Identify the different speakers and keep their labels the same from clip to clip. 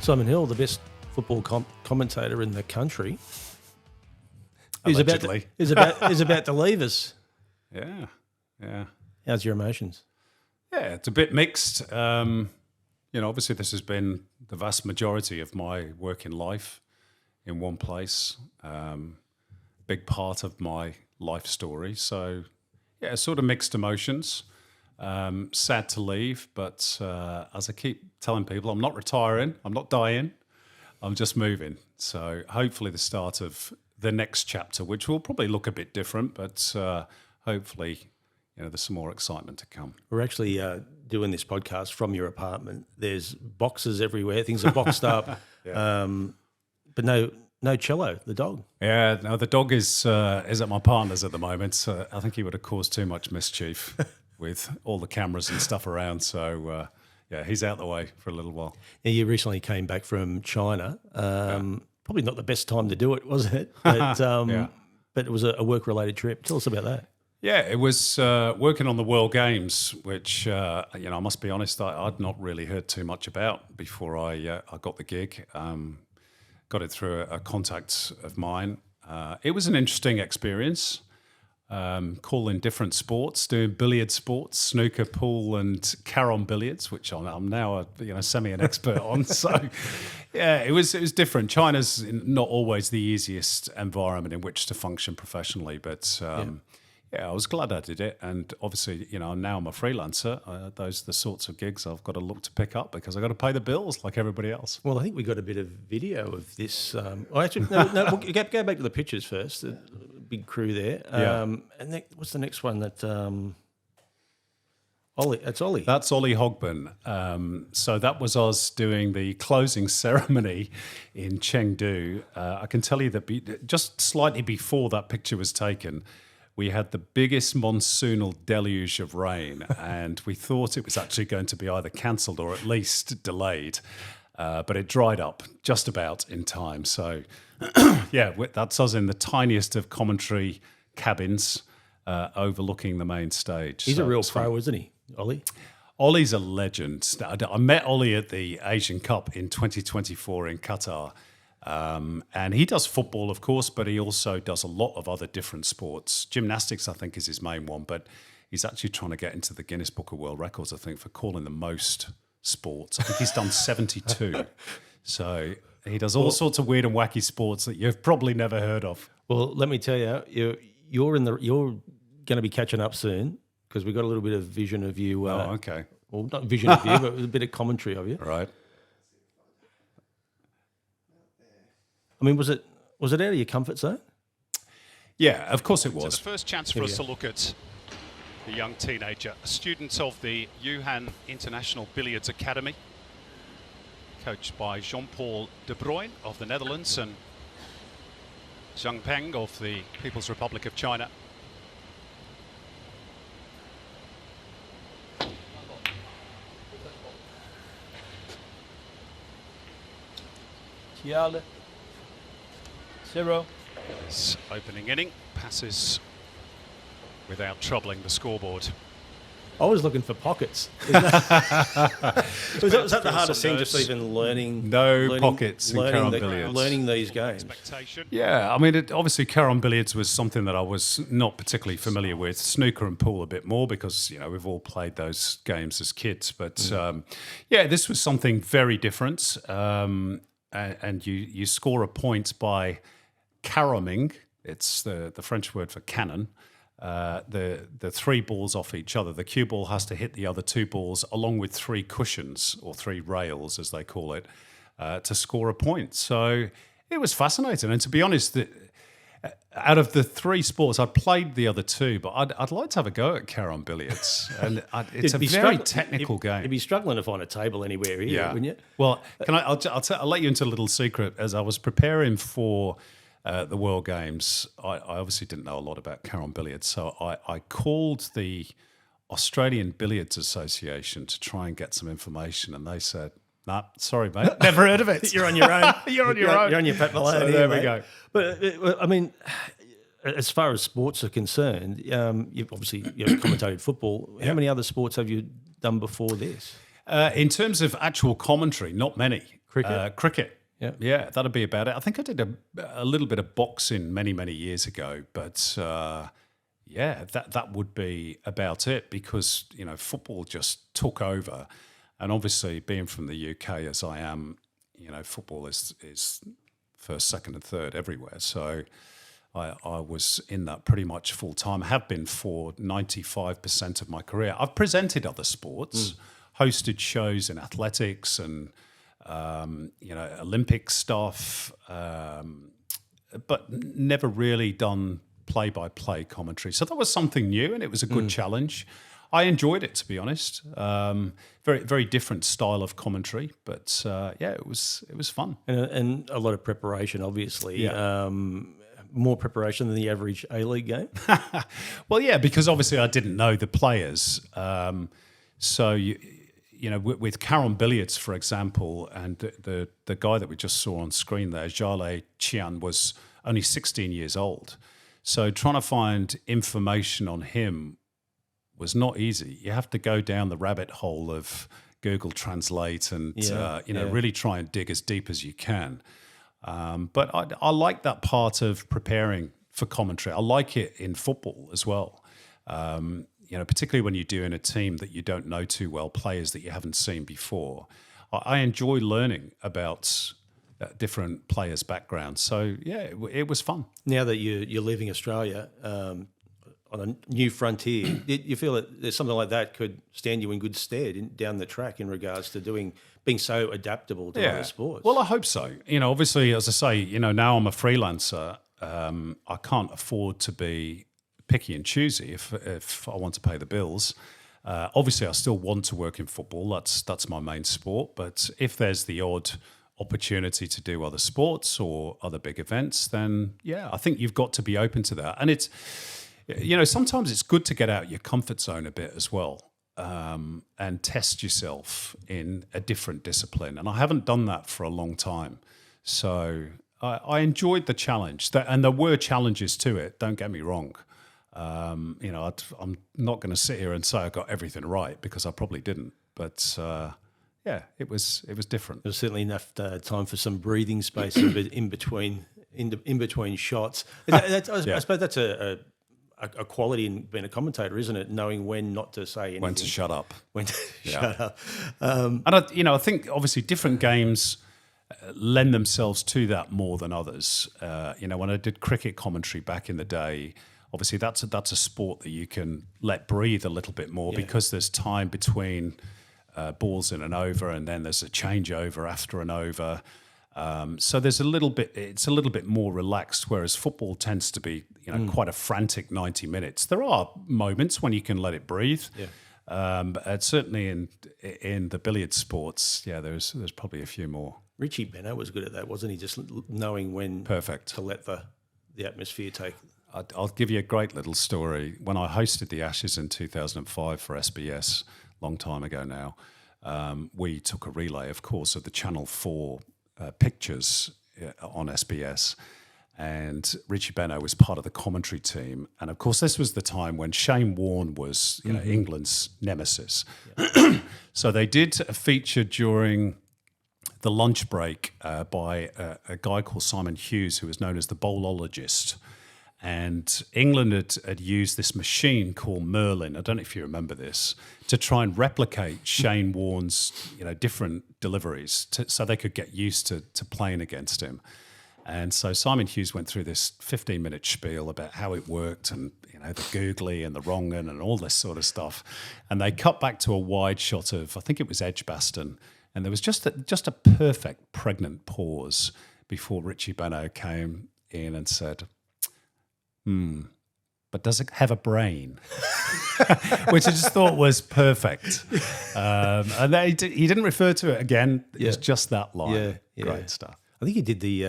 Speaker 1: Simon Hill, the best football commentator in the country, is about to leave us.
Speaker 2: Yeah.
Speaker 1: How's your emotions?
Speaker 2: Yeah, it's a bit mixed. Obviously this has been the vast majority of my working life in one place. Big part of my life story. So, yeah, sort of mixed emotions. Sad to leave, but as I keep telling people, I'm not retiring, I'm not dying, I'm just moving. So hopefully the start of the next chapter, which will probably look a bit different, but hopefully, there's some more excitement to come.
Speaker 1: We're actually doing this podcast from your apartment. There's boxes everywhere, things are boxed up, but no Cello, the dog.
Speaker 2: Yeah, no, the dog is at my partner's at the moment. So I think he would have caused too much mischief with all the cameras and stuff around. So, he's out the way for a little while.
Speaker 1: Yeah, you recently came back from China. Probably not the best time to do it, was it? But, but it was a work-related trip. Tell us about that.
Speaker 2: Yeah, it was working on the World Games, which, I must be honest, I'd not really heard too much about before I got the gig. Got it through a contact of mine. It was an interesting experience, calling different sports, doing billiard sports, snooker, pool, and Carom billiards, which I'm now an expert on. So, yeah, it was different. China's not always the easiest environment in which to function professionally, but I was glad I did it. And obviously, now I'm a freelancer. Those are the sorts of gigs I've got to look to pick up because I've got to pay the bills like everybody else.
Speaker 1: Well, I think we got a bit of video of this. We'll go back to the pictures first. The big crew there. And what's the next one? That Ollie. That's Ollie.
Speaker 2: That's Ollie Hogburn. So that was us doing the closing ceremony in Chengdu. I can tell you that just slightly before that picture was taken, we had the biggest monsoonal deluge of rain, and we thought it was actually going to be either cancelled or at least delayed. But it dried up just about in time. So, that's us in the tiniest of commentary cabins overlooking the main stage.
Speaker 1: He's a real pro, isn't he, Ollie?
Speaker 2: Ollie's a legend. I met Ollie at the Asian Cup in 2024 in Qatar. And he does football, of course, but he also does a lot of other different sports. Gymnastics, I think, is his main one, but he's actually trying to get into the Guinness Book of World Records, I think, for calling the most sports. I think he's done 72. So he does all sorts of weird and wacky sports that you've probably never heard of.
Speaker 1: Well, let me tell you, you're going to be catching up soon because we've got a little bit of vision of you.
Speaker 2: Okay.
Speaker 1: Well, not vision of you, but a bit of commentary of you.
Speaker 2: Right.
Speaker 1: I mean, was it out of your comfort zone?
Speaker 2: Yeah, of course it was.
Speaker 3: So the first chance for us to look at the young teenager, a student of the Yuhan International Billiards Academy, coached by Jean-Paul de Bruyne of the Netherlands and Zhang Peng of the People's Republic of China.
Speaker 1: Chiale. 0.
Speaker 3: This opening inning passes without troubling the scoreboard.
Speaker 1: I was looking for pockets. Was that the hardest thing, just even learning?
Speaker 2: Pockets in Carom billiards.
Speaker 1: Learning these games.
Speaker 2: Yeah, I mean, obviously Carom billiards was something that I was not particularly familiar with. Snooker and pool a bit more because, we've all played those games as kids. But, this was something very different. And you score a point by caroming. It's the French word for cannon. The three balls off each other. The cue ball has to hit the other two balls along with three cushions or three rails, as they call it, to score a point. So it was fascinating. And to be honest, out of the three sports, I played the other two, but I'd like to have a go at Carom billiards. And it's a very technical game.
Speaker 1: You'd be struggling to find a table anywhere here, wouldn't you?
Speaker 2: Well, I'll let you into a little secret. As I was preparing for the World Games, I obviously didn't know a lot about Carom billiards, so I called the Australian Billiards Association to try and get some information, and they said, "Nah, sorry, mate, never heard of it.
Speaker 1: You're on your own.
Speaker 2: You're on your own.
Speaker 1: You're on your Pat Malone.
Speaker 2: So there we go."
Speaker 1: But I mean, as far as sports are concerned, you've commentated football. How many other sports have you done before this?
Speaker 2: In terms of actual commentary, not many. Cricket.
Speaker 1: Yeah.
Speaker 2: Yeah, that'd be about it. I think I did a little bit of boxing many, many years ago, but yeah, that would be about it because, football just took over. And obviously being from the UK as I am, football is first, second and third everywhere. So I was in that pretty much full time, have been for 95% of my career. I've presented other sports, hosted shows in athletics and Olympic stuff, but never really done play-by-play commentary. So that was something new, and it was a good challenge. I enjoyed it, to be honest. Very, very different style of commentary, but yeah, it was fun.
Speaker 1: And a lot of preparation, obviously.
Speaker 2: Yeah.
Speaker 1: More preparation than the average A-League game.
Speaker 2: Well, yeah, because obviously I didn't know the players. So with Carom Billiards, for example, and the guy that we just saw on screen there, Jale Chian, was only 16 years old. So trying to find information on him was not easy. You have to go down the rabbit hole of Google Translate and really try and dig as deep as you can. But I like that part of preparing for commentary. I like it in football as well. Particularly when you're doing a team that you don't know too well, players that you haven't seen before. I enjoy learning about different players' backgrounds. So, yeah, it was fun.
Speaker 1: Now that you're leaving Australia on a new frontier, you feel that there's something like that could stand you in good stead down the track in regards to being so adaptable to other sports?
Speaker 2: Well, I hope so. Obviously, as I say, now I'm a freelancer. I can't afford to be picky and choosy if I want to pay the bills. Obviously, I still want to work in football. That's my main sport. But if there's the odd opportunity to do other sports or other big events, then yeah, I think you've got to be open to that. And it's, sometimes it's good to get out your comfort zone a bit as well, and test yourself in a different discipline. And I haven't done that for a long time. So I enjoyed the challenge. And there were challenges to it, don't get me wrong. I'm not going to sit here and say I got everything right because I probably didn't. But yeah, it was different.
Speaker 1: There's certainly enough time for some breathing space in between shots. I suppose that's a quality in being a commentator, isn't it? Knowing when not to say anything,
Speaker 2: when to shut up,
Speaker 1: shut up.
Speaker 2: And I think obviously different games lend themselves to that more than others. When I did cricket commentary back in the day, obviously that's a sport that you can let breathe a little bit more because there's time between balls in an over, and then there's a changeover after an over. So it's a little bit more relaxed, whereas football tends to be quite a frantic 90 minutes. There are moments when you can let it breathe. But certainly in the billiard sports, there's probably a few more.
Speaker 1: Richie Benaud was good at that, wasn't he? Just knowing when to let the atmosphere take.
Speaker 2: I'll give you a great little story. When I hosted the Ashes in 2005 for SBS, long time ago now, we took a relay, of course, of the Channel 4 pictures on SBS, and Richie Benaud was part of the commentary team. And of course, this was the time when Shane Warne was England's nemesis. So they did a feature during the lunch break by a guy called Simon Hughes, who was known as the bowlologist. And England had used this machine called Merlin, I don't know if you remember this, to try and replicate Shane Warne's different deliveries so they could get used to playing against him. And so Simon Hughes went through this 15-minute spiel about how it worked and the googly and the wrong un and all this sort of stuff. And they cut back to a wide shot of, I think it was Edgbaston, and there was just a perfect pregnant pause before Richie Benaud came in and said, but does it have a brain? Which I just thought was perfect. And he didn't refer to it again. It was just that line. Great stuff.
Speaker 1: I think he did the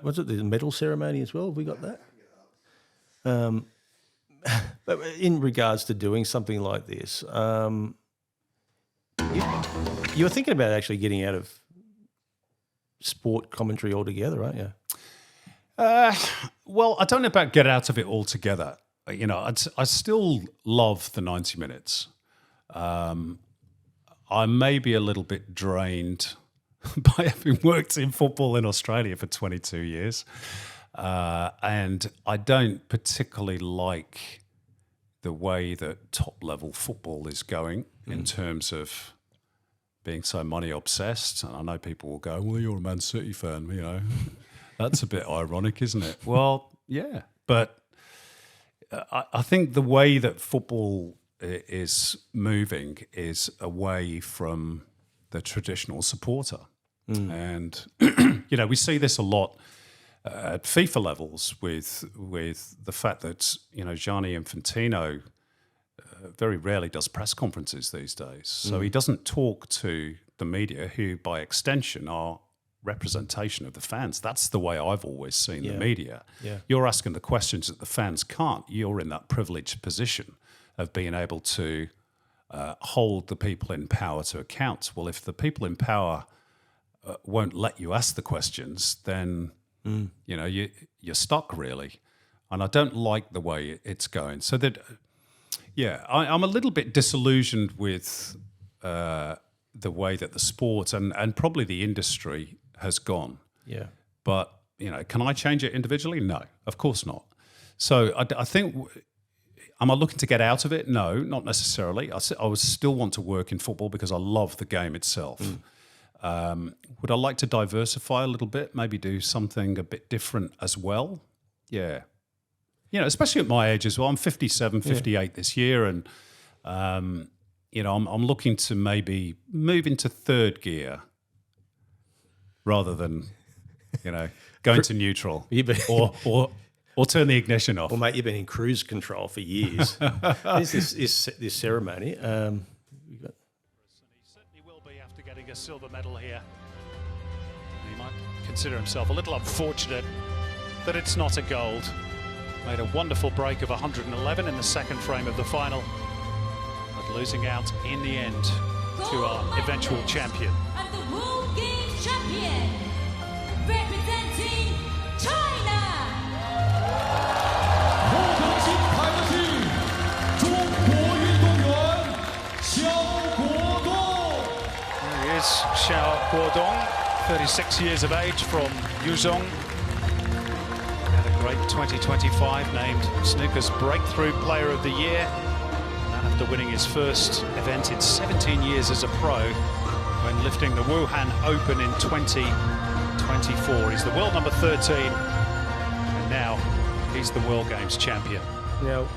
Speaker 1: was it the medal ceremony as well? Have we got that? But in regards to doing something like this, you were thinking about actually getting out of sport commentary altogether, aren't you?
Speaker 2: Well, I don't know about get out of it altogether. I still love the 90 minutes. I may be a little bit drained by having worked in football in Australia for 22 years. And I don't particularly like the way that top-level football is going in terms of being so money obsessed. And I know people will go, well, you're a Man City fan, you know. That's a bit ironic, isn't it? Well, yeah. But I think the way that football is moving is away from the traditional supporter. And, you know, we see this a lot at FIFA levels with the fact that, you know, Gianni Infantino very rarely does press conferences these days. So he doesn't talk to the media, who by extension are representation of the fans. That's the way I've always seen the media.
Speaker 1: Yeah.
Speaker 2: You're asking the questions that the fans can't. You're in that privileged position of being able to hold the people in power to account. Well, if the people in power won't let you ask the questions, then you know you're stuck really. And I don't like the way it's going. So that, yeah, I'm a little bit disillusioned with the way that the sport and probably the industry has gone.
Speaker 1: Yeah.
Speaker 2: But, you know, can I change it individually? No, of course not. So I think, am I looking to get out of it? No, not necessarily. I would still want to work in football because I love the game itself. Would I like to diversify a little bit, maybe do something a bit different as well? Yeah. You know, especially at my age as well. I'm 57, 58 this year, and, you know, I'm looking to maybe move into third gear rather than, you know, going to neutral or turn the ignition off.
Speaker 1: Well, mate, you've been in cruise control for years. this ceremony.
Speaker 3: He certainly will be after getting a silver medal here. He might consider himself a little unfortunate that it's not a gold. Made a wonderful break of 111 in the second frame of the final, but losing out in the end to our eventual champion.
Speaker 4: And the World Games champion, representing China.
Speaker 3: There he is, Xiao Guodong, 36 years of age, from Yuzhong. Had a great 2025, named Snooker's Breakthrough Player of the Year. That after winning his first event in 17 years as a pro when lifting the Wuhan Open in 2024. He's the world number 13, and now he's the World Games champion.
Speaker 1: Now,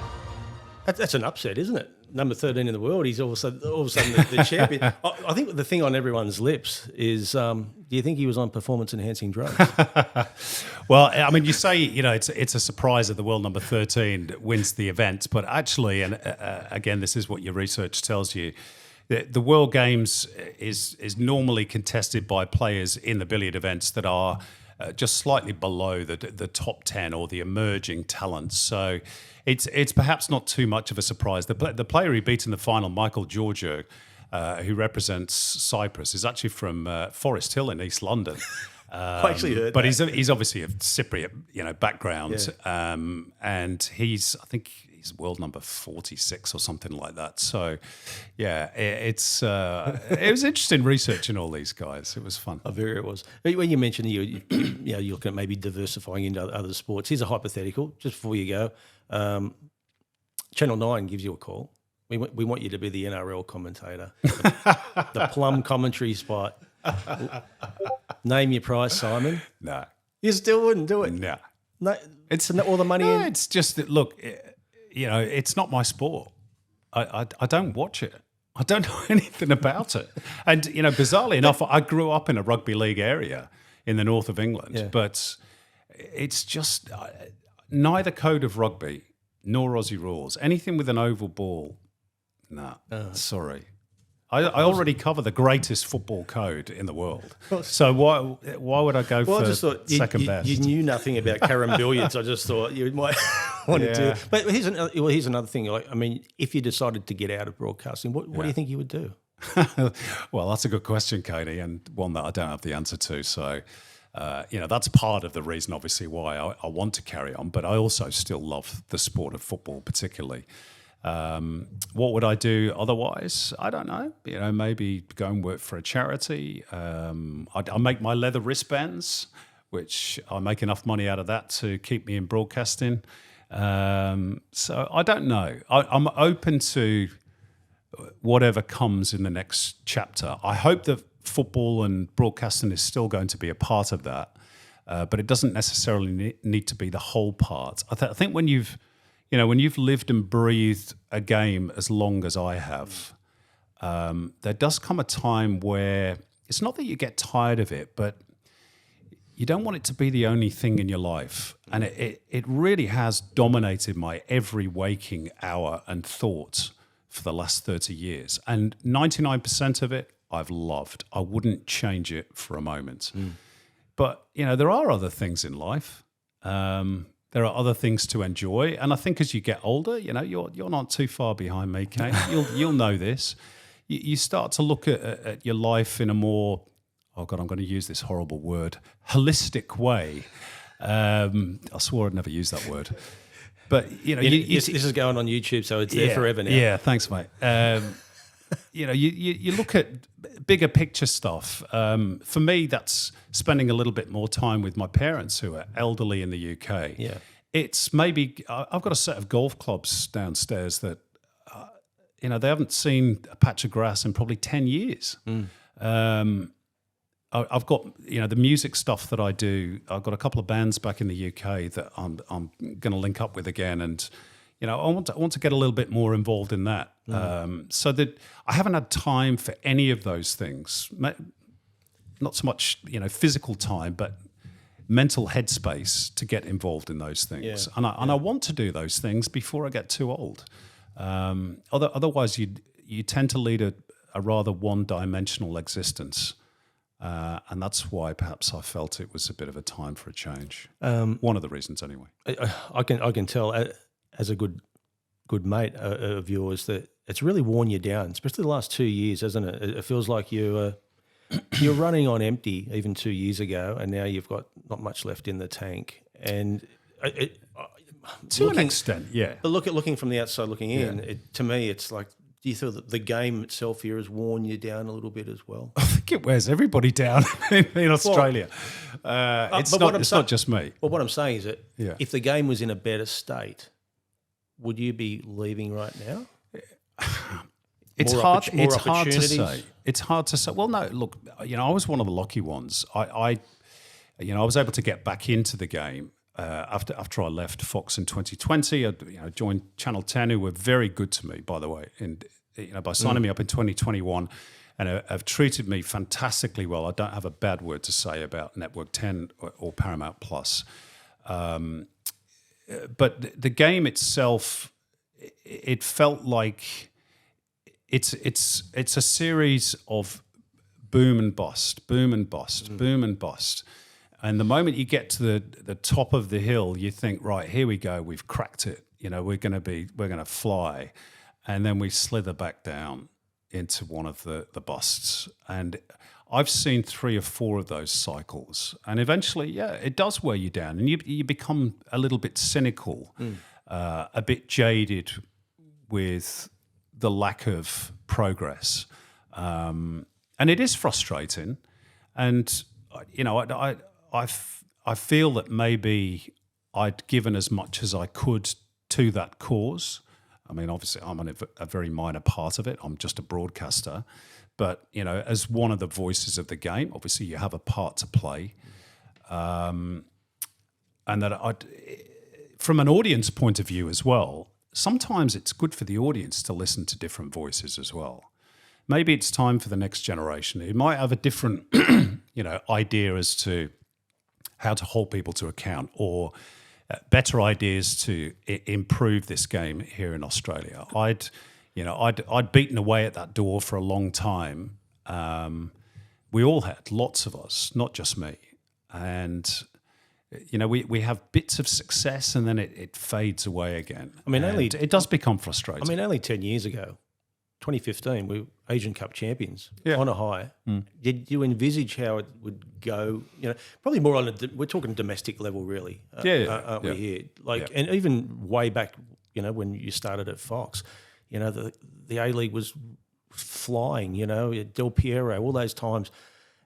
Speaker 1: that's an upset, isn't it? Number 13 in the world, he's all of a sudden the champion. I think the thing on everyone's lips is, do you think he was on performance-enhancing drugs?
Speaker 2: Well, I mean, you say, you know, it's a surprise that the world number 13 wins the event, but actually, and again, this is what your research tells you, the World Games is normally contested by players in the billiard events that are just slightly below the top 10 or the emerging talents. So it's perhaps not too much of a surprise. The player he beat in the final, Michael Georgiou, who represents Cyprus, is actually from Forest Hill in East London.
Speaker 1: I actually heard
Speaker 2: but
Speaker 1: that.
Speaker 2: he's obviously of Cypriot, you know, background, and I think he's world number 46 or something like that. So, yeah, it was interesting researching all these guys. It was fun.
Speaker 1: Oh, very it was. When you mentioned you're looking at maybe diversifying into other sports, here's a hypothetical, just before you go. Channel 9 gives you a call. We want you to be the NRL commentator, the plum commentary spot. Name your price, Simon.
Speaker 2: No.
Speaker 1: You still wouldn't do it.
Speaker 2: No.
Speaker 1: No, it's all the money in.
Speaker 2: It's just that, look, you know, it's not my sport. I don't watch it. I don't know anything about it. And, you know, bizarrely enough, I grew up in a rugby league area in the north of England, but it's just neither code of rugby nor Aussie rules. Anything with an oval ball, sorry. I already cover the greatest football code in the world. So why would I go for
Speaker 1: I just thought
Speaker 2: second best?
Speaker 1: You knew nothing about Carom billiards. I just thought you might want to do. But here's another thing. Like, I mean, if you decided to get out of broadcasting, what do you think you would do?
Speaker 2: Well, that's a good question, Katie, and one that I don't have the answer to. So, you know, that's part of the reason, obviously, why I want to carry on. But I also still love the sport of football, particularly. What would I do otherwise? I don't know. You know, maybe go and work for a charity. I make my leather wristbands, which I make enough money out of that to keep me in broadcasting. So I don't know. I'm open to whatever comes in the next chapter. I hope that football and broadcasting is still going to be a part of that, but it doesn't necessarily need to be the whole part. I think when you've lived and breathed a game as long as I have, there does come a time where it's not that you get tired of it, but you don't want it to be the only thing in your life. And it really has dominated my every waking hour and thought for the last 30 years. And 99% of it, I've loved. I wouldn't change it for a moment. But, you know, there are other things in life. There are other things to enjoy. And I think as you get older, you know, you're not too far behind me, Kate. You'll know this. You start to look at your life in a more, oh God, I'm going to use this horrible word, holistic way. I swore I'd never use that word. But, you know,
Speaker 1: this is going on YouTube, so it's there forever now.
Speaker 2: Yeah, thanks, mate. You know, you look at bigger picture stuff. For me, that's spending a little bit more time with my parents who are elderly in the UK.
Speaker 1: Yeah.
Speaker 2: It's maybe, I've got a set of golf clubs downstairs that, you know, they haven't seen a patch of grass in probably 10 years. I've got, you know, the music stuff that I do. I've got a couple of bands back in the UK that I'm going to link up with again, and you know, I want to get a little bit more involved in that. So that I haven't had time for any of those things. Not so much, you know, physical time, but mental headspace to get involved in those things. And I want to do those things before I get too old. Otherwise, you tend to lead a rather one-dimensional existence. And that's why perhaps I felt it was a bit of a time for a change. One of the reasons, anyway.
Speaker 1: I can tell as a good mate of yours that it's really worn you down, especially the last 2 years, hasn't it? It feels like you're running on empty even 2 years ago, and now you've got not much left in the tank. And
Speaker 2: to an extent, yeah.
Speaker 1: But looking from the outside, looking in, to me, it's like, do you feel that the game itself here has worn you down a little bit as well?
Speaker 2: I think it wears everybody down in Australia. It's not just me.
Speaker 1: Well, what I'm saying is that if the game was in a better state, would you be leaving right now?
Speaker 2: It's hard to say. It's hard to say. Well, no, look, you know, I was one of the lucky ones. I was able to get back into the game after I left Fox in 2020. I joined Channel 10, who were very good to me, by the way, and by signing me up in 2021, and have treated me fantastically well. I don't have a bad word to say about Network 10 or Paramount Plus. But the game itself, it felt like it's a series of boom and bust, boom and bust, boom and bust. And the moment you get to the top of the hill, you think, right, here we go, we've cracked it. You know, we're going to fly, and then we slither back down into one of the busts. And I've seen 3 or 4 of those cycles, and eventually, it does wear you down, and you become a little bit cynical, a bit jaded with the lack of progress, and it is frustrating. And you know, I feel that maybe I'd given as much as I could to that cause. I mean, obviously, I'm a very minor part of it. I'm just a broadcaster. But, you know, as one of the voices of the game, obviously you have a part to play. And that from an audience point of view as well, sometimes it's good for the audience to listen to different voices as well. Maybe it's time for the next generation. It might have a different, idea as to how to hold people to account, or better ideas to improve this game here in Australia. I'd beaten away at that door for a long time. We all had, lots of us, not just me. And, you know, we have bits of success and then it fades away again. I mean, it does become frustrating.
Speaker 1: I mean, only 10 years ago, 2015, we were Asian Cup champions on a high. Did you envisage how it would go? You know, probably more on we're talking domestic level, really. Aren't we here? And even way back, when you started at Fox. The A-League was flying, Del Piero, all those times.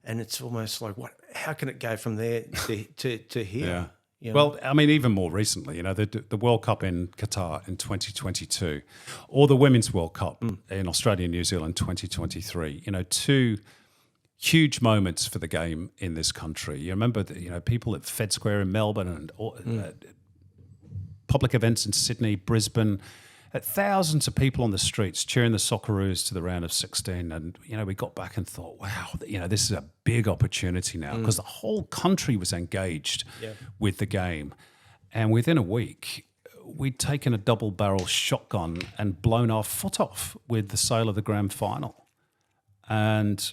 Speaker 1: And it's almost like, how can it go from there to here?
Speaker 2: Yeah. Well, I mean, even more recently, the World Cup in Qatar in 2022 or the Women's World Cup in Australia and New Zealand 2023, two huge moments for the game in this country. You remember, people at Fed Square in Melbourne and public events in Sydney, Brisbane, thousands of people on the streets cheering the Socceroos to the round of 16. And, we got back and thought, wow, this is a big opportunity now because the whole country was engaged with the game. And within a week, we'd taken a double-barrel shotgun and blown our foot off with the sale of the grand final. And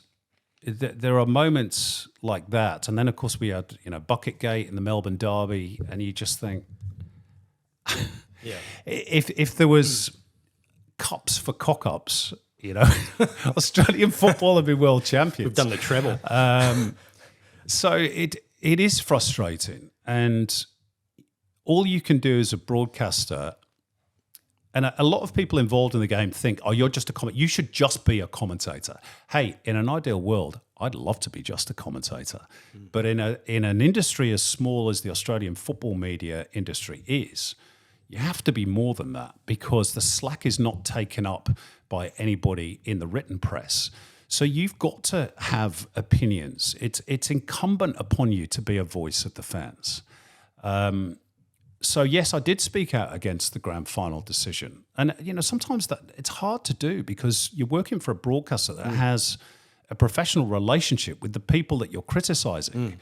Speaker 2: there are moments like that. And then, of course, we had, Bucketgate and the Melbourne Derby, and you just think... Yeah. If there was cups for cock-ups, Australian football would be world champions.
Speaker 1: We've done the treble.
Speaker 2: So it is frustrating. And all you can do as a broadcaster, and a lot of people involved in the game think, you're just a commentator. You should just be a commentator. Hey, in an ideal world, I'd love to be just a commentator. But in an industry as small as the Australian football media industry is, you have to be more than that because the slack is not taken up by anybody in the written press. So you've got to have opinions. It's incumbent upon you to be a voice of the fans. So yes, I did speak out against the grand final decision. And, sometimes that it's hard to do because you're working for a broadcaster that has a professional relationship with the people that you're criticising.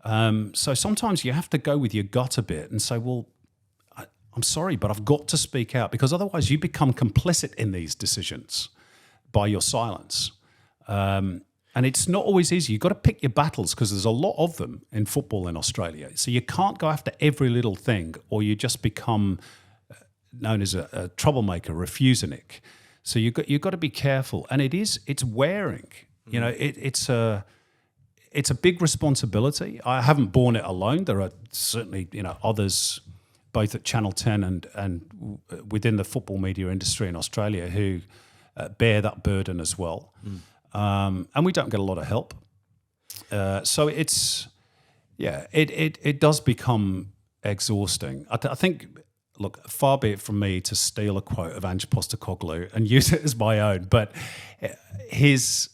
Speaker 2: So sometimes you have to go with your gut a bit and say, well, I'm sorry, but I've got to speak out because otherwise you become complicit in these decisions by your silence. And it's not always easy. You've got to pick your battles because there's a lot of them in football in Australia. So you can't go after every little thing or you just become known as a troublemaker, refusenik. So you've got to be careful. And it's wearing. It's a big responsibility. I haven't borne it alone. There are certainly, others both at Channel 10 and within the football media industry in Australia who bear that burden as well. And we don't get a lot of help. So it does become exhausting. I think, look, far be it from me to steal a quote of Ange Postecoglou and use it as my own, but his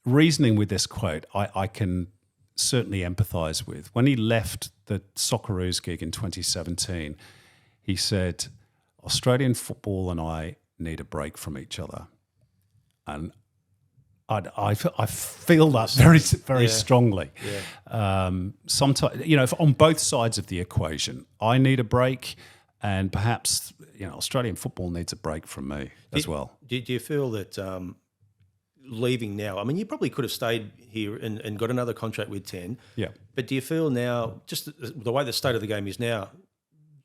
Speaker 2: reasoning with this quote, I can certainly empathise with. When he left the Socceroos gig in 2017, he said, Australian football and I need a break from each other. And I feel that very strongly. Yeah. Sometimes, on both sides of the equation, I need a break and perhaps, Australian football needs a break from me as well.
Speaker 1: Do you feel that... leaving now, I mean, you probably could have stayed here and got another contract with 10.
Speaker 2: Yeah.
Speaker 1: But do you feel now, just the way the state of the game is now,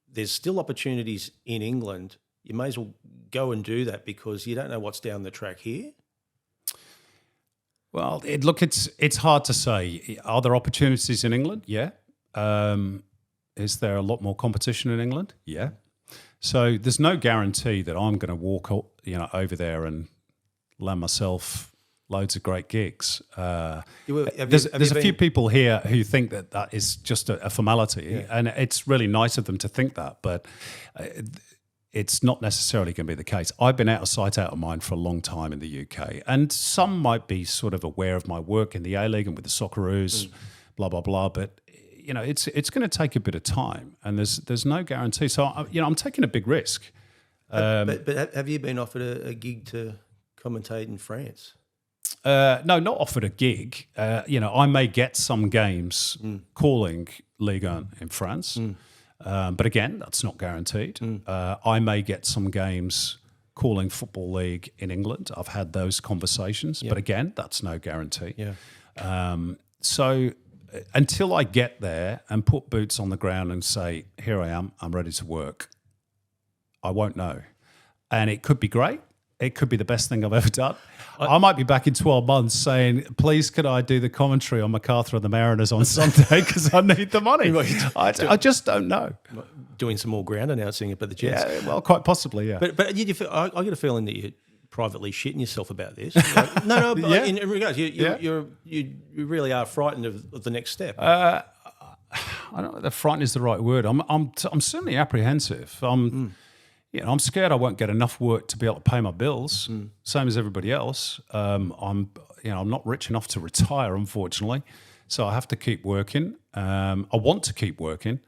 Speaker 1: there's still opportunities in England. You may as well go and do that because you don't know what's down the track here?
Speaker 2: Well, it's hard to say. Are there opportunities in England? Yeah. Is there a lot more competition in England? Yeah. So there's no guarantee that I'm going to walk, over there and land myself loads of great gigs. There's a few people here who think that is just a formality, and it's really nice of them to think that, but it's not necessarily going to be the case. I've been out of sight, out of mind for a long time in the UK, and some might be sort of aware of my work in the A-League and with the Socceroos, blah, blah, blah, but it's going to take a bit of time, and there's no guarantee. So, I'm taking a big risk.
Speaker 1: But have you been offered a gig to commentate in France?
Speaker 2: No, not offered a gig. I may get some games calling Ligue 1 in France, but again, that's not guaranteed. I may get some games calling Football League in England. I've had those conversations, but again, that's no guarantee. Yeah. So until I get there and put boots on the ground and say, here I am, I'm ready to work, I won't know. And it could be great. it could be the best thing I've ever done. I might be back in 12 months saying, please, could I do the commentary on MacArthur and the Mariners on Sunday because I need the money. I just don't know.
Speaker 1: Doing some more ground announcing up at the Jets.
Speaker 2: Yeah, well, quite possibly, yeah.
Speaker 1: But I get a feeling that you're privately shitting yourself about this. Like, no, but
Speaker 2: Yeah.
Speaker 1: in regards, you really are frightened of the next step.
Speaker 2: I don't know if frightened is the right word. I'm certainly apprehensive. I'm scared I won't get enough work to be able to pay my bills, same as everybody else. I'm not rich enough to retire, unfortunately, so I have to keep working. I want to keep working.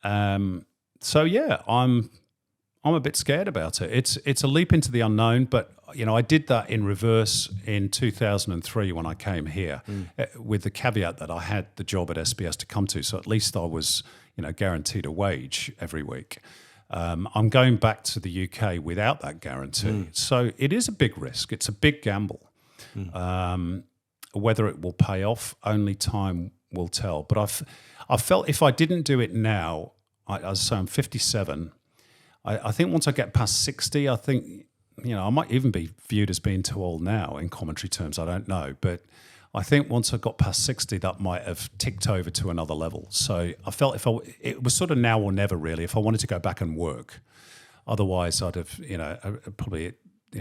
Speaker 2: So yeah, I'm a bit scared about it. It's a leap into the unknown, but I did that in reverse in 2003 when I came here, with the caveat that I had the job at SBS to come to, so at least I was guaranteed a wage every week. I'm going back to the UK without that guarantee, so it is a big risk. It's a big gamble. Whether it will pay off, only time will tell. But I felt if I didn't do it now, I'm 57. I think once I get past 60, I think I might even be viewed as being too old now in commentary terms. I don't know, but I think once I got past 60, that might have ticked over to another level. So I felt it was sort of now or never, really, if I wanted to go back and work. Otherwise, I'd have, probably,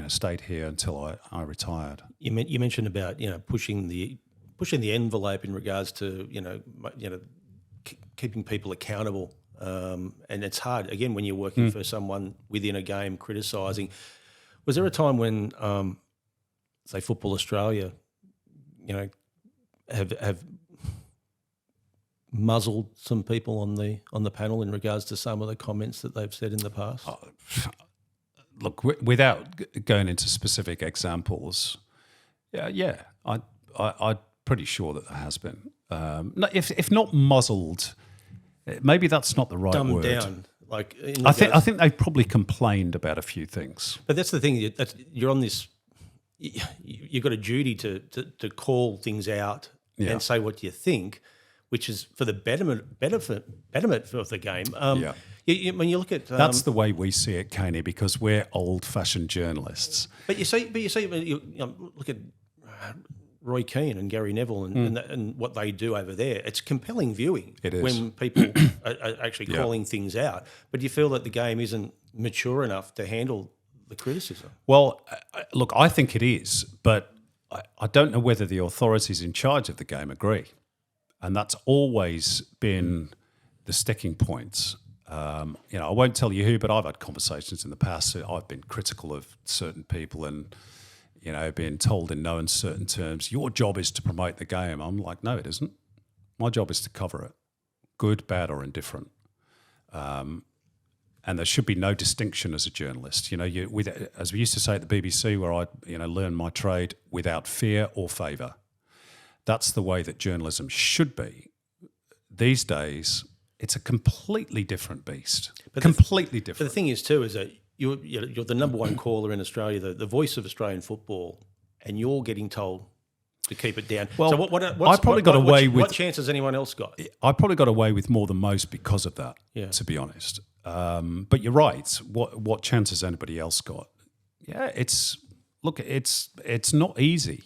Speaker 2: stayed here until I retired.
Speaker 1: You mentioned about, pushing the envelope in regards to, keeping people accountable. And it's hard, again, when you're working for someone within a game, criticising. Was there a time when, say, Football Australia, have muzzled some people on the panel in regards to some of the comments that they've said in the past?
Speaker 2: Look, without going into specific examples, I'm pretty sure that there has been. If not muzzled, maybe that's not the right
Speaker 1: Dumbed
Speaker 2: word.
Speaker 1: down. Like
Speaker 2: I think they've probably complained about a few things.
Speaker 1: But that's the thing. You're on this. You've got a duty to call things out and say what you think, which is for the betterment of the game. When you look at
Speaker 2: that's the way we see it, Caney, because we're old-fashioned journalists.
Speaker 1: But you see, when you look at Roy Keane and Gary Neville and what they do over there. It's compelling viewing.
Speaker 2: It is.
Speaker 1: When people are actually calling things out. But do you feel that the game isn't mature enough to handle the criticism?
Speaker 2: Well, look, I think it is, but I don't know whether the authorities in charge of the game agree. And that's always been the sticking points. I won't tell you who, but I've had conversations in the past. I've been critical of certain people and, being told in no uncertain terms, your job is to promote the game. I'm like, no, it isn't. My job is to cover it, good, bad, or indifferent. And there should be no distinction as a journalist. As we used to say at the BBC, where I, learned my trade, without fear or favour. That's the way that journalism should be. These days, it's a completely different beast. Completely different.
Speaker 1: But the thing is, too, is that you're the number one caller in Australia, the voice of Australian football, and you're getting told to keep it down.
Speaker 2: Well,
Speaker 1: so what chance has anyone else got?
Speaker 2: I probably got away with more than most because of that, to be honest. But you're right. What chance has anybody else got? Yeah, it's not easy.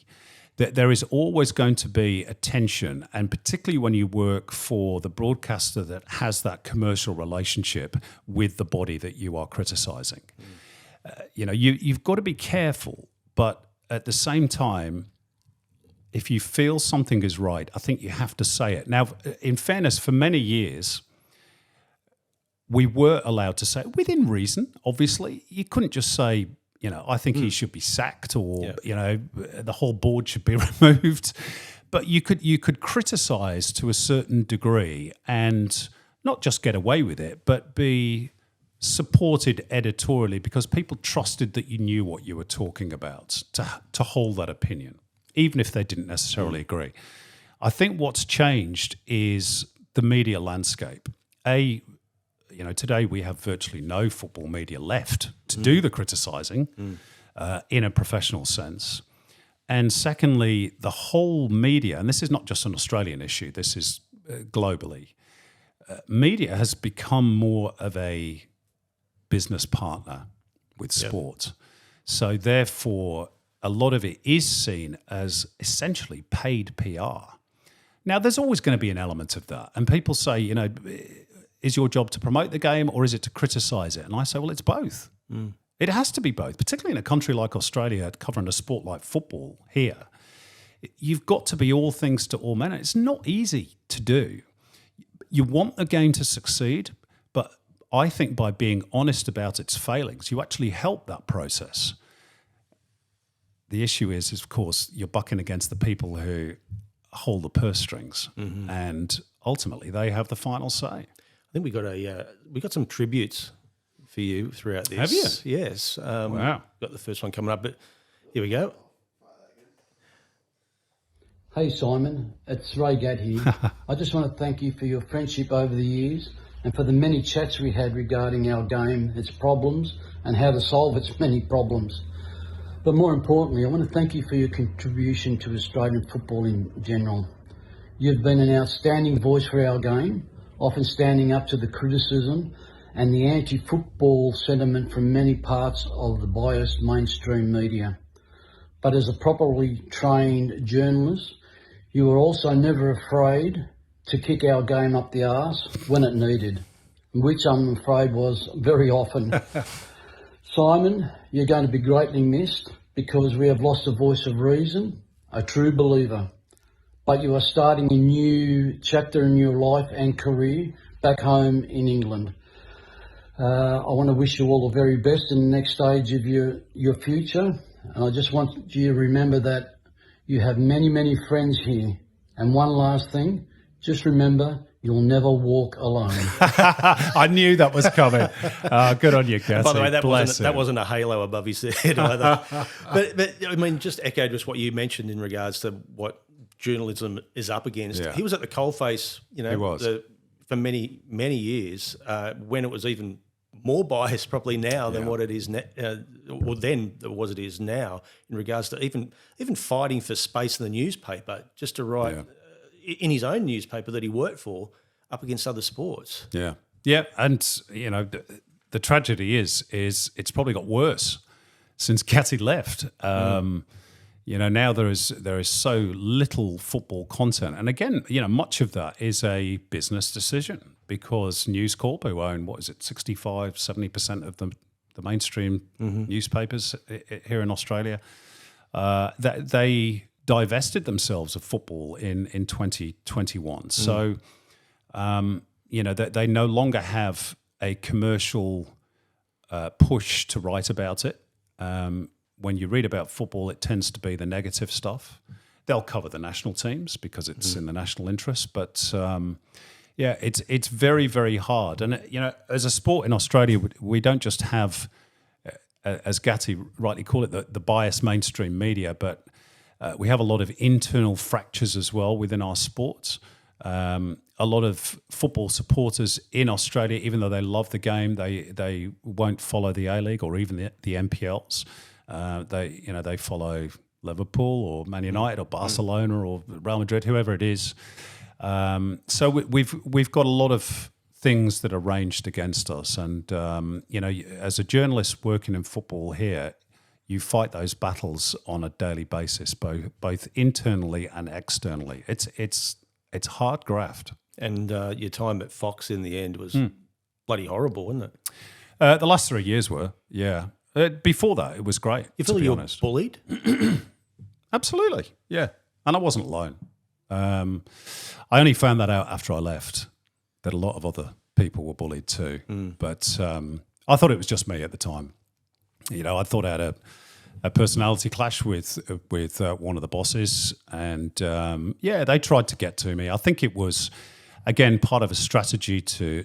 Speaker 2: There is always going to be a tension, and particularly when you work for the broadcaster that has that commercial relationship with the body that you are criticising. You've got to be careful, but at the same time, if you feel something is right, I think you have to say it. Now, in fairness, for many years, we were allowed to say it within reason, obviously. You couldn't just say, I think he should be sacked or, the whole board should be removed. But you could criticise to a certain degree and not just get away with it, but be supported editorially because people trusted that you knew what you were talking about to hold that opinion, even if they didn't necessarily agree. I think what's changed is the media landscape. Today we have virtually no football media left to do the criticising in a professional sense. And secondly, the whole media, and this is not just an Australian issue, this is globally, media has become more of a business partner with sport. So therefore, a lot of it is seen as essentially paid PR. Now, there's always going to be an element of that. And people say, you know, is your job to promote the game or is it to criticise it? And I say, well, it's both. It has to be both, particularly in a country like Australia, covering a sport like football here. You've got to be all things to all men. It's not easy to do. You want the game to succeed, but I think by being honest about its failings, you actually help that process. The issue is, of course, you're bucking against the people who hold the purse strings, and ultimately they have the final say.
Speaker 1: I think we got some tributes for you throughout this.
Speaker 2: Have you?
Speaker 1: Yes.
Speaker 2: Wow.
Speaker 1: Got the first one coming up, but here we go.
Speaker 5: Hey Simon, it's Ray Gatt here. I just want to thank you for your friendship over the years and for the many chats we had regarding our game, its problems and how to solve its many problems. But more importantly, I want to thank you for your contribution to Australian football in general. You've been an outstanding voice for our game, often standing up to the criticism and the anti-football sentiment from many parts of the biased mainstream media. But as a properly trained journalist, you were also never afraid to kick our game up the arse when it needed, which I'm afraid was very often. Simon, you're going to be greatly missed because we have lost a voice of reason, a true believer. But you are starting a new chapter in your life and career back home in England. I want to wish you all the very best in the next stage of your future. And I just want you to remember that you have many, many friends here. And one last thing, just remember, you'll never walk alone.
Speaker 2: I knew that was coming. Good on you, Cassie.
Speaker 1: By the way, that wasn't a halo above his head either. but I mean, just echoed just what you mentioned in regards to what journalism is up against.
Speaker 2: Yeah.
Speaker 1: He was at the coalface, you know,
Speaker 2: He was.
Speaker 1: For many, many years, when it was even more biased probably now than what it is now, or then was it is now, in regards to even fighting for space in the newspaper just to write in his own newspaper that he worked for up against other sports.
Speaker 2: Yeah. Yeah. And, you know, the tragedy is it's probably got worse since Catty left. You know, now there is so little football content. And again, you know, much of that is a business decision because News Corp, who own, 65, 70% of the mainstream newspapers here in Australia, that they divested themselves of football in 2021. So, you know, they no longer have a commercial push to write about it. When you read about football, it tends to be the negative stuff. They'll cover the national teams because it's in the national interest. But, yeah, it's very, very hard. And, you know, as a sport in Australia, we don't just have, as Gatti rightly called it, the biased mainstream media, but we have a lot of internal fractures as well within our sports. A lot of football supporters in Australia, even though they love the game, they won't follow the A-League or even the NPLs. They follow Liverpool or Man United or Barcelona or Real Madrid, whoever it is. So we've got a lot of things that are ranged against us, and you know, as a journalist working in football here, you fight those battles on a daily basis, both internally and externally. It's hard graft.
Speaker 1: And your time at Fox in the end was bloody horrible, wasn't it?
Speaker 2: The last 3 years were, yeah. Before that, it was great.
Speaker 1: You feel
Speaker 2: to be
Speaker 1: you're
Speaker 2: honest.
Speaker 1: bullied?
Speaker 2: Absolutely, yeah. And I wasn't alone. I only found that out after I left, that a lot of other people were bullied too. But I thought it was just me at the time. You know, I thought I had a personality clash with one of the bosses, and yeah, they tried to get to me. I think it was, again, part of a strategy to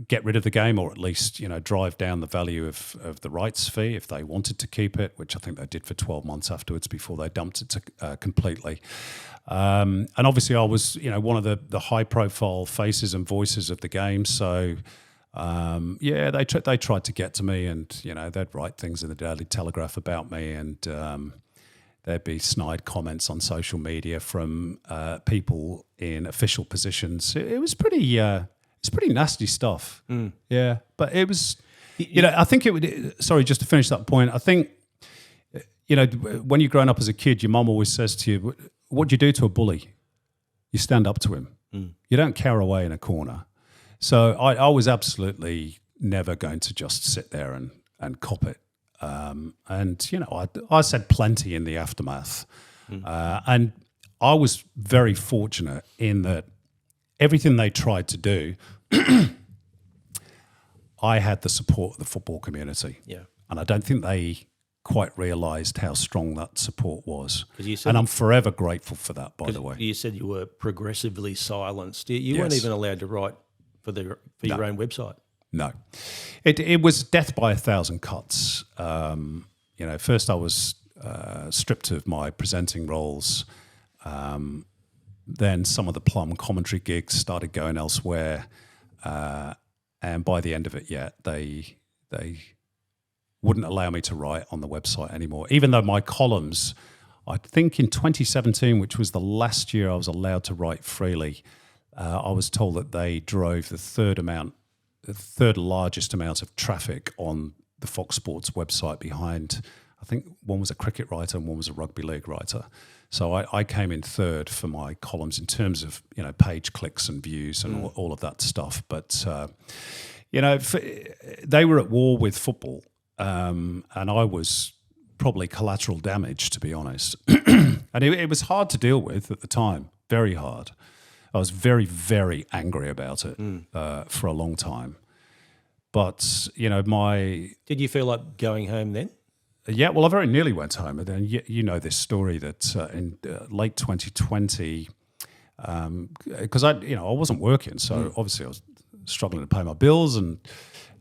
Speaker 2: get rid of the game, or at least, you know, drive down the value of the rights fee if they wanted to keep it, which I think they did for 12 months afterwards before they dumped it completely. And obviously, I was, you know, one of the high-profile faces and voices of the game, so. Yeah, they tried to get to me, and you know, they'd write things in the Daily Telegraph about me, and there'd be snide comments on social media from people in official positions. It was pretty nasty stuff. Yeah, but it was I think it would. Sorry, just to finish that point. I think, when you're growing up as a kid, your mum always says to you, "What do you do to a bully? You stand up to him. You don't cower away in a corner." So I was absolutely never going to just sit there and cop it. I said plenty in the aftermath, and I was very fortunate in that everything they tried to do, I had the support of the football community.
Speaker 1: Yeah.
Speaker 2: And I don't think they quite realised how strong that support was.
Speaker 1: You
Speaker 2: And I'm forever grateful for that, by the way.
Speaker 1: You said you were progressively silenced. You weren't even allowed to write for your own website.
Speaker 2: No. It was death by 1,000 cuts. First I was stripped of my presenting roles. Then some of the Plum commentary gigs started going elsewhere. And by the end of it, they wouldn't allow me to write on the website anymore. Even though my columns, I think in 2017, which was the last year I was allowed to write freely, I was told that they drove the third largest amount of traffic on the Fox Sports website behind, I think one was a cricket writer and one was a rugby league writer. So I came in third for my columns in terms of, page clicks and views and all of that stuff. But, they were at war with football, and I was probably collateral damage, to be honest. And it was hard to deal with at the time, very hard. I was very, very angry about it for a long time. But,
Speaker 1: Did you feel like going home then?
Speaker 2: Yeah, well, I very nearly went home. And then you know this story that in late 2020, because I wasn't working, so obviously I was struggling to pay my bills. And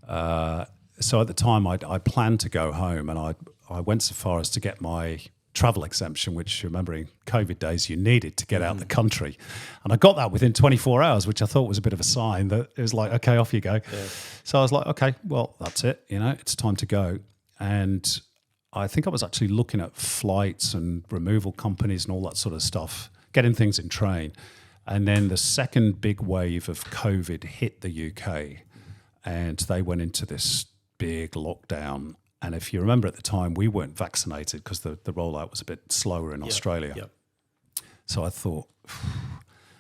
Speaker 2: so at the time I planned to go home, and I went so far as to get my travel exemption, which, remembering COVID days, you needed to get out of the country. And I got that within 24 hours, which I thought was a bit of a sign that it was like, okay, off you go. Yeah. So I was like, okay, well, that's it. It's time to go. And I think I was actually looking at flights and removal companies and all that sort of stuff, getting things in train. And then the second big wave of COVID hit the UK, and they went into this big lockdown. And if you remember at the time, we weren't vaccinated because the rollout was a bit slower in Australia. Yep. So I thought,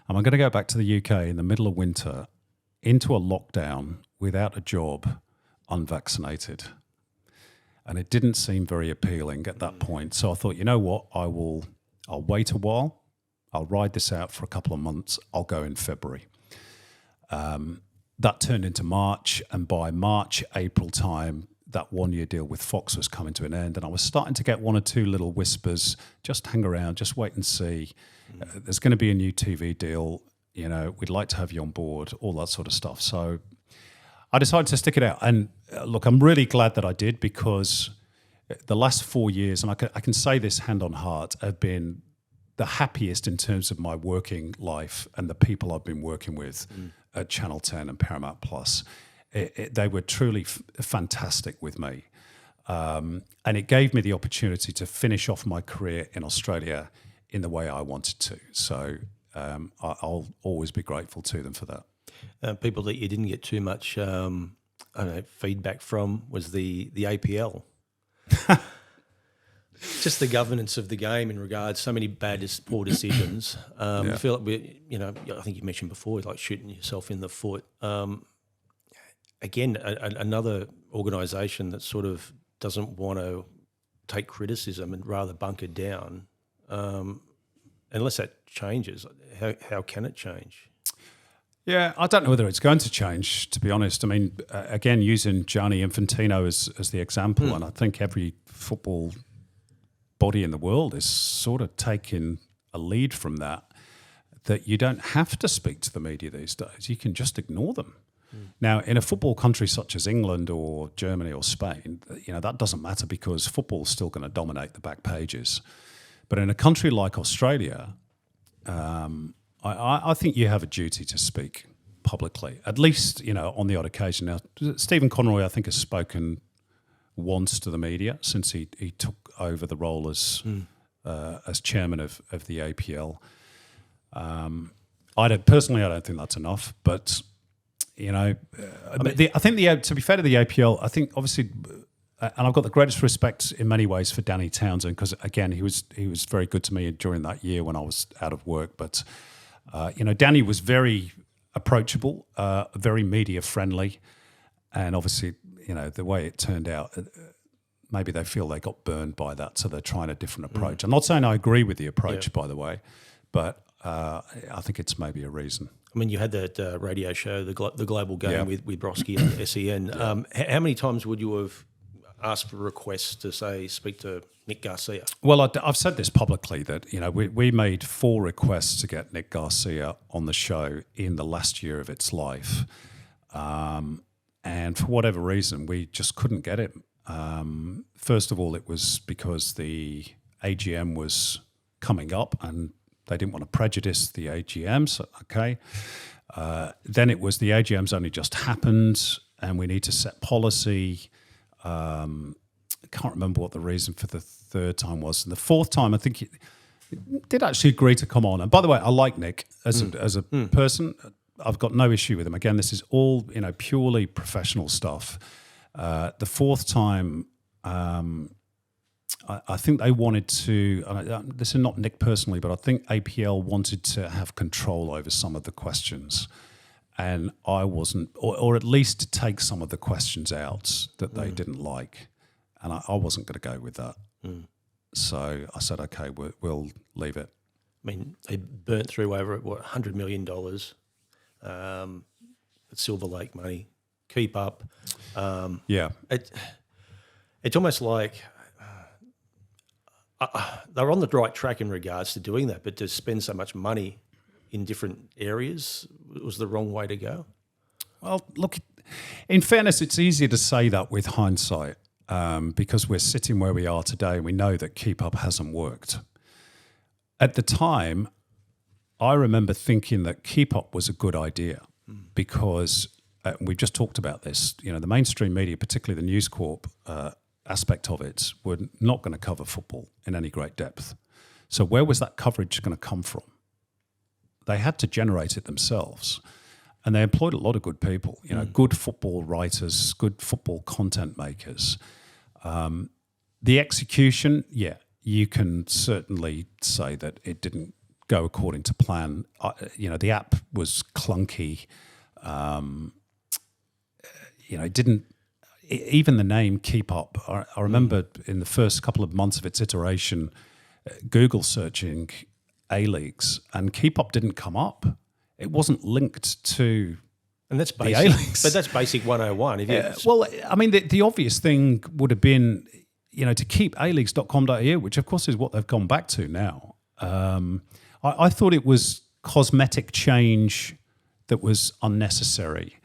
Speaker 2: am I going to go back to the UK in the middle of winter into a lockdown without a job, unvaccinated? And it didn't seem very appealing at that point. So I thought, you know what, I'll wait a while. I'll ride this out for a couple of months. I'll go in February. That turned into March. And by March, April time, that 1-year deal with Fox was coming to an end. And I was starting to get one or two little whispers, just hang around, just wait and see. There's going to be a new TV deal. We'd like to have you on board, all that sort of stuff. So I decided to stick it out. And look, I'm really glad that I did, because the last 4 years, and I can say this hand on heart, have been the happiest in terms of my working life and the people I've been working with at Channel 10 and Paramount Plus. They were truly fantastic with me. And it gave me the opportunity to finish off my career in Australia in the way I wanted to. So I'll always be grateful to them for that.
Speaker 1: People that you didn't get too much feedback from was the APL. Just the governance of the game in regards so many poor decisions. I feel like I think you mentioned before, like shooting yourself in the foot. Again, another organisation that sort of doesn't want to take criticism and rather bunker down. Unless that changes, how can it change?
Speaker 2: Yeah, I don't know whether it's going to change, to be honest. I mean, again, using Gianni Infantino as the example, and I think every football body in the world is sort of taking a lead from that you don't have to speak to the media these days. You can just ignore them. Now, in a football country such as England or Germany or Spain, that doesn't matter, because football's still going to dominate the back pages. But in a country like Australia, I think you have a duty to speak publicly, at least, on the odd occasion. Now, Stephen Conroy, I think, has spoken once to the media since he took over the role as chairman of the APL. I don't think that's enough, but I think to be fair to the APL, I think obviously, and I've got the greatest respect in many ways for Danny Townsend because again he was very good to me during that year when I was out of work. But Danny was very approachable, very media friendly, and obviously the way it turned out. Maybe they feel they got burned by that, so they're trying a different approach. I'm not saying I agree with the approach, by the way, but I think it's maybe a reason.
Speaker 1: I mean, you had that radio show, the Global Game with Broski and SEN. How many times would you have asked for requests to, say, speak to Nick Garcia?
Speaker 2: Well, I've said this publicly that we made 4 requests to get Nick Garcia on the show in the last year of its life, and for whatever reason, we just couldn't get it. First of all, it was because the AGM was coming up and they didn't want to prejudice the AGM, so okay. Then it was the AGM's only just happened and we need to set policy. I can't remember what the reason for the third time was. And the fourth time, I think he did actually agree to come on. And by the way, I like Nick as a person. I've got no issue with him. Again, this is all purely professional stuff. The fourth time, I think they wanted to, this is not Nick personally, but I think APL wanted to have control over some of the questions. And I wasn't, or at least to take some of the questions out that they didn't like. And I wasn't going to go with that. So I said, okay, we'll leave it.
Speaker 1: I mean, they burnt through over, $100 million. Silver Lake money. Keep up. It's almost like they're on the right track in regards to doing that, but to spend so much money in different areas was the wrong way to go.
Speaker 2: Well, look, in fairness, it's easier to say that with hindsight because we're sitting where we are today and we know that Keep Up hasn't worked. At the time, I remember thinking that Keep Up was a good idea because we've just talked about this. The mainstream media, particularly the News Corp aspect of it, were not going to cover football in any great depth. So where was that coverage going to come from? They had to generate it themselves. And they employed a lot of good people, good football writers, good football content makers. The execution, you can certainly say that it didn't go according to plan. The app was clunky. It didn't, even the name Keep Up. I remember in the first couple of months of its iteration, Google searching A-Leagues and Keep Up didn't come up. It wasn't linked to
Speaker 1: that's
Speaker 2: the
Speaker 1: basic,
Speaker 2: A-Leagues.
Speaker 1: But that's basic 101.
Speaker 2: Well, I mean, the obvious thing would have been, to keep aleagues.com.au, which of course is what they've gone back to now. I thought it was cosmetic change that was unnecessary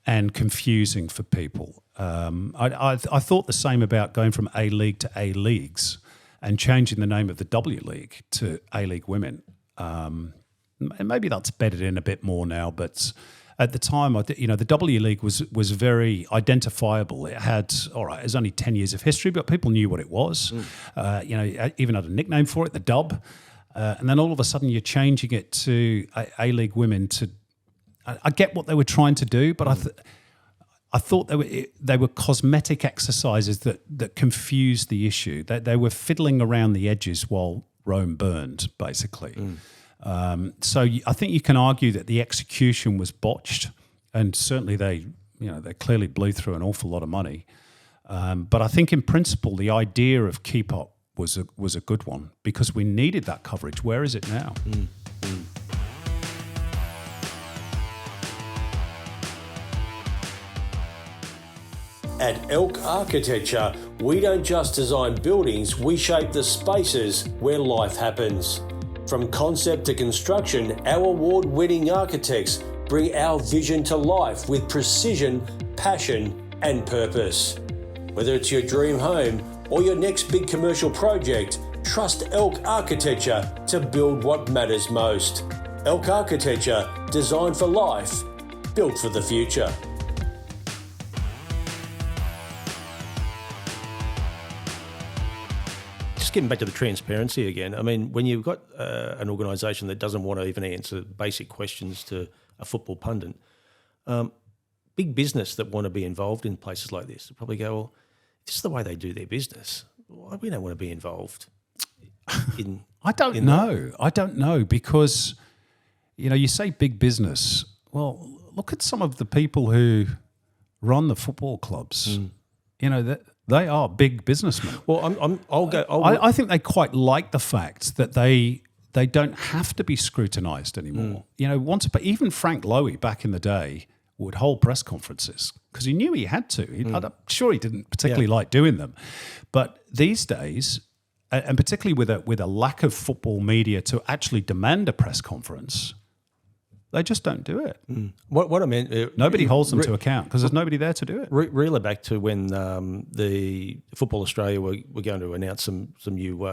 Speaker 2: and confusing for people. I thought the same about going from A-League to A-Leagues and changing the name of the W League to A-League Women. And maybe that's bedded in a bit more now, but at the time, the W League was very identifiable. It had, it was only 10 years of history, but people knew what it was. Even had a nickname for it, the Dub. And then all of a sudden you're changing it to A-League Women to... I get what they were trying to do, but I thought they were cosmetic exercises that confused the issue. They were fiddling around the edges while Rome burned, basically. So I think you can argue that the execution was botched, and certainly they clearly blew through an awful lot of money. But I think in principle the idea of Keep Up was a good one because we needed that coverage. Where is it now?
Speaker 6: At Elk Architecture, we don't just design buildings, we shape the spaces where life happens. From concept to construction, our award-winning architects bring our vision to life with precision, passion, and purpose. Whether it's your dream home or your next big commercial project, trust Elk Architecture to build what matters most. Elk Architecture, designed for life, built for the future.
Speaker 1: Just getting back to the transparency again, I mean, when you've got an organisation that doesn't want to even answer basic questions to a football pundit, big business that want to be involved in places like this probably go, well, this is the way they do their business. Why we don't want to be involved in
Speaker 2: I don't know. I don't know because, you say big business. Well, look at some of the people who run the football clubs. They are big businessmen.
Speaker 1: Well,
Speaker 2: I think they quite like the fact that they don't have to be scrutinised anymore. Even Frank Lowy back in the day would hold press conferences because he knew he had to. I'm sure he didn't particularly like doing them. But these days, and particularly with a lack of football media to actually demand a press conference, they just don't do it.
Speaker 1: What I meant...
Speaker 2: nobody holds them to account because there's nobody there to do it.
Speaker 1: Reel it back to when the Football Australia were going to announce some new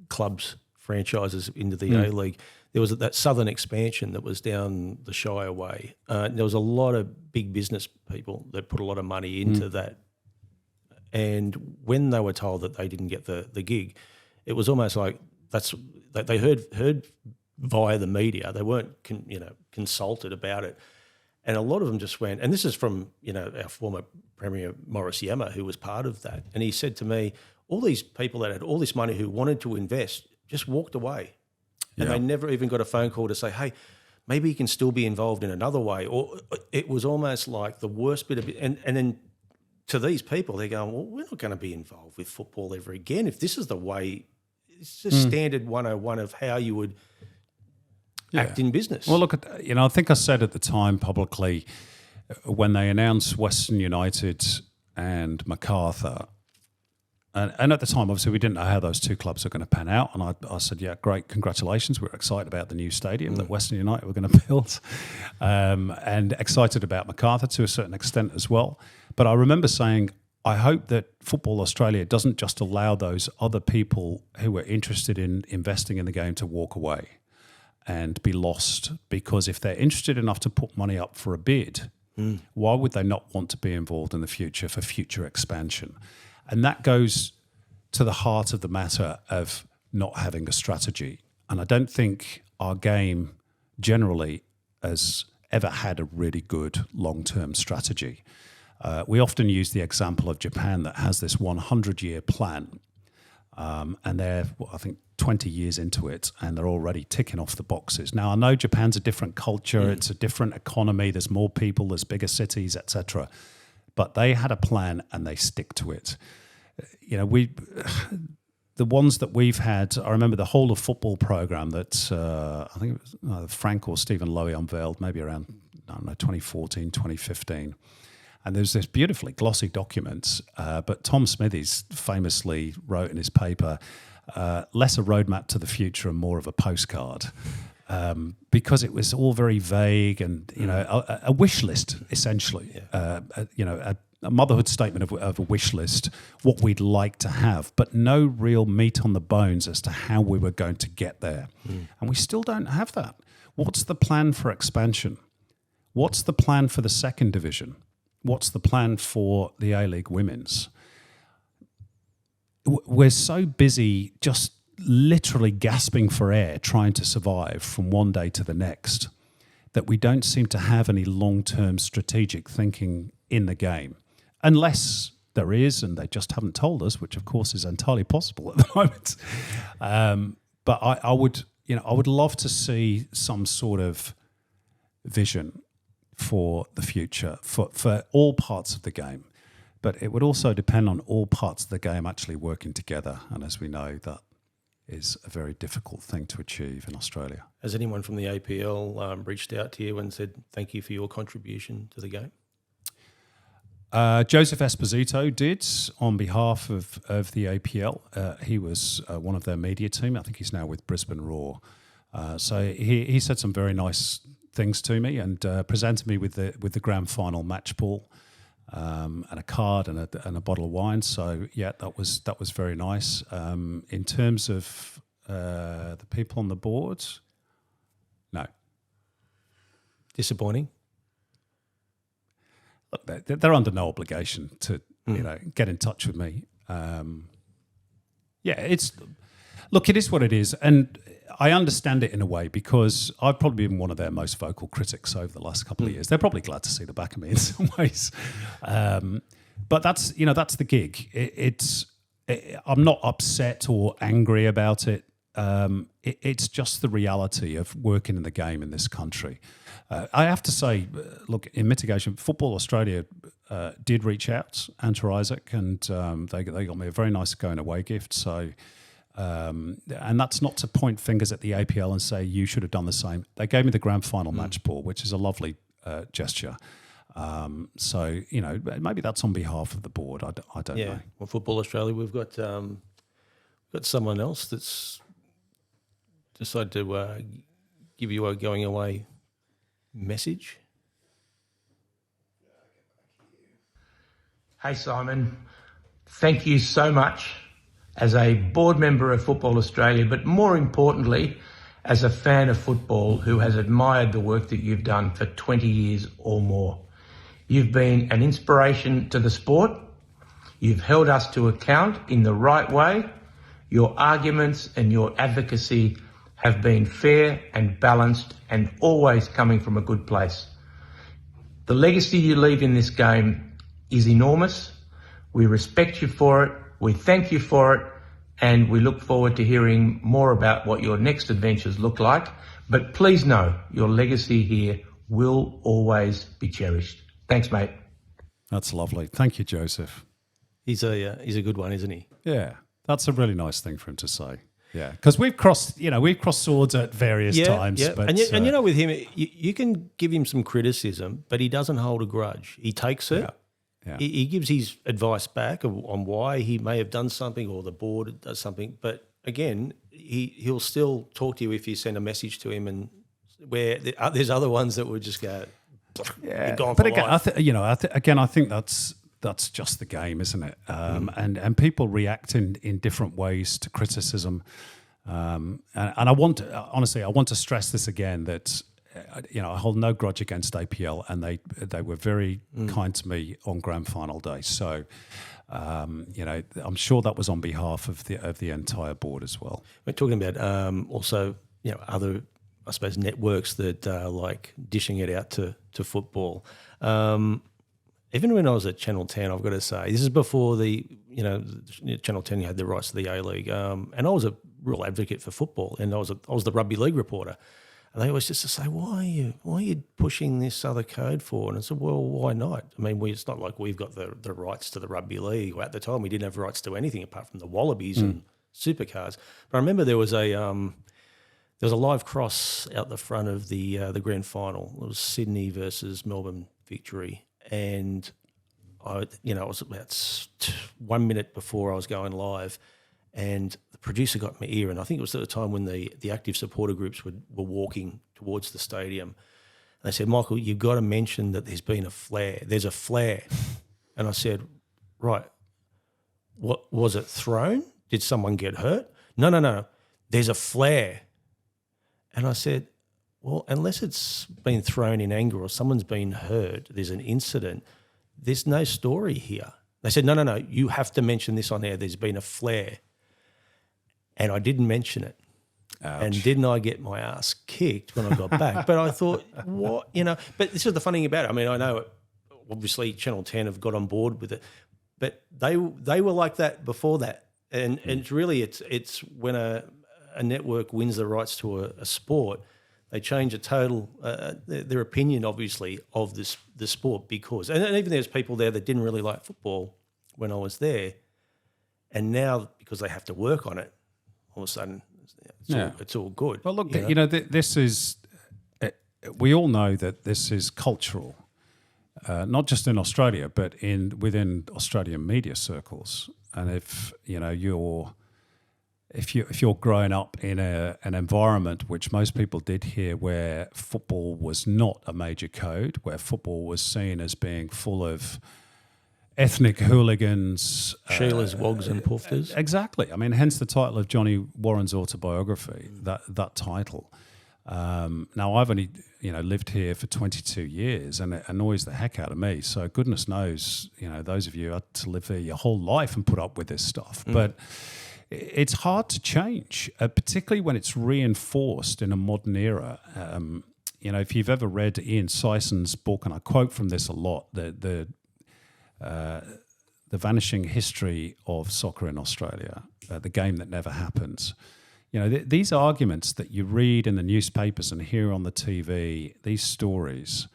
Speaker 1: clubs, franchises into the A-League. There was that southern expansion that was down the Shire way. There was a lot of big business people that put a lot of money into that. And when they were told that they didn't get the gig, it was almost like they heard via the media. They weren't consulted about it. And a lot of them just went, and this is from our former Premier Maurice Yammer, who was part of that. And he said to me, all these people that had all this money who wanted to invest just walked away. And they never even got a phone call to say, hey, maybe you can still be involved in another way. Or it was almost like the worst bit of it. And then to these people, they're going, well, we're not going to be involved with football ever again. If this is the way, it's just standard 101 of how you would act in business.
Speaker 2: Well, look, I think I said at the time publicly when they announced Western United and MacArthur, and at the time, obviously, we didn't know how those two clubs are going to pan out. And I said, yeah, great, congratulations. We're excited about the new stadium that Western United were going to build and excited about MacArthur to a certain extent as well. But I remember saying, I hope that Football Australia doesn't just allow those other people who are interested in investing in the game to walk away and be lost. Because if they're interested enough to put money up for a bid, why would they not want to be involved in the future for future expansion? And that goes to the heart of the matter of not having a strategy. And I don't think our game generally has ever had a really good long-term strategy. We often use the example of Japan that has this 100-year plan. And they're, I think, 20 years into it, and they're already ticking off the boxes. Now, I know Japan's a different culture. It's a different economy. There's more people. There's bigger cities, etc. But they had a plan and they stick to it. The ones that we've had, I remember the whole of football program that I think it was Frank or Stephen Lowy unveiled maybe around, 2014, 2015. And there's this beautifully glossy document, but Tom Smithies famously wrote in his paper, less a roadmap to the future and more of a postcard. Because it was all very vague and, a wish list, essentially. A motherhood statement of a wish list, what we'd like to have, but no real meat on the bones as to how we were going to get there. And we still don't have that. What's the plan for expansion? What's the plan for the second division? What's the plan for the A-League Women's? We're so busy just literally gasping for air, trying to survive from one day to the next, that we don't seem to have any long-term strategic thinking in the game. Unless there is, and they just haven't told us, which of course is entirely possible at the moment. But I would love to see some sort of vision for the future, for all parts of the game. But it would also depend on all parts of the game actually working together. And as we know, that is a very difficult thing to achieve in Australia.
Speaker 1: Has anyone from the APL reached out to you and said, thank you for your contribution to the game?
Speaker 2: Joseph Esposito did on behalf of the APL. He was one of their media team. I think he's now with Brisbane Roar. So he said some very nice things to me and presented me with the grand final match ball and a card and a bottle of wine. So yeah, that was very nice. In terms of the people on the board, no.
Speaker 1: Disappointing.
Speaker 2: Look, they're under no obligation to get in touch with me. It is what it is, and I understand it in a way because I've probably been one of their most vocal critics over the last couple of years. They're probably glad to see the back of me in some ways. But that's the gig. I'm not upset or angry about it. It's just the reality of working in the game in this country. I have to say, look, in mitigation, Football Australia did reach out, Anta Isaac, and they got me a very nice going away gift. So, and that's not to point fingers at the APL and say you should have done the same. They gave me the grand final match ball, which is a lovely gesture. So, maybe that's on behalf of the board. I don't know.
Speaker 1: Well, Football Australia, we've got someone else that's decided to give you a going away message.
Speaker 7: Hey, Simon. Thank you so much as a board member of Football Australia, but more importantly, as a fan of football who has admired the work that you've done for 20 years or more. You've been an inspiration to the sport. You've held us to account in the right way. Your arguments and your advocacy have been fair and balanced and always coming from a good place. The legacy you leave in this game is enormous. We respect you for it. We thank you for it. And we look forward to hearing more about what your next adventures look like. But please know your legacy here will always be cherished. Thanks, mate.
Speaker 2: That's lovely. Thank you, Joseph.
Speaker 1: He's a good one, isn't he?
Speaker 2: Yeah, that's a really nice thing for him to say. Yeah, because we've crossed swords at various times.
Speaker 1: Yeah,
Speaker 2: but,
Speaker 1: and with him, you can give him some criticism, but he doesn't hold a grudge. He takes it.
Speaker 2: Yeah.
Speaker 1: He gives his advice back on why he may have done something or the board does something. But again, he'll still talk to you if you send a message to him. And where there's other ones that would just go,
Speaker 2: yeah.
Speaker 1: Gone
Speaker 2: But
Speaker 1: for
Speaker 2: again,
Speaker 1: life.
Speaker 2: I think that's just the game, isn't it? And people react in different ways to criticism. And I want to stress this again that I hold no grudge against APL, and they were very kind to me on grand final day. So I'm sure that was on behalf of the entire board as well.
Speaker 1: We're talking about also other, I suppose, networks that are like dishing it out to football. Even when I was at Channel 10, I've got to say, this is before Channel 10 had the rights to the A-League, and I was a real advocate for football, and I was the rugby league reporter, and they always used to say, why are you pushing this other code for? And I said, well, why not? I mean, it's not like we've got the rights to the rugby league. Well, at the time, we didn't have rights to anything apart from the Wallabies and supercars. But I remember there was a live cross out the front of the grand final. It was Sydney versus Melbourne Victory. And it was about 1 minute before I was going live, and the producer got my ear, and I think it was at the time when the active supporter groups were walking towards the stadium. And they said, Michael, you've got to mention that there's been a flare. There's a flare. And I said, right, what was it thrown? Did someone get hurt? No. There's a flare. And I said, well, unless it's been thrown in anger or someone's been hurt, there's an incident, there's no story here. They said, no, you have to mention this on air. There's been a flare. And I didn't mention it.
Speaker 2: Ouch.
Speaker 1: And didn't I get my ass kicked when I got back? But I thought, what, but this is the funny thing about it. I mean, I know obviously Channel 10 have got on board with it, but they were like that before that. And it's really, it's when a network wins the rights to a sport, they change their opinion, obviously, of the sport because, and even there's people there that didn't really like football when I was there, and now because they have to work on it, all of a sudden it's all good.
Speaker 2: Well, look, this is, we all know that this is cultural, not just in Australia, but within Australian media circles, and if you're growing up in an environment, which most people did here, where football was not a major code, where football was seen as being full of ethnic hooligans.
Speaker 1: Sheilas, wogs and poofters.
Speaker 2: Exactly. I mean, hence the title of Johnny Warren's autobiography, that title. Now, I've only lived here for 22 years, and it annoys the heck out of me. So goodness knows, those of you had to live there your whole life and put up with this stuff. But it's hard to change, particularly when it's reinforced in a modern era. If you've ever read Ian Sisson's book, and I quote from this a lot, the vanishing history of soccer in Australia, the game that never happens. These arguments that you read in the newspapers and hear on the TV, these stories,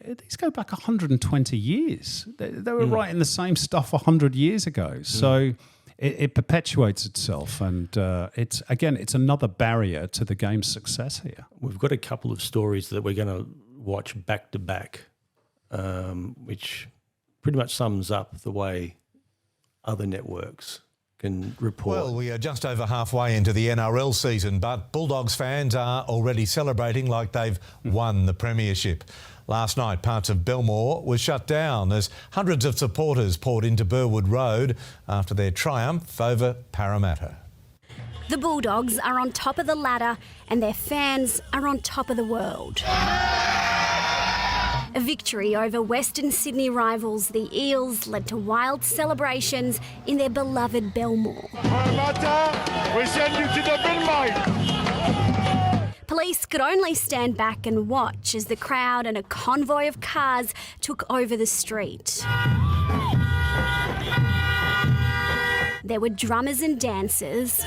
Speaker 2: these go back 120 years. They were writing the same stuff 100 years ago. So it perpetuates itself, and it's another barrier to the game's success here.
Speaker 1: We've got a couple of stories that we're going to watch back to back, which pretty much sums up the way other networks can report.
Speaker 8: Well, we are just over halfway into the NRL season, but Bulldogs fans are already celebrating like they've won the premiership. Last night, parts of Belmore was shut down as hundreds of supporters poured into Burwood Road after their triumph over Parramatta.
Speaker 9: The Bulldogs are on top of the ladder and their fans are on top of the world. A victory over Western Sydney rivals, the Eels, led to wild celebrations in their beloved Belmore.
Speaker 10: Parramatta, we send you to the midnight.
Speaker 9: Police could only stand back and watch as the crowd and a convoy of cars took over the street. There were drummers and dancers.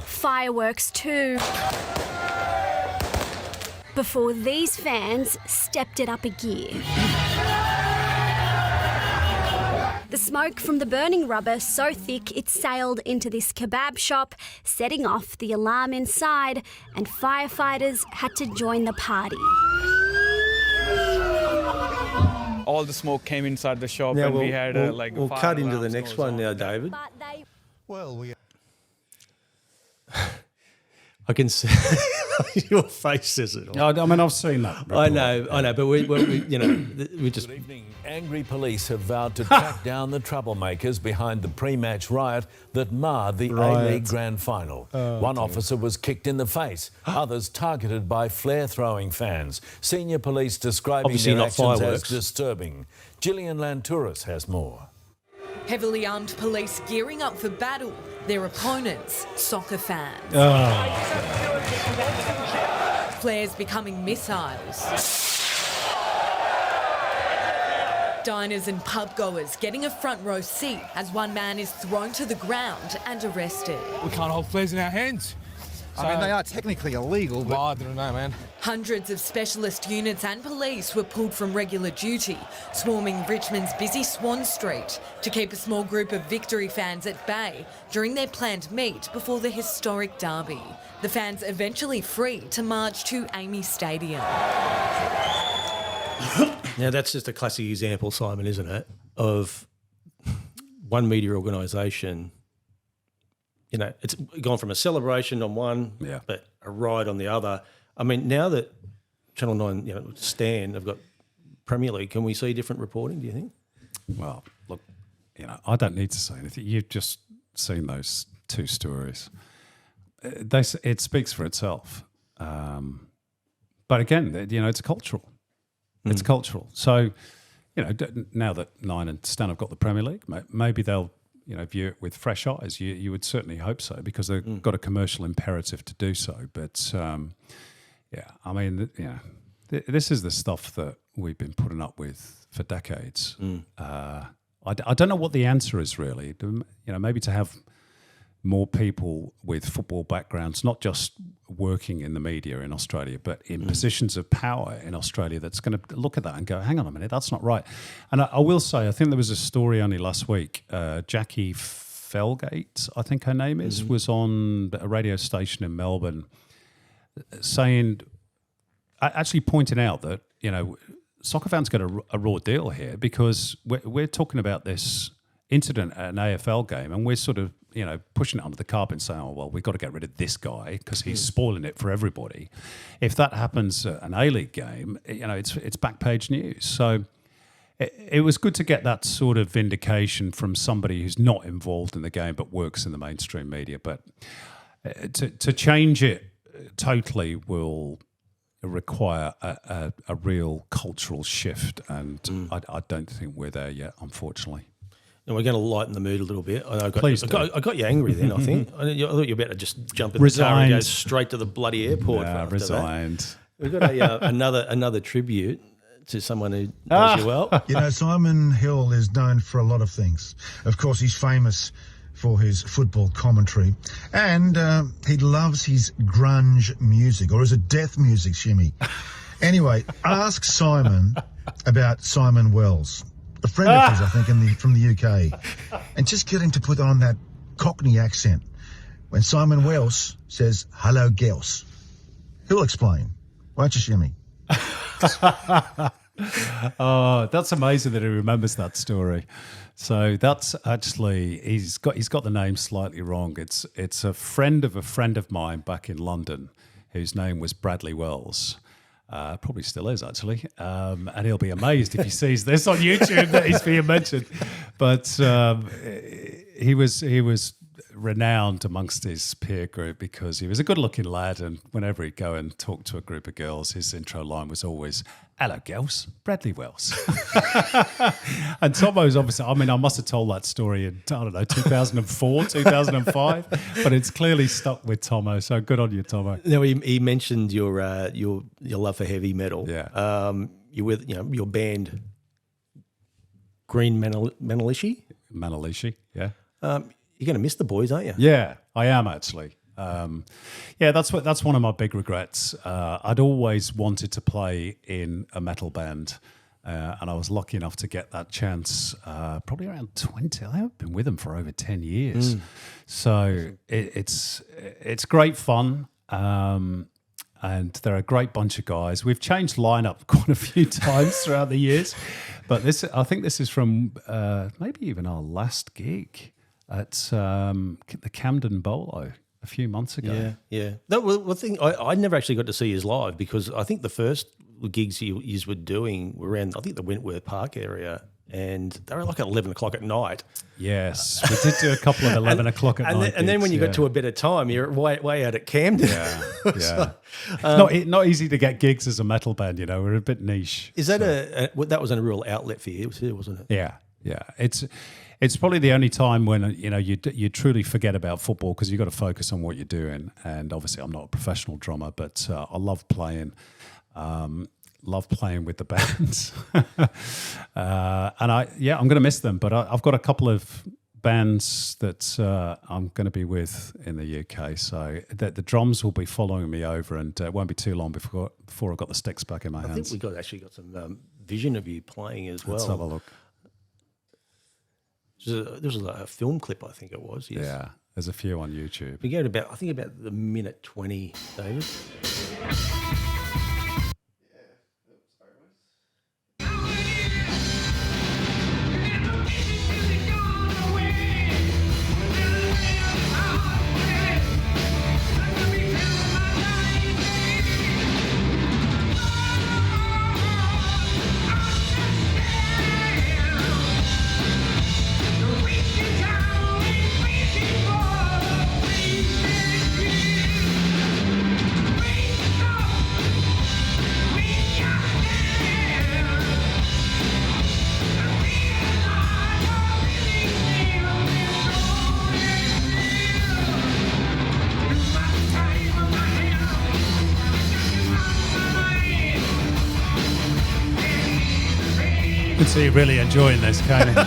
Speaker 9: Fireworks too. Before these fans stepped it up a gear. The smoke from the burning rubber so thick it sailed into this kebab shop, setting off the alarm inside, and firefighters had to join the party.
Speaker 11: All the smoke came inside the shop, and we had
Speaker 1: we'll cut into the next one now, David. I can see your face says it all.
Speaker 2: I mean, I've seen that.
Speaker 1: I know, but we just.
Speaker 12: Good evening. Angry police have vowed to track down the troublemakers behind the pre-match riot that marred the A-League Grand Final. One officer was kicked in the face, others targeted by flare-throwing fans. Senior police describing
Speaker 1: Obviously
Speaker 12: their
Speaker 1: not
Speaker 12: actions
Speaker 1: fireworks.
Speaker 12: as disturbing. Gillian Lantouris has more.
Speaker 13: Heavily armed police gearing up for battle. Their opponents, soccer fans. Flares becoming missiles. Diners and pub goers getting a front row seat as one man is thrown to the ground and arrested.
Speaker 11: We can't hold flares in our hands.
Speaker 14: I mean, they are technically illegal, but...
Speaker 11: I don't know, man.
Speaker 13: Hundreds of specialist units and police were pulled from regular duty, swarming Richmond's busy Swan Street to keep a small group of Victory fans at bay during their planned meet before the historic derby. The fans eventually free to march to Amy Stadium.
Speaker 1: Now, that's just a classic example, Simon, isn't it, of one media organisation. It's gone from a celebration on one, but a riot on the other. I mean, now that Channel 9, Stan have got Premier League, can we see different reporting, do you think?
Speaker 2: Well, look, I don't need to say anything. You've just seen those two stories. It speaks for itself. But again, it's cultural. It's cultural. So, now that 9 and Stan have got the Premier League, maybe they'll view it with fresh eyes. You would certainly hope so, because they've got a commercial imperative to do so. But this is the stuff that we've been putting up with for decades. I don't know what the answer is really. Maybe to have more people with football backgrounds, not just working in the media in Australia, but in positions of power in Australia, that's going to look at that and go, hang on a minute, that's not right. And I will say, I think there was a story only last week, Jackie Felgate, I think her name is, was on a radio station in Melbourne actually pointing out that, soccer fans get a raw deal here, because we're talking about this incident at an AFL game, and we're sort of, pushing it under the carpet and saying, oh, well, we've got to get rid of this guy because he's spoiling it for everybody. If that happens at an A-League game, it's back page news. So it was good to get that sort of vindication from somebody who's not involved in the game but works in the mainstream media. But to change it totally will require a real cultural shift, and I don't think we're there yet, unfortunately.
Speaker 1: And we're going to lighten the mood a little bit. I
Speaker 2: Please
Speaker 1: got you angry then, I think. I thought you were about to just jump in
Speaker 2: Resigned.
Speaker 1: the car and go straight to the bloody airport. After
Speaker 2: Resigned.
Speaker 1: That. We've got another tribute to someone who knows you well.
Speaker 15: You know, Simon Hill is known for a lot of things. Of course, he's famous for his football commentary, and he loves his grunge music, or is it death music, Shimmy? Anyway, ask Simon about Simon Wells, a friend of his, I think, from the UK, and just get him to put on that Cockney accent when Simon Wells says, "Hello, girls." He'll explain. Won't you, Shimmy?
Speaker 2: Oh, that's amazing that he remembers that story. So that's actually he's got the name slightly wrong. It's a friend of mine back in London whose name was Bradley Wells. Probably still is actually, and he'll be amazed if he sees this on YouTube that he's being mentioned. But he was renowned amongst his peer group because he was a good-looking lad, and whenever he'd go and talk to a group of girls, his intro line was always, "Hello, girls, Bradley Wells." And Tomo's obviously, I mean, I must have told that story in, I don't know, 2004, 2005, but it's clearly stuck with Tomo, so good on you, Tomo.
Speaker 1: Now, he mentioned your love for heavy metal.
Speaker 2: Yeah.
Speaker 1: You're with, your band, Green Manalishi?
Speaker 2: Manalishi, yeah.
Speaker 1: You're going to miss the boys, aren't you?
Speaker 2: Yeah, I am actually. That's one of my big regrets. I'd always wanted to play in a metal band, and I was lucky enough to get that chance probably around 20. I have been with them for over 10 years. So it's great fun, and they're a great bunch of guys. We've changed lineup quite a few times throughout the years, but I think this is from maybe even our last gig at the Camden Bolo a few months ago.
Speaker 1: Yeah. That was the thing. I never actually got to see his live because I think the first gigs you were doing were around, I think, the Wentworth Park area, and they were like at 11 o'clock at night.
Speaker 2: Yes, we did do a couple of 11 o'clock at night.
Speaker 1: And then when you got to a better time, you're way out at Camden.
Speaker 2: Yeah. It's not easy to get gigs as a metal band, we're a bit niche.
Speaker 1: Is that that was a real outlet for you too, wasn't it?
Speaker 2: Yeah. It's probably the only time when you truly forget about football because you've got to focus on what you're doing. And obviously, I'm not a professional drummer, but I love playing. Love playing with the bands, and I'm going to miss them. But I've got a couple of bands that I'm going to be with in the UK, so the drums will be following me over, and it won't be too long before I've got the sticks back in my hands.
Speaker 1: I think we actually got some vision of you playing as well.
Speaker 2: Let's have a look.
Speaker 1: This was a film clip, I think it was. Yes.
Speaker 2: Yeah, there's a few on YouTube.
Speaker 1: We go to about the minute 20, David.
Speaker 2: You can see you're really enjoying this, can't you?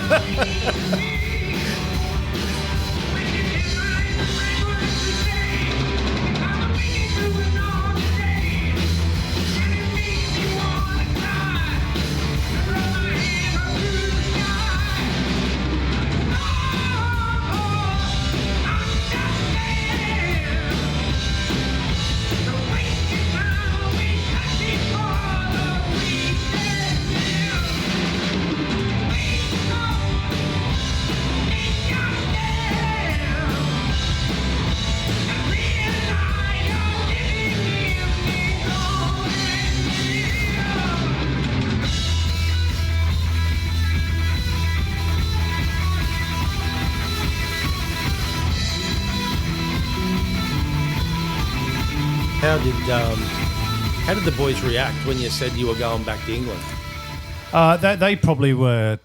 Speaker 1: How did the boys react when you said you were going back to England?
Speaker 2: They probably were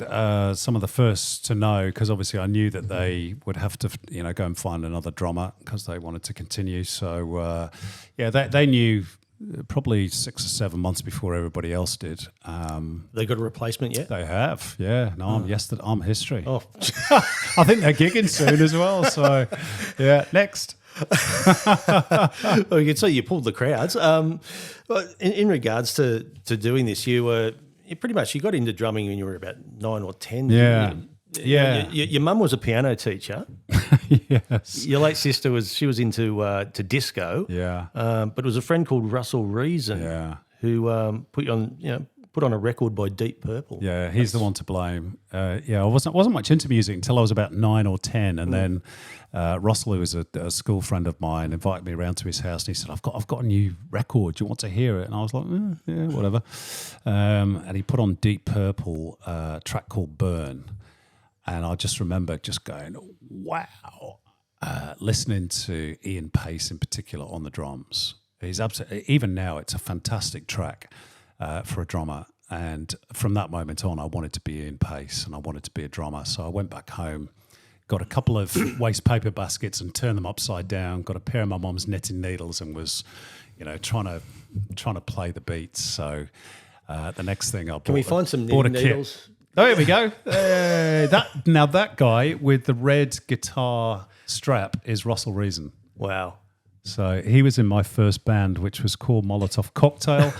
Speaker 2: some of the first to know, because obviously I knew that they would have to, go and find another drummer because they wanted to continue. So, they knew probably 6 or 7 months before everybody else did.
Speaker 1: They got a replacement yet?
Speaker 2: They have, yeah. No, I'm history.
Speaker 1: Oh,
Speaker 2: I think they're gigging soon as well. So, yeah, next.
Speaker 1: Well, you can see you pulled the crowds. In regards to doing this, you pretty much got into drumming when you were about 9 or 10.
Speaker 2: Yeah.
Speaker 1: Yeah. Your mum was a piano teacher.
Speaker 2: Yes.
Speaker 1: Your late sister was into to disco.
Speaker 2: Yeah.
Speaker 1: But it was a friend called Russell Reason who put on a record by Deep Purple.
Speaker 2: Yeah, he's the one to blame. I wasn't much into music until I was about 9 or 10, and then Russell, who was a school friend of mine, invited me around to his house, and he said, "I've got a new record. Do you want to hear it?" And I was like, "Yeah, whatever." And he put on Deep Purple, a track called "Burn," and I just remember just going, "Wow!" Listening to Ian Pace in particular on the drums. He's absolutely, even now, it's a fantastic track. For a drummer, and from that moment on I wanted to be in Pace and I wanted to be a drummer, so I went back home, got a couple of waste paper baskets and turned them upside down, got a pair of my mum's knitting needles and was trying to play the beats. So the next thing I bought,
Speaker 1: can we find some knitting needles?
Speaker 2: Oh, here we go. That guy with the red guitar strap is Russell Reason.
Speaker 1: Wow.
Speaker 2: So he was in my first band, which was called Molotov Cocktail.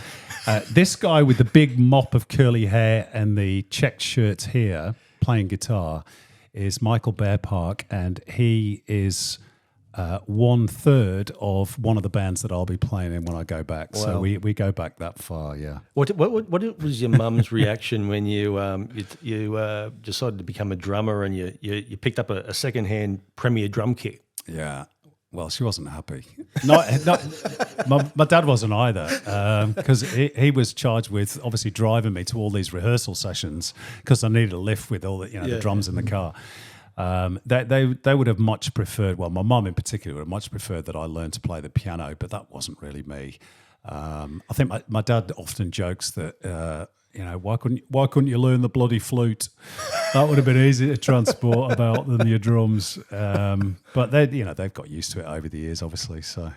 Speaker 2: This guy with the big mop of curly hair and the checked shirts here, playing guitar, is Michael Bearpark, and he is 1/3 of one of the bands that I'll be playing in when I go back. Wow. So we go back that far, yeah.
Speaker 1: What was your mum's reaction when you decided to become a drummer and you picked up a second-hand Premier drum kit?
Speaker 2: Yeah. Well, she wasn't happy. My dad wasn't either, because he was charged with obviously driving me to all these rehearsal sessions because I needed a lift with all the drums in the car. They would have much preferred. Well, my mum in particular would have much preferred that I learned to play the piano, but that wasn't really me. I think my dad often jokes that. Why couldn't you learn the bloody flute? That would have been easy to transport about than your drums. But they've got used to it over the years, obviously. So,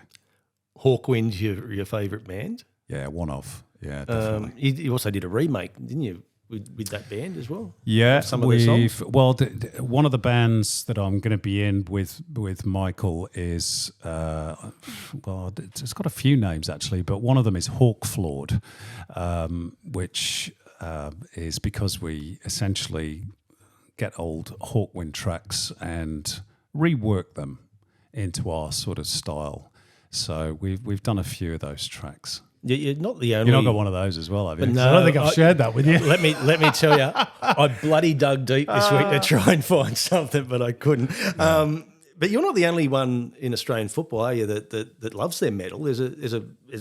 Speaker 1: Hawkwind's your favourite band?
Speaker 2: Yeah, one of. Yeah, definitely.
Speaker 1: You also did a remake, didn't you, with that band as well?
Speaker 2: Yeah,
Speaker 1: some of the songs.
Speaker 2: Well, one of the bands that I'm going to be in with Michael is it's got a few names actually, but one of them is Hawk Flawed, which is because we essentially get old Hawkwind tracks and rework them into our sort of style. So we've done a few of those tracks.
Speaker 1: You're not the only.
Speaker 2: You've not got one of those as well, have you?
Speaker 1: No,
Speaker 2: I don't think I've shared that with you.
Speaker 1: Let me tell you, I bloody dug deep this week to try and find something, but I couldn't. No. But you're not the only one in Australian football, are you? That loves their metal. There's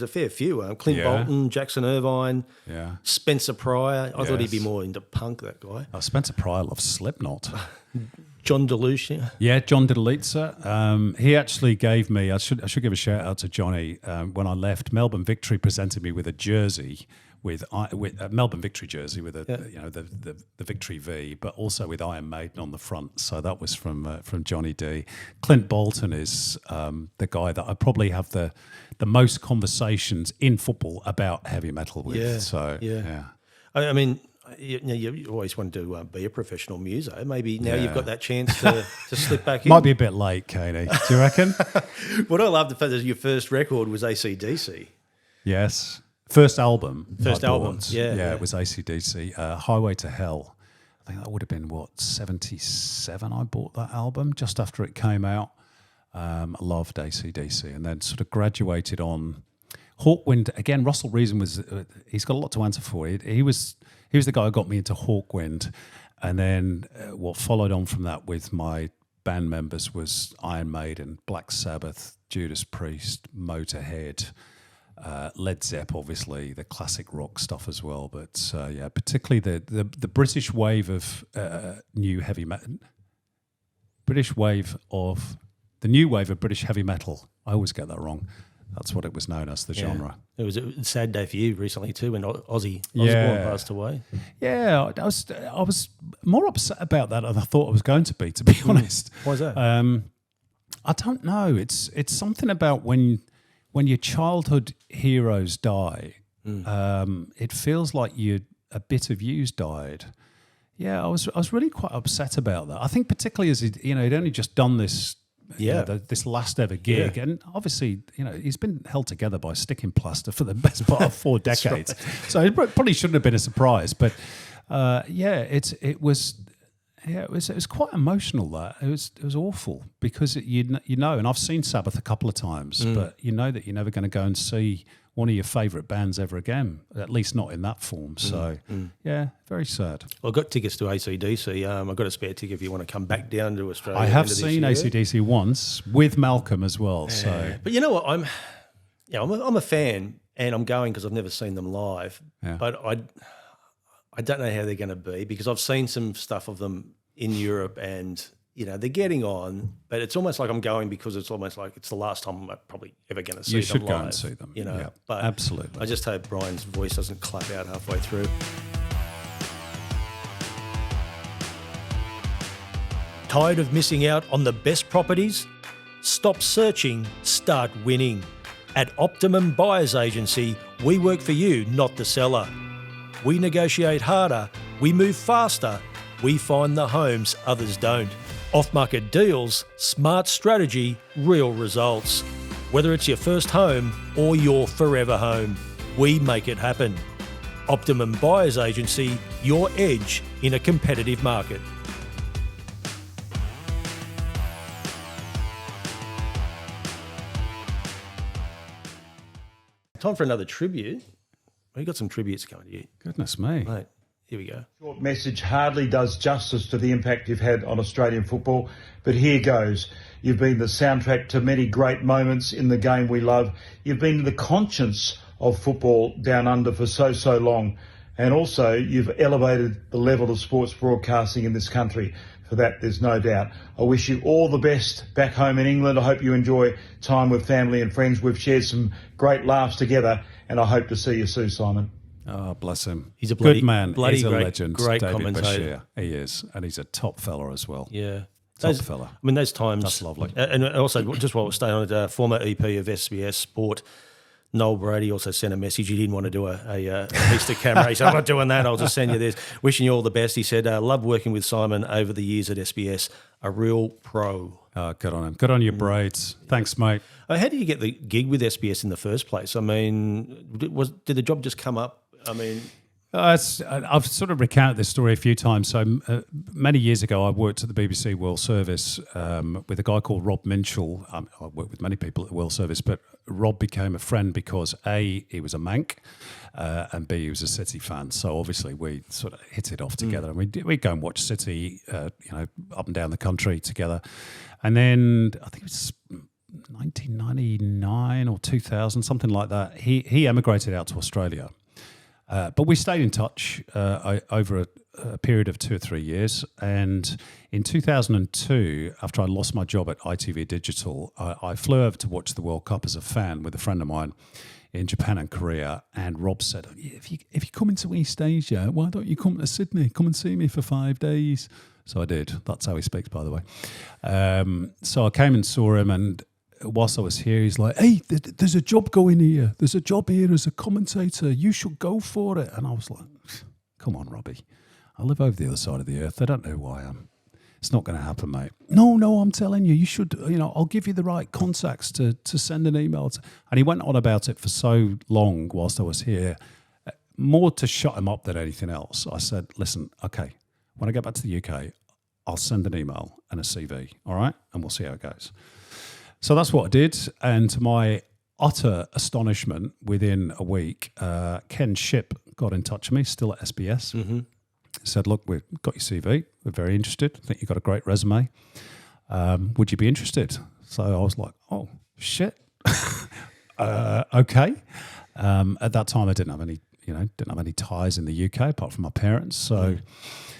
Speaker 1: a fair few. Clint Bolton, Jackson Irvine, Spencer Pryor. I thought he'd be more into punk. That guy.
Speaker 2: Oh, Spencer Pryor loves Slipknot.
Speaker 1: John DeLucia.
Speaker 2: Yeah, John DeLucia. He actually gave me. I should give a shout out to Johnny. When I left, Melbourne Victory presented me with a jersey with a Melbourne Victory jersey with the Victory V, but also with Iron Maiden on the front. So that was from Johnny D. Clint Bolton is the guy that I probably have the most conversations in football about heavy metal with.
Speaker 1: Yeah.
Speaker 2: So
Speaker 1: yeah. I mean. You always wanted to be a professional muso. Maybe now you've got that chance to slip back in.
Speaker 2: Might be a bit late, Katie. Do you reckon?
Speaker 1: What I love the fact that your first record was AC/DC.
Speaker 2: Yes. First album.
Speaker 1: Yeah,
Speaker 2: it was AC/DC. Highway to Hell. I think that would have been, 77 I bought that album just after it came out. I loved AC/DC and then sort of graduated on Hawkwind. Again, Russell Reason was, he's got a lot to answer for. He was the guy who got me into Hawkwind. And then what followed on from that with my band members was Iron Maiden, Black Sabbath, Judas Priest, Motorhead, Led Zepp, obviously, the classic rock stuff as well. But particularly the British wave of new heavy metal. The new wave of British heavy metal. I always get that wrong. That's what it was known as, the genre.
Speaker 1: It was a sad day for you recently too when Ozzy Osbourne passed away.
Speaker 2: Yeah, I was more upset about that than I thought I was going to be honest.
Speaker 1: Why is that?
Speaker 2: I don't know. It's something about when your childhood heroes die, it feels like a bit of you's died. Yeah, I was really quite upset about that. I think particularly as he'd only just done this. This last ever gig, and obviously, he's been held together by sticking plaster for the best part of 4 decades.
Speaker 1: Right.
Speaker 2: So it probably shouldn't have been a surprise, but it was quite emotional. That it was awful because and I've seen Sabbath a couple of times, but you know that you're never going to go and see one of your favourite bands ever again, at least not in that form. So, very sad.
Speaker 1: Well, I've got tickets to AC/DC. I've got a spare ticket if you want to come back down to Australia.
Speaker 2: I have seen AC/DC once with Malcolm as well. So,
Speaker 1: but you know what? I'm a fan, and I'm going because I've never seen them live.
Speaker 2: Yeah.
Speaker 1: But I don't know how they're going to be because I've seen some stuff of them in Europe, and they're getting on, but it's almost like I'm going because it's almost like it's the last time I'm probably ever going to see them live.
Speaker 2: You should go and see them.
Speaker 1: But
Speaker 2: absolutely.
Speaker 1: I just hope Brian's voice doesn't clap out halfway through. Tired of missing out on the best properties? Stop searching, start winning. At Optimum Buyers Agency, we work for you, not the seller. We negotiate harder, we move faster, we find the homes others don't. Off-market deals, smart strategy, real results. Whether it's your first home or your forever home, we make it happen. Optimum Buyers Agency, your edge in a competitive market. Time for another tribute. We've got some tributes coming to you.
Speaker 2: Goodness me.
Speaker 1: Mate, here we go.
Speaker 16: Short message hardly does justice to the impact you've had on Australian football, but here goes. You've been the soundtrack to many great moments in the game we love. You've been the conscience of football down under for so long. And also, you've elevated the level of sports broadcasting in this country. For that, there's no doubt. I wish you all the best back home in England. I hope you enjoy time with family and friends. We've shared some great laughs together, and I hope to see you soon, Simon.
Speaker 2: Oh, bless him.
Speaker 1: He's a bloody,
Speaker 2: good man. He's a
Speaker 1: great,
Speaker 2: legend.
Speaker 1: Great
Speaker 2: David
Speaker 1: commentator.
Speaker 2: Bashir. He is, and he's a top fella as well.
Speaker 1: Yeah.
Speaker 2: Top fella.
Speaker 1: I mean, those times.
Speaker 2: That's lovely.
Speaker 1: And also, just while we're staying on it, former EP of SBS Sport, Noel Brady, also sent a message. He didn't want to do a piece to camera. He said, I'm not doing that. I'll just send you this. Wishing you all the best. He said, love working with Simon over the years at SBS. A real pro.
Speaker 2: Good on him. Good on your braids. Thanks, mate.
Speaker 1: How did you get the gig with SBS in the first place? I mean, did the job just come up? I mean...
Speaker 2: I've sort of recounted this story a few times. So many years ago, I worked at the BBC World Service with a guy called Rob Minchell. I worked with many people at the World Service, but Rob became a friend because A, he was a Manc, and B, he was a City fan. So obviously we sort of hit it off together, and we'd go and watch City, up and down the country together. And then I think it was 1999 or 2000, something like that. He emigrated out to Australia. But we stayed in touch over a period of 2 or 3 years. And in 2002, after I lost my job at ITV Digital, I flew over to watch the World Cup as a fan with a friend of mine in Japan and Korea. And Rob said, if you come into East Asia, why don't you come to Sydney? Come and see me for 5 days. So I did. That's how he speaks, by the way. So I came and saw him, and whilst I was here, he's like, hey, there's a job going here. There's a job here as a commentator. You should go for it. And I was like, come on, Robbie. I live over the other side of the earth. They don't know who I am. It's not going to happen, mate. No, I'm telling you, you should, I'll give you the right contacts to send an email to. And he went on about it for so long whilst I was here, more to shut him up than anything else. I said, listen, okay, when I get back to the UK, I'll send an email and a CV, all right? And we'll see how it goes. So that's what I did, and to my utter astonishment, within a week, Ken Shipp got in touch with me, still at SBS. Mm-hmm. Said, look, we've got your CV. We're very interested. I think you've got a great resume. Would you be interested? So I was like, oh, shit. Okay. At that time, I didn't have any ties in the UK apart from my parents. So...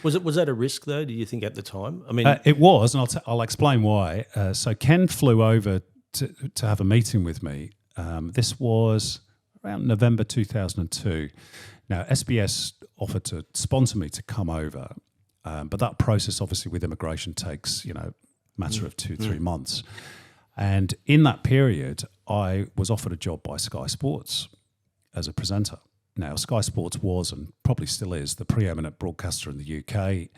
Speaker 1: Was that a risk though? Do you think at the time? I mean,
Speaker 2: it was, and I'll explain why. So Ken flew over to have a meeting with me, This was around November 2002. Now, SBS offered to sponsor me to come over, but that process, obviously, with immigration takes, a matter of 2-3 months. And in that period, I was offered a job by Sky Sports as a presenter. Now, Sky Sports was, and probably still is, the preeminent broadcaster in the UK,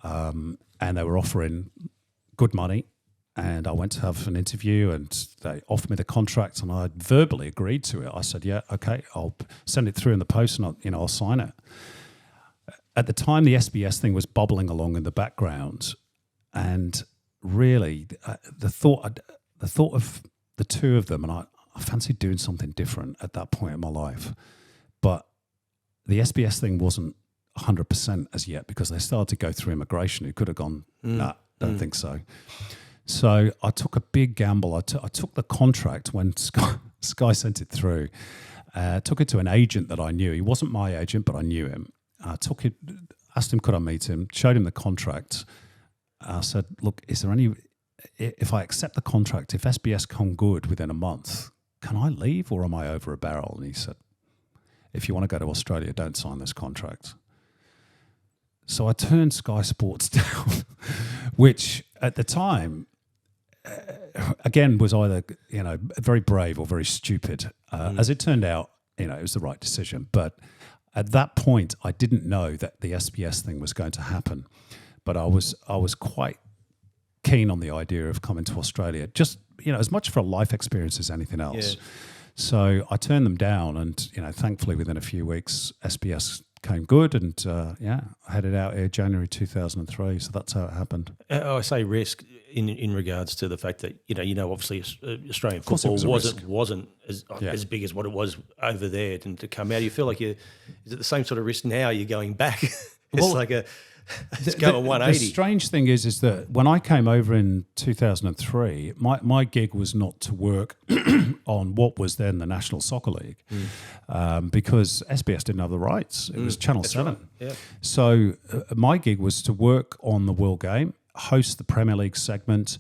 Speaker 2: and they were offering good money. And I went to have an interview, and they offered me the contract, and I verbally agreed to it. I said, "Yeah, okay, I'll send it through in the post, and I'll sign it." At the time, the SBS thing was bubbling along in the background, and really, the thought of the two of them, and I fancied doing something different at that point in my life. But the SBS thing wasn't 100% as yet, because they started to go through immigration. It could have gone, nah, don't think so. So I took a big gamble. I took the contract when Sky sent it through. Took it to an agent that I knew. He wasn't my agent, but I knew him. I took it, asked him could I meet him, showed him the contract. I said, look, is there any, if I accept the contract, if SBS come good within a month, can I leave or am I over a barrel? And he said, if you want to go to Australia, don't sign this contract. So I turned Sky Sports down, which at the time, again, was either, very brave or very stupid. As it turned out, it was the right decision. But at that point, I didn't know that the SBS thing was going to happen. But I was quite keen on the idea of coming to Australia, just, as much for a life experience as anything else. Yeah. So I turned them down, and, thankfully within a few weeks, SBS came good, and I headed out here January 2003. So that's how it happened.
Speaker 1: I say risk in regards to the fact that obviously Australian football wasn't as big as what it was over there, and to come out, you feel like is it the same sort of risk now? You're going back. It's going 180.
Speaker 2: The strange thing is that when I came over in 2003, my gig was not to work on what was then the National Soccer League, because SBS didn't have the rights. It was Channel 7.
Speaker 1: Right. Yeah.
Speaker 2: So my gig was to work on the World Game, host the Premier League segment,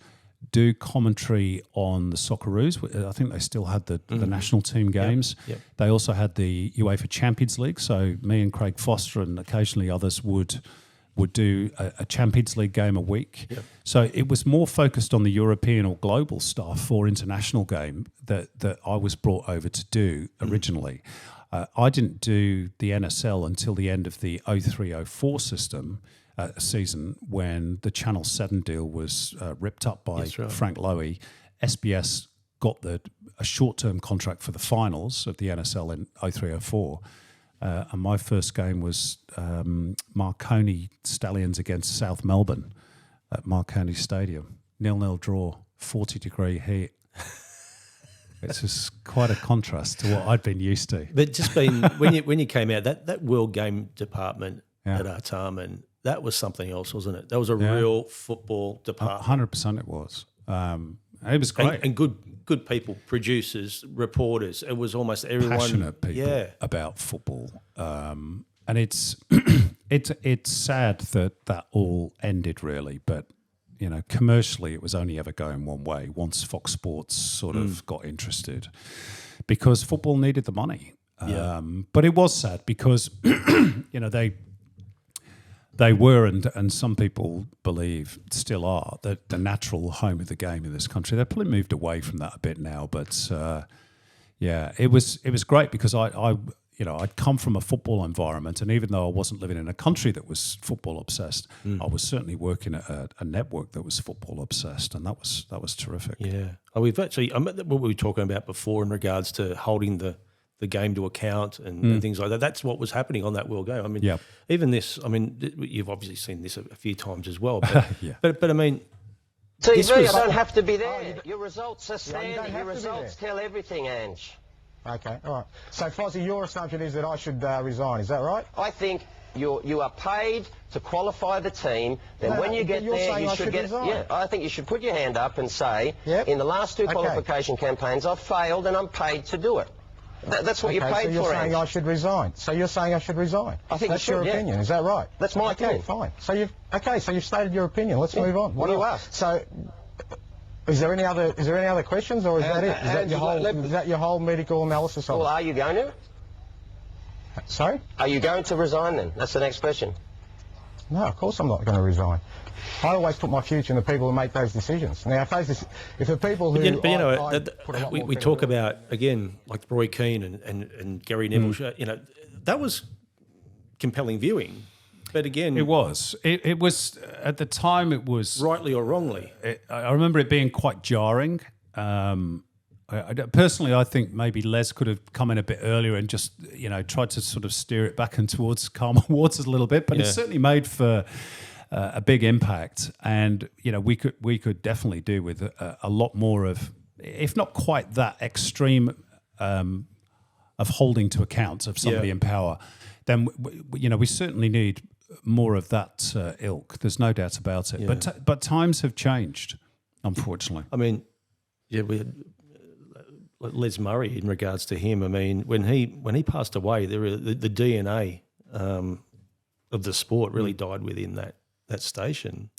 Speaker 2: do commentary on the Socceroos. I think they still had the national team games.
Speaker 1: Yep.
Speaker 2: They also had the UEFA Champions League. So me and Craig Foster and occasionally others would do a Champions League game a week.
Speaker 1: Yep.
Speaker 2: So it was more focused on the European or global stuff or international game that I was brought over to do originally. I didn't do the NSL until the end of the 03-04 season, when the Channel 7 deal was ripped up by Frank Lowy. SBS got a short-term contract for the finals of the NSL in 03-04. And my first game was Marconi Stallions against South Melbourne at Marconi Stadium. 0-0 draw, 40-degree heat. It's just quite a contrast to what I'd been used to.
Speaker 1: But just when you came out, that World Game department at Artarmon, that was something else, wasn't it? That was a real football department.
Speaker 2: 100% it was. It was great.
Speaker 1: And good people, producers, reporters. It was almost everyone.
Speaker 2: Passionate people about football. And it's it's sad that all ended, really. But, commercially it was only ever going one way once Fox Sports sort of got interested, because football needed the money. But it was sad because, they were, and some people believe still are, that the natural home of the game in this country. They've probably moved away from that a bit now, but it was great because I'd come from a football environment, and even though I wasn't living in a country that was football obsessed, I was certainly working at a network that was football obsessed, and that was terrific.
Speaker 1: Yeah, we've actually what we were talking about before in regards to holding the game to account and things like that. That's what was happening on that World Game. I mean, even this. I mean, you've obviously seen this a few times as well. But but I mean,
Speaker 17: TV, I don't have to be there. Your results are standing. Your results tell everything, Ange.
Speaker 18: Okay, all right. So, Fozzie, your assumption is that I should resign. Is that right?
Speaker 17: I think you are paid to qualify the team. Then when you get there, you should get.
Speaker 18: Resign.
Speaker 17: Yeah, I think you should put your hand up and say, in the last two qualification campaigns, I've failed and I'm paid to do it. That's what you're paid for.
Speaker 18: So you're saying I should resign. So you're saying I should resign.
Speaker 17: I think
Speaker 18: that's your opinion. Is that right?
Speaker 17: That's my opinion.
Speaker 18: Fine. So you've stated your opinion. Let's move on.
Speaker 17: What do you ask?
Speaker 18: So Is there any other questions, or is that it? Is that your whole medical analysis of it?
Speaker 17: Well, are you going to?
Speaker 18: Sorry?
Speaker 17: Are you going to resign then? That's the next question.
Speaker 18: No, of course I'm not going to resign. I always put my future in the people who make those decisions. Now, if the people who...
Speaker 1: we talk about, again, like Roy Keane and Gary Neville, that was compelling viewing. But again...
Speaker 2: It was. It was, at the time, it was...
Speaker 1: Rightly or wrongly.
Speaker 2: I remember it being quite jarring. Personally, I think maybe Les could have come in a bit earlier and just, tried to sort of steer it back in towards calmer waters a little bit. But it certainly made for a big impact, and we could definitely do with a lot more of, if not quite that extreme, of holding to account of somebody in power. Then we certainly need more of that ilk. There's no doubt about it. Yeah. But times have changed, unfortunately.
Speaker 1: I mean, we had Les Murray in regards to him. I mean, when he passed away, the DNA of the sport really died within that station.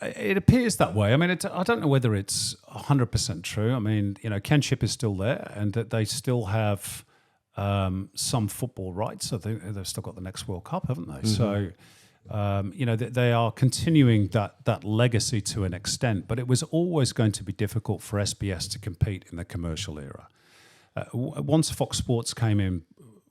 Speaker 2: It appears that way. I mean, I don't know whether it's 100% true. I mean, kinship is still there, and that they still have some football rights. I think they've still got the next World Cup, haven't they? Mm-hmm. So, they are continuing that legacy to an extent, but it was always going to be difficult for SBS to compete in the commercial era. Once Fox Sports came in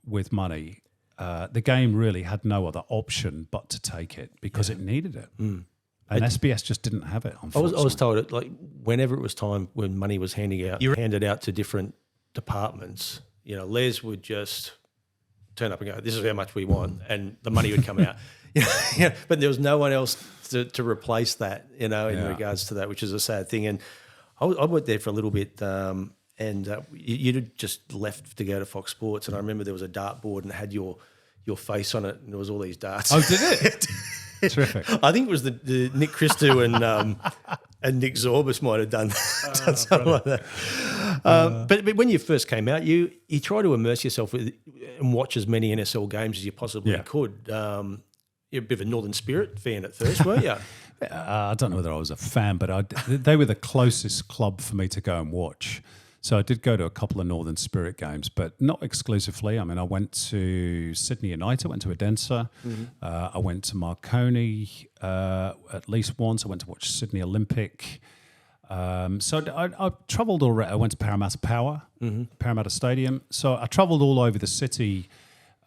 Speaker 2: with money, the game really had no other option but to take it because it needed it. Mm. And SBS just didn't have it, unfortunately.
Speaker 1: I was told it, like, whenever it was time when money was handed out to different departments, Les would just turn up and go, "This is how much we want," and the money would come out. But there was no one else to replace that, in regards to that, which is a sad thing. And I worked there for a little bit, and you'd just left to go to Fox Sports, and I remember there was a dartboard and it had your face on it, and there was all these darts.
Speaker 2: Oh, did it? Terrific.
Speaker 1: I think it was the Nick Christou and Nick Zorbas might have done something like that. But when you first came out, you try to immerse yourself and watch as many NSL games as you possibly could. You're a bit of a Northern Spirit fan at first, weren't you?
Speaker 2: I don't know whether I was a fan, but they were the closest club for me to go and watch. So I did go to a couple of Northern Spirit games, but not exclusively. I mean, I went to Sydney United, I went to Odense, I went to Marconi at least once. I went to watch Sydney Olympic. So I travelled already. I went to Parramatta Power, Parramatta Stadium. So I travelled all over the city,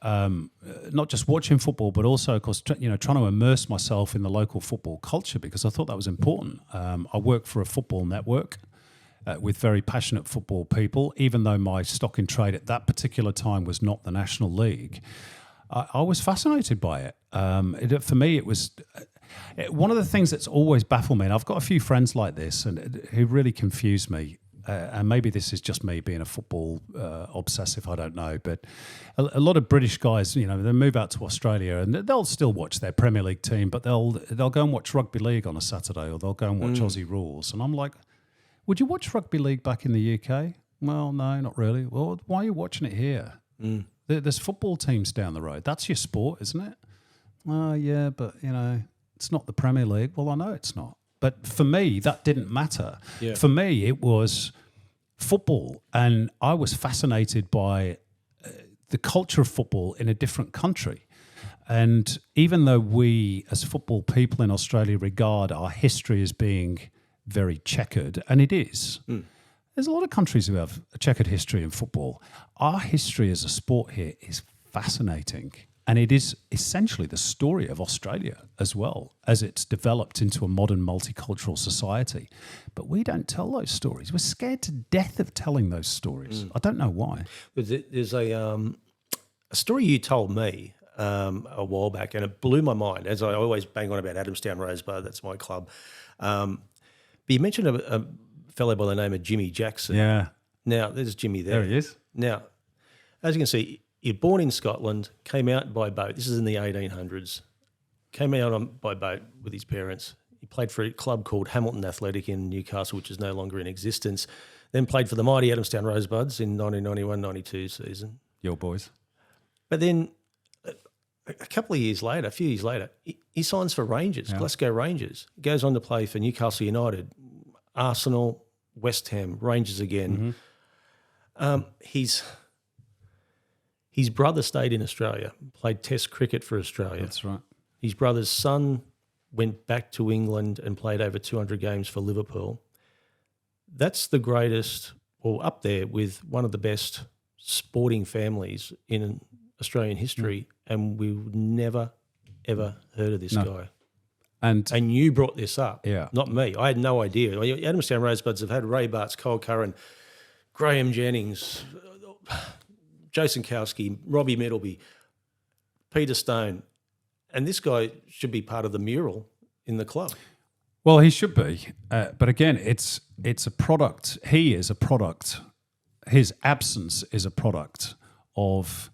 Speaker 2: not just watching football, but also, of course, trying to immerse myself in the local football culture, because I thought that was important. I work for a football network with very passionate football people, even though my stock in trade at that particular time was not the National League. I was fascinated by it. For me, it was one of the things that's always baffled me, and I've got a few friends like this and who really confuse me, and maybe this is just me being a football obsessive, I don't know, but a lot of British guys, they move out to Australia and they'll still watch their Premier League team, but they'll go and watch rugby league on a Saturday, or they'll go and watch Aussie Rules, and I'm like, would you watch rugby league back in the UK? Well, no, not really. Well, why are you watching it here? There's football teams down the road. That's your sport, isn't it? Oh, yeah, but, it's not the Premier League. Well, I know it's not. But for me, that didn't matter. Yeah. For me, it was football, and I was fascinated by the culture of football in a different country. And even though we, as football people in Australia, regard our history as being very checkered, and it is. There's a lot of countries who have a checkered history in football. Our history as a sport here is fascinating, and it is essentially the story of Australia as well, as it's developed into a modern multicultural society. But we don't tell those stories. We're scared to death of telling those stories. I don't know why.
Speaker 1: There's a story you told me a while back, and it blew my mind, as I always bang on about Adamstown Rosebud, that's my club. But you mentioned a fellow by the name of Jimmy Jackson.
Speaker 2: Yeah.
Speaker 1: Now, there's Jimmy there.
Speaker 2: There he is.
Speaker 1: Now, as you can see, you're born in Scotland, came out by boat. This is in the 1800s. Came out by boat with his parents. He played for a club called Hamilton Athletic in Newcastle, which is no longer in existence. Then played for the mighty Adamstown Rosebuds in 1991-92 season.
Speaker 2: Your boys.
Speaker 1: But then a few years later, he signs for Rangers, Glasgow Rangers. Goes on to play for Newcastle United Arsenal, West Ham, Rangers again. His brother stayed in Australia, played Test cricket for Australia.
Speaker 2: That's right.
Speaker 1: His brother's son went back to England and played over 200 games for Liverpool. That's the greatest, or up there with one of the best sporting families in Australian history, and we've never, ever heard of this guy. And you brought this up, not me. I had no idea. Adamstown Rosebuds have had Ray Bartz, Cole Curran, Graham Jennings, Jason Kowski, Robbie Middleby, Peter Stone, and this guy should be part of the mural in the club.
Speaker 2: Well, he should be, but again, it's a product. He is a product. His absence is a product of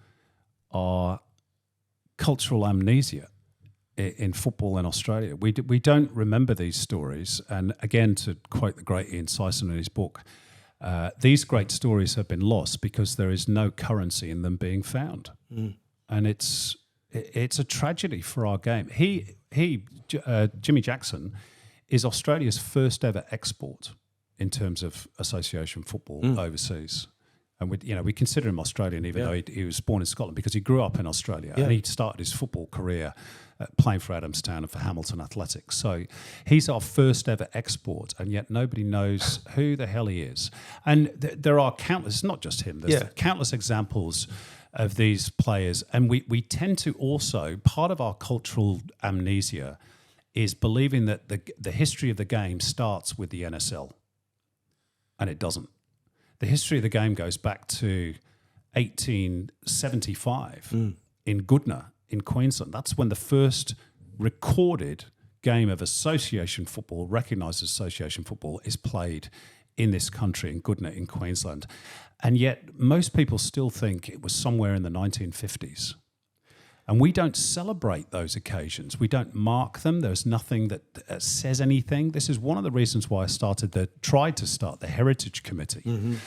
Speaker 2: our cultural amnesia in football in Australia. We don't remember these stories, and again, to quote the great Ian Sison in his book, these great stories have been lost because there is no currency in them being found, and it's a tragedy for our game. Jimmy Jackson is Australia's first ever export in terms of association football overseas. And we consider him Australian, even though he was born in Scotland, because he grew up in Australia and he started his football career playing for Adamstown and for Hamilton Athletics. So he's our first ever export, and yet nobody knows who the hell he is. And there are countless, not just him, there's countless examples of these players. And we tend to also, part of our cultural amnesia is believing that the history of the game starts with the NSL, and it doesn't. The history of the game goes back to 1875 in Goodna in Queensland. That's when the first recorded game of association football, recognised association football, is played in this country, in Goodna in Queensland. And yet most people still think it was somewhere in the 1950s. And we don't celebrate those occasions. We don't mark them. There's nothing that says anything. This is one of the reasons why I tried to start the Heritage Committee,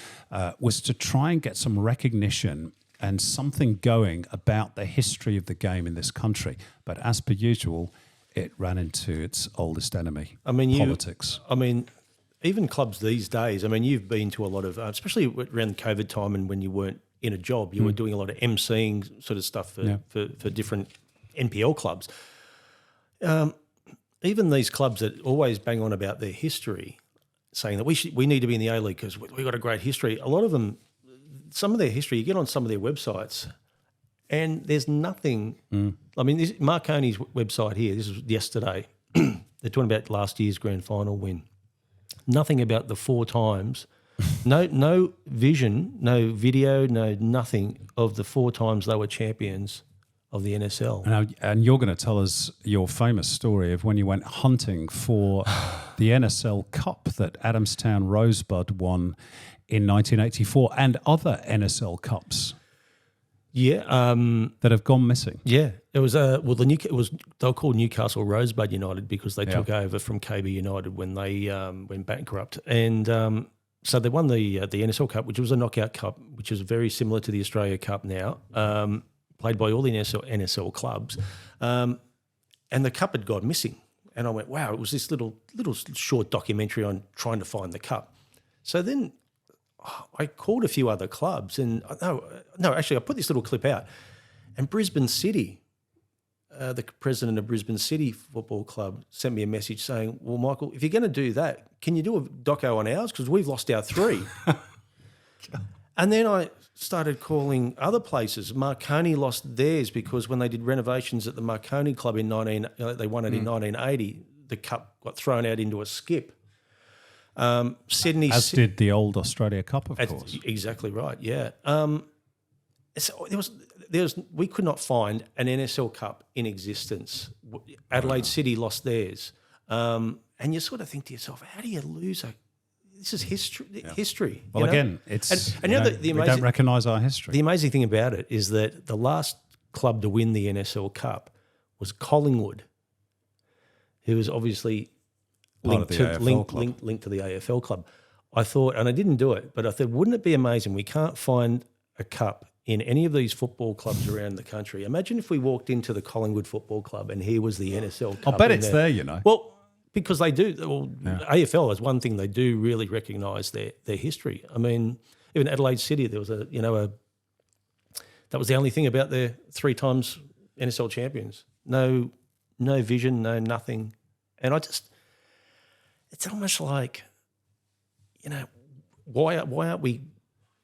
Speaker 2: was to try and get some recognition and something going about the history of the game in this country. But as per usual, it ran into its oldest enemy, politics.
Speaker 1: Even clubs these days, you've been to a lot of, especially around COVID time and when you weren't in a job, you were doing a lot of MCing sort of stuff for different NPL clubs. Even these clubs that always bang on about their history, saying that we need to be in the A-League because we've got a great history. A lot of them, some of their history, you get on some of their websites and there's nothing. This Marconi's website here, this was yesterday, they're talking about last year's grand final win. Nothing about the 4 times. No vision, no video, no nothing of the 4 times they were champions of the NSL.
Speaker 2: And you're going to tell us your famous story of when you went hunting for the NSL Cup that Adamstown Rosebud won in 1984 and other NSL Cups. That have gone missing.
Speaker 1: Yeah, it was they were called Newcastle Rosebud United because they took over from KB United when they went bankrupt, and so they won the NSL Cup, which was a knockout cup, which is very similar to the Australia Cup now, played by all the NSL clubs, and the cup had gone missing, and I went, wow, it was this little short documentary on trying to find the cup. So then I called a few other clubs, and actually I put this little clip out, and Brisbane City, the president of Brisbane City Football Club sent me a message saying, well, Michael, if you're going to do that, can you do a doco on ours? Because we've lost our 3. And then I started calling other places. Marconi lost theirs because when they did renovations at the Marconi Club they won it in 1980, the cup got thrown out into a skip. Sydney,
Speaker 2: as did the old Australia Cup, of course.
Speaker 1: Exactly right. Yeah. We could not find an NSL Cup in existence. Adelaide City lost theirs, and you sort of think to yourself, how do you lose this is history. Yeah. History.
Speaker 2: Well, again, it's we don't recognise our history.
Speaker 1: The amazing thing about it is that the last club to win the NSL Cup was Collingwood, who was obviously linked to the AFL club. I thought, and I didn't do it, but I thought, wouldn't it be amazing? We can't find a cup in any of these football clubs around the country. Imagine if we walked into the Collingwood Football Club and here was the NSL Cup.
Speaker 2: I bet it's there, you know.
Speaker 1: Well, because they do. Well, AFL is one thing they do really recognise their history. I mean, even Adelaide City, there was that was the only thing about their 3 times NSL champions. No vision, no nothing, and it's almost like, why aren't we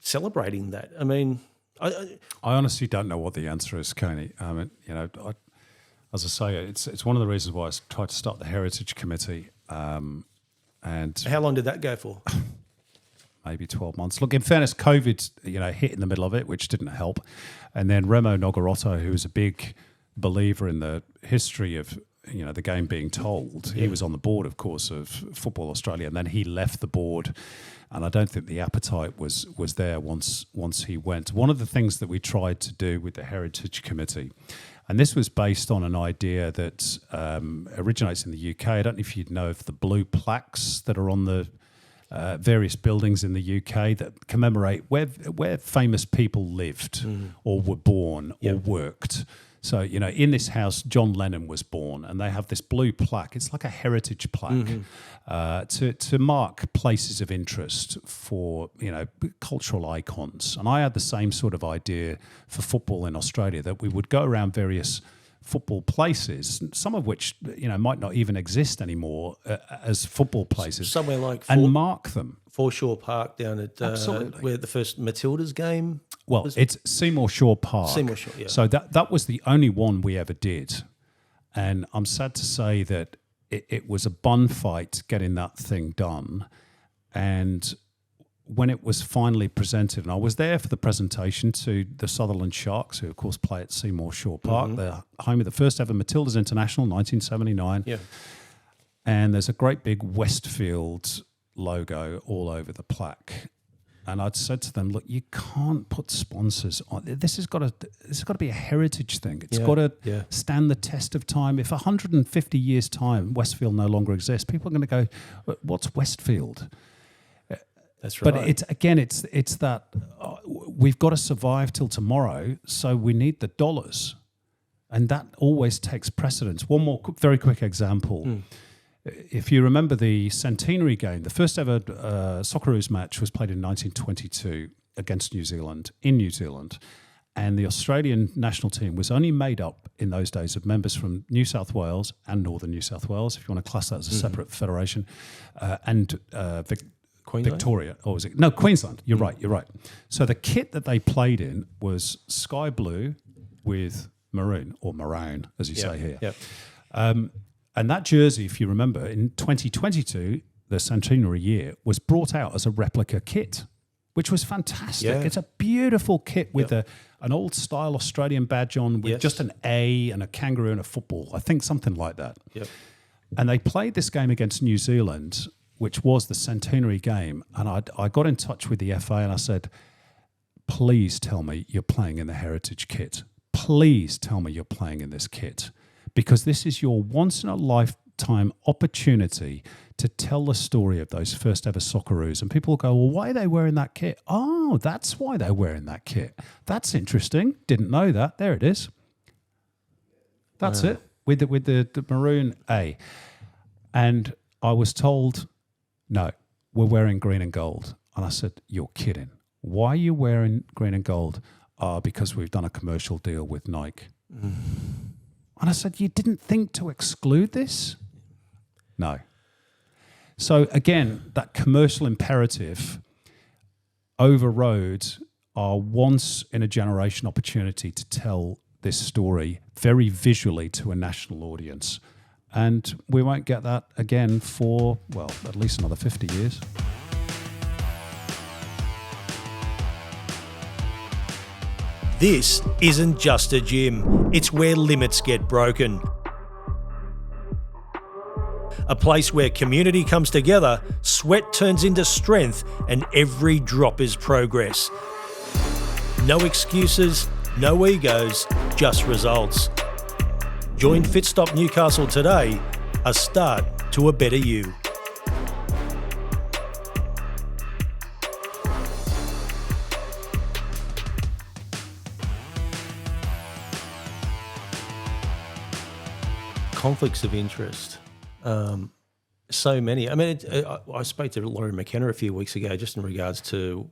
Speaker 1: celebrating that? I mean,
Speaker 2: I honestly don't know what the answer is, Coney. As I say, it's one of the reasons why I tried to start the Heritage Committee. And
Speaker 1: how long did that go for?
Speaker 2: Maybe 12 months. Look, in fairness, COVID, hit in the middle of it, which didn't help. And then Remo Nogarotto, who was a big believer in the history of the game being told, he was on the board, of course, of Football Australia, and then he left the board. And I don't think the appetite was there once he went. One of the things that we tried to do with the Heritage Committee, and this was based on an idea that originates in the UK. I don't know if you'd know of the blue plaques that are on the various buildings in the UK that commemorate where famous people lived or were born or worked. So, in this house, John Lennon was born, and they have this blue plaque. It's like a heritage plaque to mark places of interest for, cultural icons. And I had the same sort of idea for football in Australia, that we would go around various football places, some of which, might not even exist anymore as football places.
Speaker 1: Somewhere like
Speaker 2: and mark them.
Speaker 1: Foreshore Park down at where the first Matildas game.
Speaker 2: Well, it's Seymour Shaw Park.
Speaker 1: Seymour Shaw, yeah.
Speaker 2: So that was the only one we ever did, and I'm sad to say that it was a bun fight getting that thing done. And when it was finally presented, and I was there for the presentation to the Sutherland Sharks, who of course play at Seymour Shaw Park, the home of the first ever Matildas International, 1979. Yeah. And there's a great big Westfield logo all over the plaque, and I'd said to them, "Look, you can't put sponsors on. This has got to be a heritage thing. It's got to stand the test of time. If 150 years time Westfield no longer exists, people are going to go, what's Westfield?"
Speaker 1: That's right.
Speaker 2: But it's that we've got to survive till tomorrow, so we need the dollars, and that always takes precedence. One more very quick example. If you remember the centenary game, the first ever Socceroos match was played in 1922 against New Zealand, in New Zealand. And the Australian national team was only made up in those days of members from New South Wales and Northern New South Wales, if you want to class that as a separate federation, and Victoria. Or was it? No, Queensland. You're right. So the kit that they played in was sky blue with maroon, or maroon, as you say here. Yep. And that jersey, if you remember, in 2022, the centenary year, was brought out as a replica kit, which was fantastic. Yeah. It's a beautiful kit with an old-style Australian badge on with just an A and a kangaroo and a football. I think something like that. Yep. And they played this game against New Zealand, which was the centenary game. And I got in touch with the FA and I said, please tell me you're playing in the heritage kit. Please tell me you're playing in this kit. Because this is your once-in-a-lifetime opportunity to tell the story of those first ever Socceroos. And people will go, well, why are they wearing that kit? Oh, that's why they're wearing that kit. That's interesting. Didn't know that. There it is. That's it, with the maroon A. And I was told, no, we're wearing green and gold. And I said, you're kidding. Why are you wearing green and gold? Because we've done a commercial deal with Nike. And I said, you didn't think to exclude this? No. So again, that commercial imperative overrode our once-in-a-generation opportunity to tell this story very visually to a national audience. And we won't get that again for, well, at least another 50 years.
Speaker 6: This isn't just a gym, it's where limits get broken. A place where community comes together, sweat turns into strength, and every drop is progress. No excuses, no egos, just results. Join Fitstop Newcastle today, a start to a better you.
Speaker 1: Conflicts of interest. So many. I mean, I spoke to Laurie McKinna a few weeks ago just in regards to,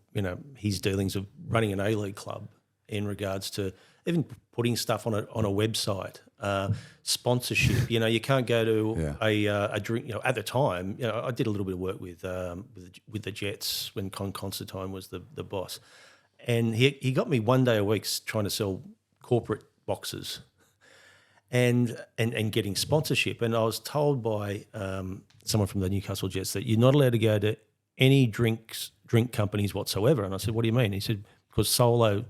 Speaker 1: his dealings of running an A-League club in regards to even putting stuff on a website, sponsorship. You can't go to a drink. At the time, I did a little bit of work with the Jets when Con Constantine was the boss, and he got me one day a week trying to sell corporate boxes, and getting sponsorship. And I was told by someone from the Newcastle Jets that you're not allowed to go to any drink companies whatsoever. And I said, what do you mean? He said, because Solo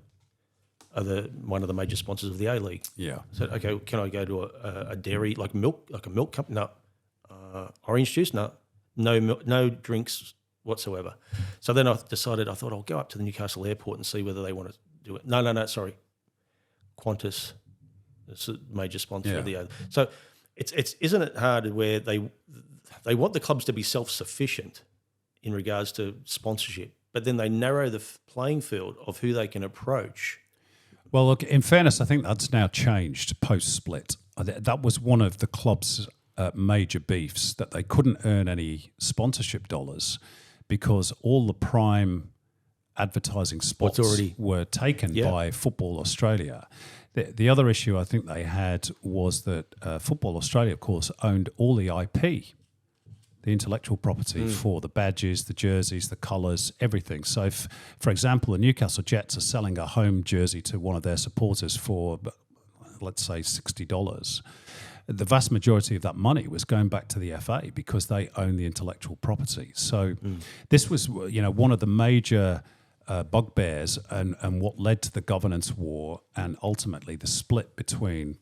Speaker 1: are one of the major sponsors of the A-League.
Speaker 2: Yeah.
Speaker 1: I said, okay, can I go to a dairy, like a milk company? No. Orange juice? No. No drinks whatsoever. So then I thought I'll go up to the Newcastle airport and see whether they want to do it. No, sorry. Qantas, it's a major sponsor of the A-League. So it's isn't it hard where they want the clubs to be self-sufficient in regards to sponsorship, but then they narrow the playing field of who they can approach.
Speaker 2: Well, look, in fairness, I think that's now changed post-split. That was one of the club's major beefs, that they couldn't earn any sponsorship dollars because all the prime advertising spots were taken by Football Australia. The other issue I think they had was that Football Australia, of course, owned all the IP, the intellectual property for the badges, the jerseys, the colours, everything. So, if, for example, the Newcastle Jets are selling a home jersey to one of their supporters for, let's say, $60, the vast majority of that money was going back to the FA because they own the intellectual property. So this was, one of the major bugbears and what led to the governance war and ultimately the split between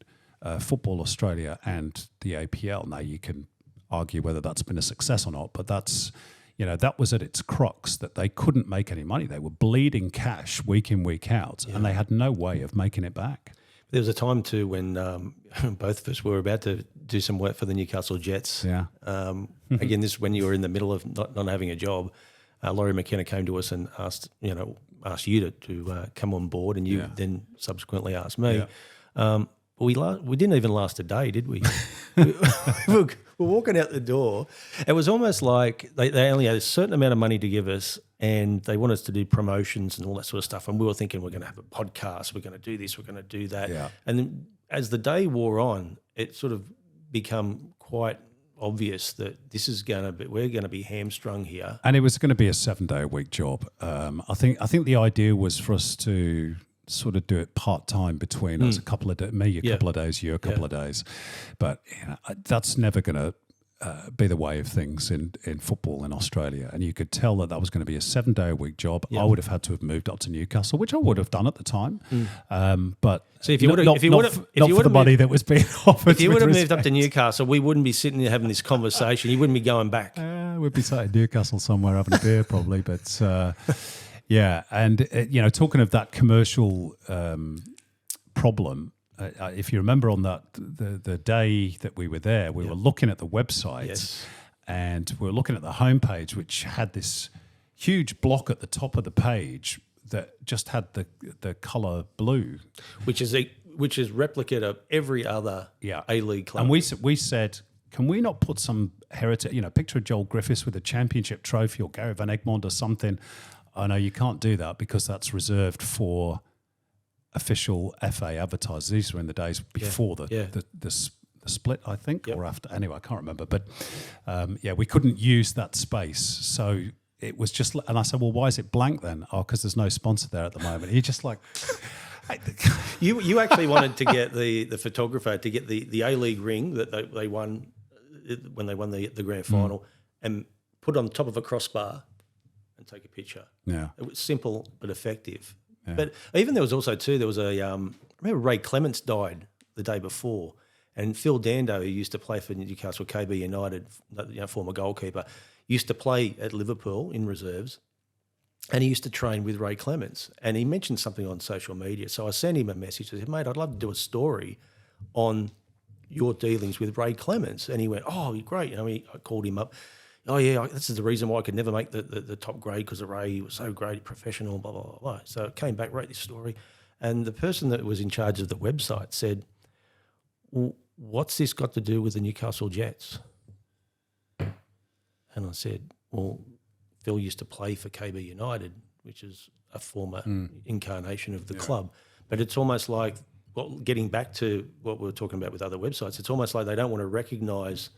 Speaker 2: Football Australia and the APL. Now, you can argue whether that's been a success or not, but that's, that was at its crux, that they couldn't make any money. They were bleeding cash week in, week out, and they had no way of making it back.
Speaker 1: There was a time too when both of us were about to do some work for the Newcastle Jets.
Speaker 2: Yeah.
Speaker 1: Again, this is when you were in the middle of not having a job. Laurie McKinna came to us and asked you to come on board, and you then subsequently asked me. Yeah. We didn't even last a day, did we? We're walking out the door. It was almost like they only had a certain amount of money to give us, and they wanted us to do promotions and all that sort of stuff. And we were thinking, we're going to have a podcast, we're going to do this, we're going to do that.
Speaker 2: Yeah.
Speaker 1: And then as the day wore on, it sort of become quite obvious that we're going to be hamstrung here.
Speaker 2: And it was going to be a 7-day-a-week job. I think the idea was for us to sort of do it part-time between us, a couple of days, me a couple of days, you a couple of days. But that's never going to be the way of things in football in Australia. And you could tell that was going to be a 7-day-a-week job. I would have had to have moved up to Newcastle, which I would have done at the time. But
Speaker 1: so if you would have,
Speaker 2: not for the money that was being offered.
Speaker 1: If you would have moved up to Newcastle, we wouldn't be sitting here having this conversation. You wouldn't be going back.
Speaker 2: We'd be sat in Newcastle somewhere having a beer probably, but... yeah, and talking of that commercial problem, if you remember on that the day that we were there, we were looking at the website, and we were looking at the homepage, which had this huge block at the top of the page that just had the colour blue,
Speaker 1: which is replicate of every other A-League club.
Speaker 2: And we said, can we not put some heritage, picture of Joel Griffiths with a championship trophy or Gary Van Egmond or something? I know you can't do that because that's reserved for official FA advertisers. These were in the days before the split, I think, or after. Anyway, I can't remember. But we couldn't use that space. So it was just, and I said, well, why is it blank then? Oh, because there's no sponsor there at the moment. He just like...
Speaker 1: You actually wanted to get the photographer to get the A-League ring that they won when they won the grand final and put on top of a crossbar and take a picture.
Speaker 2: Yeah.
Speaker 1: It was simple but effective. Yeah. But even there was a I remember Ray Clements died the day before, and Phil Dando, who used to play for Newcastle KB United, former goalkeeper, used to play at Liverpool in reserves, and he used to train with Ray Clements. And he mentioned something on social media. So I sent him a message. I said, mate, I'd love to do a story on your dealings with Ray Clements. And he went, oh, great. I called him up. Oh, yeah, this is the reason why I could never make the top grade, because Ray was so great, professional, blah, blah, blah, blah. So I came back, wrote this story. And the person that was in charge of the website said, well, what's this got to do with the Newcastle Jets? And I said, well, Phil used to play for KB United, which is a former incarnation of the club. But it's almost like, getting back to what we were talking about with other websites, it's almost like they don't want to recognise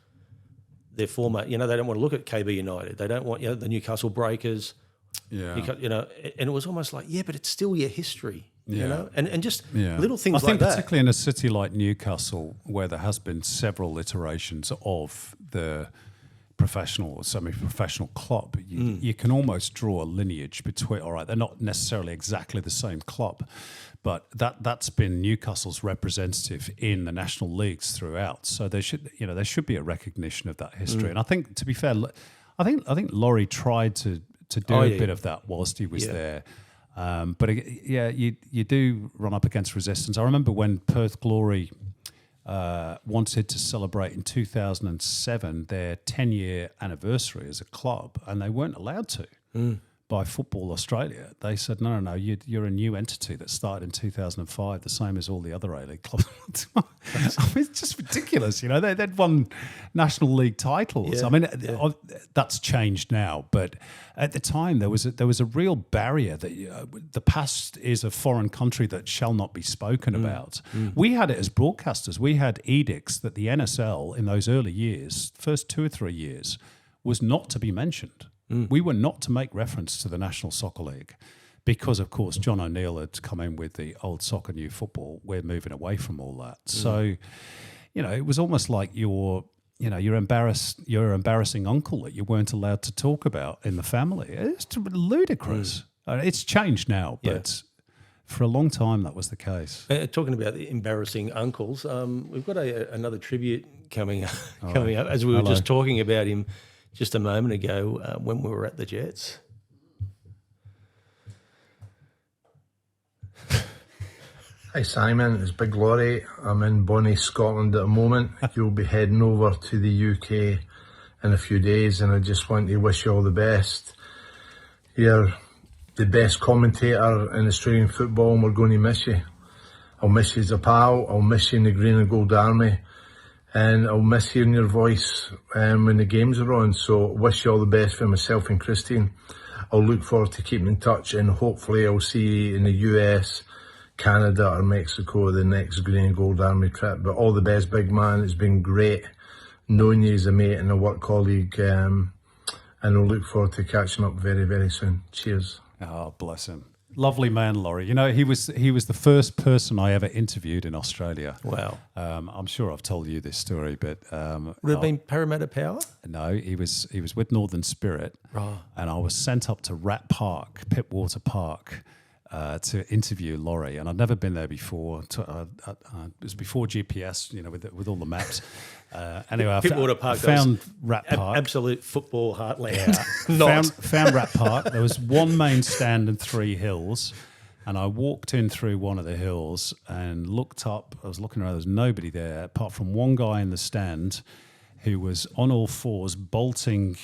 Speaker 1: their former, they don't want to look at KB United. They don't want, the Newcastle Breakers, and it was almost like, but it's still your history, and just little things
Speaker 2: I think
Speaker 1: like that.
Speaker 2: particularly in a city like Newcastle, where there has been several iterations of the professional or semi-professional club, you can almost draw a lineage between, all right, they're not necessarily exactly the same club, but that's been Newcastle's representative in the national leagues throughout. So there should be a recognition of that history. And I think, to be fair, I think Laurie tried to do a bit of that whilst he was there. But you do run up against resistance. I remember when Perth Glory wanted to celebrate in 2007 their 10-year anniversary as a club, and they weren't allowed to by Football Australia. They said, no, you're a new entity that started in 2005, the same as all the other A-League clubs. I mean, it's just ridiculous. They'd won National League titles. I mean, that's changed now, but at the time there was a real barrier that the past is a foreign country that shall not be spoken about. We had it as broadcasters. We had edicts that the NSL in those early years, first 2 or 3 years, was not to be mentioned. We were not to make reference to the National Soccer League because, of course, John O'Neill had come in with the old soccer, new football. We're moving away from all that. So, it was almost like your embarrassing uncle that you weren't allowed to talk about in the family. It's ludicrous. It's changed now, but for a long time that was the case.
Speaker 1: Talking about the embarrassing uncles, we've got another tribute coming up, as we were just talking about him just a moment ago when we were at the Jets.
Speaker 19: Hi Simon, it's Big Laurie. I'm in Bonnie, Scotland at the moment. You'll be heading over to the UK in a few days, and I just want to wish you all the best. You're the best commentator in Australian football, and we're going to miss you. I'll miss you as a pal, I'll miss you in the Green and Gold Army, and I'll miss hearing your voice when the games are on. So wish you all the best for myself and Christine. I'll look forward to keeping in touch, and hopefully I'll see you in the US, Canada or Mexico the next Green and Gold Army trip. But all the best, big man. It's been great knowing you as a mate and a work colleague, and I'll look forward to catching up very, very soon. Cheers.
Speaker 2: Oh, bless him. Lovely man, Laurie. He was the first person I ever interviewed in Australia.
Speaker 1: Wow.
Speaker 2: I'm sure I've told you this story, but
Speaker 1: would it have been Parramatta Power?
Speaker 2: No, he was with Northern Spirit, and I was sent up to Rat Park, Pittwater Park, to interview Laurie, and I'd never been there before. It was before GPS, with all the maps. Anyway,
Speaker 1: Pittwater Park,
Speaker 2: found Rat Park,
Speaker 1: absolute football heartland.
Speaker 2: Found Rat Park. There was one main stand and 3 hills, and I walked in through one of the hills and looked up. I was looking around. There was nobody there apart from one guy in the stand who was on all fours bolting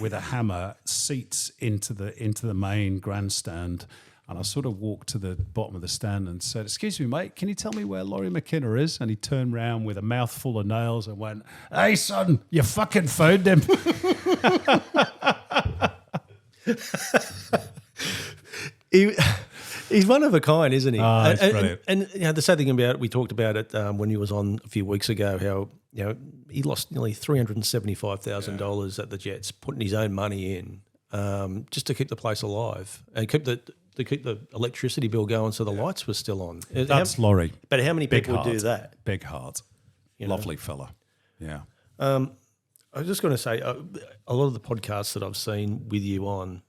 Speaker 2: with a hammer seats into the main grandstand. And I sort of walked to the bottom of the stand and said, "Excuse me, mate, can you tell me where Laurie McKinna is?" And he turned round with a mouthful of nails and went, "Hey, son, you fucking phoned him."
Speaker 1: He's one of a kind, isn't he?
Speaker 2: Oh, he's brilliant.
Speaker 1: And the sad thing about it, we talked about it when he was on a few weeks ago, how he lost nearly $375,000 at the Jets, putting his own money in. Just to keep the place alive and keep the electricity bill going, so the lights were still on.
Speaker 2: That's Laurie.
Speaker 1: But how many
Speaker 2: Big
Speaker 1: people
Speaker 2: heart.
Speaker 1: do that?
Speaker 2: Big heart. Lovely fella. Yeah.
Speaker 1: I was just going to say, a lot of the podcasts that I've seen with you on,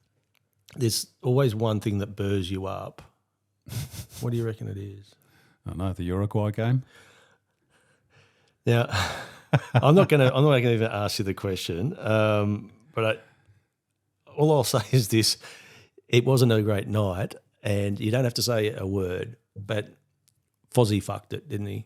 Speaker 1: there's always one thing that burrs you up. What do you reckon it is?
Speaker 2: I don't know, the Uruguay game.
Speaker 1: Now, I'm not going to even ask you the question, but all I'll say is this: it wasn't a great night, and you don't have to say a word, but Fozzie fucked it, didn't he?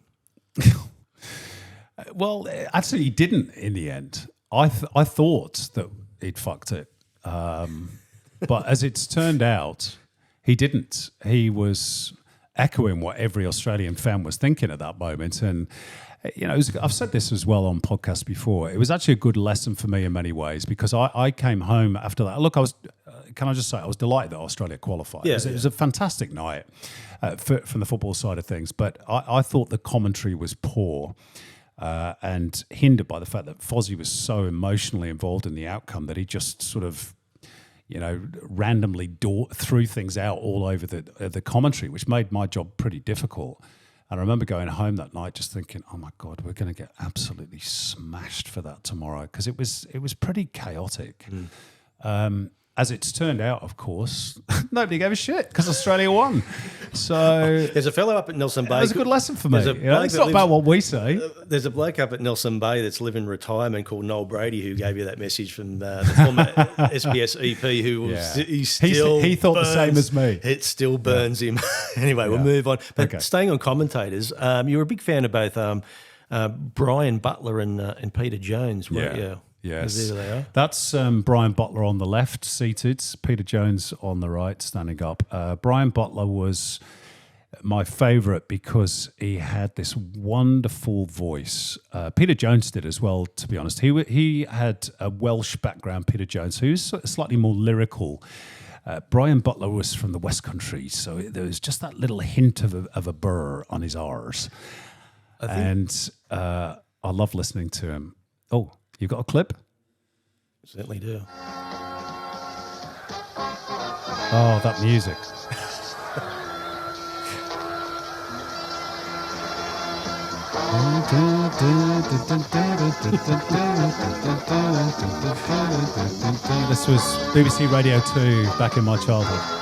Speaker 2: Well, actually, he didn't in the end. I thought that he'd fucked it, but as it's turned out, he didn't. He was echoing what every Australian fan was thinking at that moment, and I've said this as well on podcasts before. It was actually a good lesson for me in many ways because I came home after that. Look, can I just say, I was delighted that Australia qualified.
Speaker 1: Yeah,
Speaker 2: it was a fantastic night from the football side of things, but I thought the commentary was poor and hindered by the fact that Fozzie was so emotionally involved in the outcome that he just sort of, randomly threw things out all over the commentary, which made my job pretty difficult. And I remember going home that night just thinking, oh my God, we're going to get absolutely smashed for that tomorrow, because it was pretty chaotic. As it's turned out, of course, nobody gave a shit because Australia won. So
Speaker 1: there's a fellow up at Nelson Bay.
Speaker 2: It was a good lesson for me. It's not about what we say.
Speaker 1: There's a bloke up at Nelson Bay that's living retirement called Noel Brady who gave you that message from the former SBS EP who was, he
Speaker 2: thought the same as me.
Speaker 1: It still burns him. Anyway, we'll move on. But staying on commentators, you were a big fan of both Brian Butler and Peter Jones, weren't you?
Speaker 2: Yes,
Speaker 1: there they are.
Speaker 2: That's Brian Butler on the left, seated. Peter Jones on the right, standing up. Brian Butler was my favourite because he had this wonderful voice. Peter Jones did as well, to be honest. He had a Welsh background, Peter Jones, who's slightly more lyrical. Brian Butler was from the West Country, so there was just that little hint of a burr on his R's. And I love listening to him. Oh, you got a clip?
Speaker 1: Certainly do.
Speaker 2: Oh, that music. This was BBC Radio 2 back in my childhood.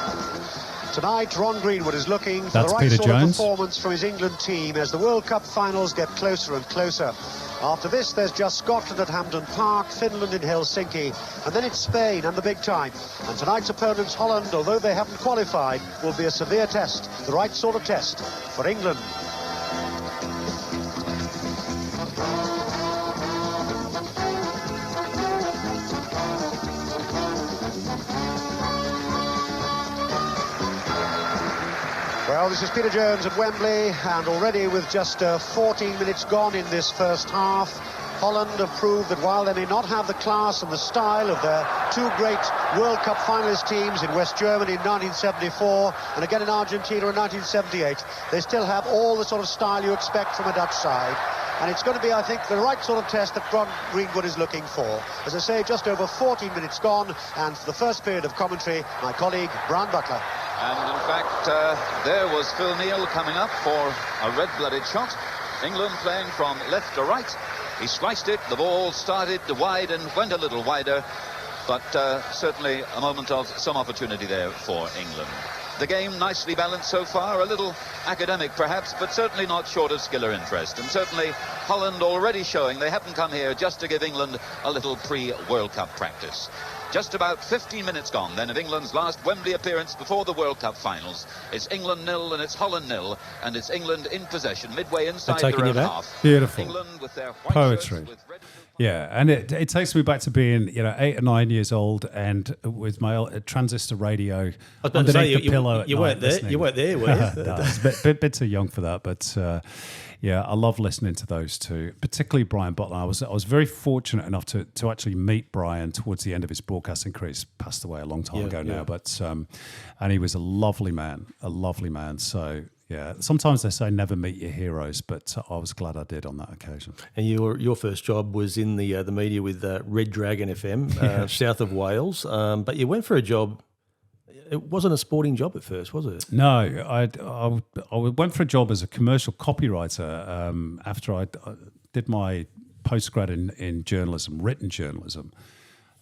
Speaker 20: Tonight, Ron Greenwood is looking for
Speaker 2: That's
Speaker 20: the right
Speaker 2: Peter
Speaker 20: sort
Speaker 2: Jones.
Speaker 20: of performance from his England team as the World Cup finals get closer and closer. After this, there's just Scotland at Hampden Park, Finland in Helsinki, and then it's Spain and the big time. And tonight's opponents, Holland, although they haven't qualified, will be a severe test, the right sort of test for England. Well, this is Peter Jones at Wembley, and already with just 14 minutes gone in this first half, Holland have proved that while they may not have the class and the style of their two great World Cup finalist teams in West Germany in 1974 and again in Argentina in 1978, they still have all the sort of style you expect from a Dutch side. And it's going to be, I think, the right sort of test that Ron Greenwood is looking for. As I say, just over 14 minutes gone, and for the first period of commentary, my colleague, Brian Butler.
Speaker 21: And in fact, there was Phil Neal coming up for a red-blooded shot. England playing from left to right. He sliced it, the ball started wide and went a little wider, but certainly a moment of some opportunity there for England. The game nicely balanced so far, a little academic perhaps, but certainly not short of skill or interest. And certainly Holland already showing they haven't come here just to give England a little pre-World Cup practice. Just about 15 minutes gone then of England's last Wembley appearance before the World Cup finals. It's England 0 and it's Holland 0, and it's England in possession midway inside their own half.
Speaker 2: Beautiful.
Speaker 21: England with their white
Speaker 2: Poetry.
Speaker 21: shirts with red...
Speaker 2: Yeah, and it takes me back to being 8 or 9 years old and with my transistor radio
Speaker 1: I was about
Speaker 2: underneath
Speaker 1: to say,
Speaker 2: the pillow.
Speaker 1: you weren't there.
Speaker 2: Listening.
Speaker 1: You weren't there, were you?
Speaker 2: No, it's a bit too young for that, but yeah, I love listening to those two, particularly Brian Butler. I was very fortunate enough to actually meet Brian towards the end of his broadcasting career. He's passed away a long time ago now, but and he was a lovely man. So. Yeah, sometimes they say never meet your heroes, but I was glad I did on that occasion.
Speaker 1: And your first job was in the media with Red Dragon FM, south of Wales. But you went for a job. It wasn't a sporting job at first, was it?
Speaker 2: No, I went for a job as a commercial copywriter after I did my postgrad in journalism, written journalism.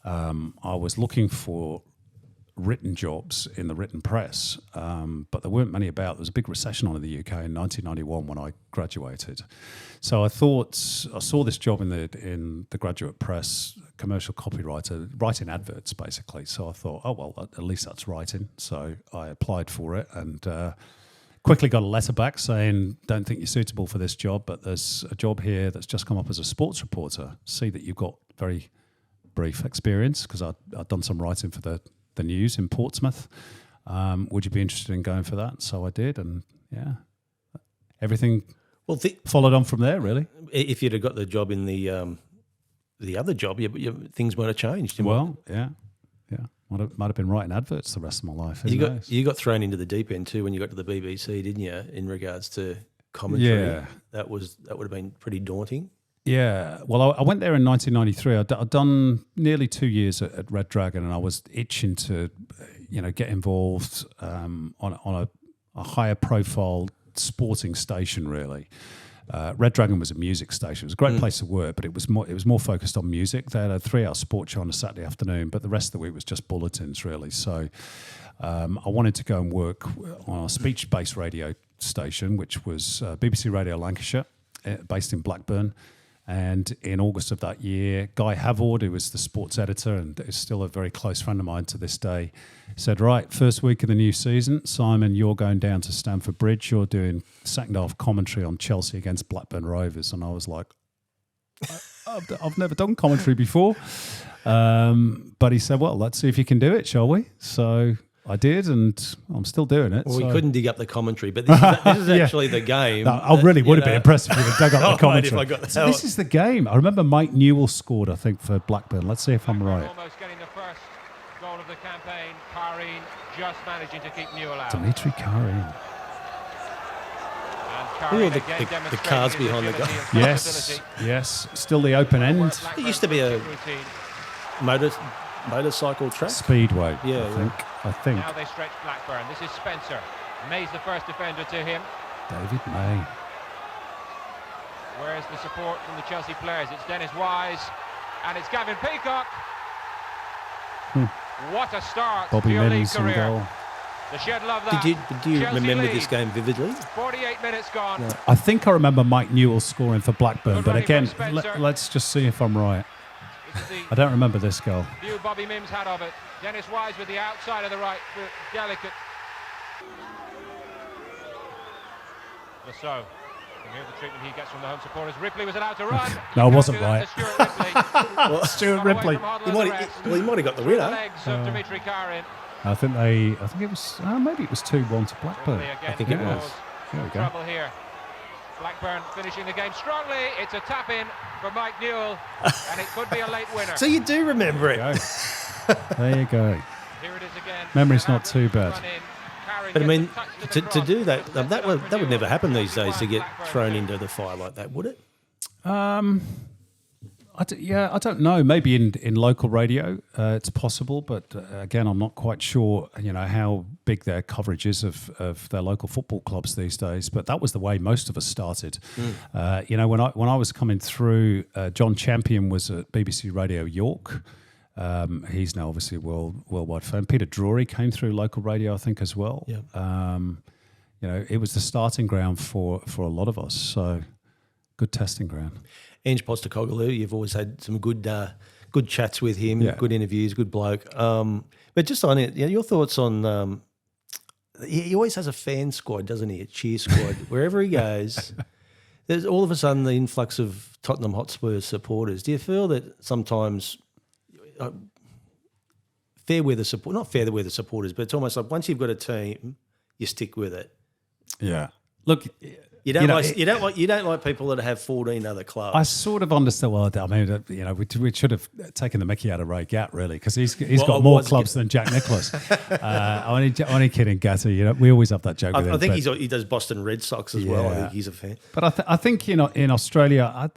Speaker 2: I was looking for written jobs in the written press, but there weren't many about. There was a big recession on in the UK in 1991 when I graduated. So I saw this job in the graduate press, commercial copywriter, writing adverts basically. So I thought, oh well, at least that's writing. So I applied for it and quickly got a letter back saying, don't think you're suitable for this job, but there's a job here that's just come up as a sports reporter. See that you've got very brief experience, because I'd done some writing for the news in Portsmouth. Would you be interested in going for that? So I did, and yeah, everything
Speaker 1: Well,
Speaker 2: followed on from there, really.
Speaker 1: If you'd have got the job in the other job, things might have changed.
Speaker 2: Well, yeah. Might have been writing adverts the rest of my life.
Speaker 1: You got thrown into the deep end too when you got to the BBC, didn't you? In regards to commentary, that would have been pretty daunting.
Speaker 2: Yeah, well, I went there in 1993. I'd done nearly 2 years at Red Dragon, and I was itching to, get involved on a higher profile sporting station, really. Red Dragon was a music station. It was a great place to work, but it was more focused on music. They had a 3-hour sport show on a Saturday afternoon, but the rest of the week was just bulletins, really. So I wanted to go and work on a speech-based radio station, which was BBC Radio Lancashire, based in Blackburn. And in August of that year, Guy Havord, who was the sports editor and is still a very close friend of mine to this day, said, right, first week of the new season, Simon, you're going down to Stamford Bridge. You're doing second half commentary on Chelsea against Blackburn Rovers. And I was like, I've never done commentary before. But he said, well, let's see if you can do it, shall we? So I did, and I'm still doing it.
Speaker 1: Well, we couldn't dig up the commentary, but this is actually the game.
Speaker 2: No, I really would have been impressed if you had dug up the commentary.
Speaker 1: Mate,
Speaker 2: so this is the game. I remember Mike Newell scored, I think, for Blackburn. Let's see if I'm right.
Speaker 4: Almost getting the first goal of the campaign. Karim just managing to keep Newell out.
Speaker 2: Dimitri Karim.
Speaker 1: Ooh, the cars behind the goal.
Speaker 2: Yes. Still the open end.
Speaker 1: It used to be a motorcycle track.
Speaker 2: Speedway,
Speaker 1: yeah,
Speaker 2: I think.
Speaker 4: Now they stretch Blackburn. This is Spencer. May's the first defender to him.
Speaker 2: David May.
Speaker 4: Where's the support from the Chelsea players? It's Dennis Wise and it's Gavin Peacock. What a start
Speaker 2: Bobby
Speaker 4: to your league
Speaker 2: Mims in
Speaker 4: career.
Speaker 2: goal.
Speaker 4: The shed love that.
Speaker 1: Do you
Speaker 4: Chelsea
Speaker 1: remember
Speaker 4: lead.
Speaker 1: this game vividly?
Speaker 4: 48 minutes gone.
Speaker 1: No.
Speaker 2: I think I remember Mike Newell scoring for Blackburn,
Speaker 4: Good
Speaker 2: but
Speaker 4: running
Speaker 2: again,
Speaker 4: from Spencer.
Speaker 2: let's just see if I'm right.
Speaker 4: This is the
Speaker 2: I don't remember this goal.
Speaker 4: view Bobby Mims had of it. Dennis Wise with the outside of the right, delicate. So, you hear the treatment he gets from the home supporters. Ripley was allowed to run.
Speaker 2: No, it wasn't right.
Speaker 4: Stuart Ripley.
Speaker 1: He might have got the winner.
Speaker 4: Legs of Dimitri Karin.
Speaker 2: I think it was maybe it was 2-1 to Blackburn.
Speaker 1: I think it was.
Speaker 2: There we go.
Speaker 4: Trouble here. Blackburn finishing the game strongly. It's a tap in for Mike Newell, and it could be a late winner.
Speaker 1: So you do remember it.
Speaker 2: There you go.
Speaker 4: Here it is again.
Speaker 2: Memory's not too bad.
Speaker 1: But I mean, to do that would never happen these days, to get thrown into the fire like that, would it?
Speaker 2: I don't know. Maybe in local radio, it's possible, but again, I'm not quite sure. How big their coverage is of their local football clubs these days. But that was the way most of us started. When I was coming through, John Champion was at BBC Radio York. He's now obviously worldwide fame. Peter Drury came through local radio, I think, as well.
Speaker 1: Yeah.
Speaker 2: It was the starting ground for a lot of us. So good testing ground.
Speaker 1: Ange Postecoglou, you've always had some good chats with him, good interviews, good bloke. But just on it, your thoughts on he always has a fan squad, doesn't he? A cheer squad. Wherever he goes, there's all of a sudden the influx of Tottenham Hotspur supporters. Do you feel that sometimes not fair weather supporters, but it's almost like once you've got a team, you stick with it.
Speaker 2: Yeah. Look,
Speaker 1: you don't like people that have 14 other clubs.
Speaker 2: I sort of understand. Well, I mean, we should have taken the mickey out of Ray Gatt, really, because he's got more clubs than Jack Nicklaus. Only kidding, Gatty. We always have that joke with him.
Speaker 1: I think he does Boston Red Sox as well. I think he's a fan.
Speaker 2: But I think in Australia,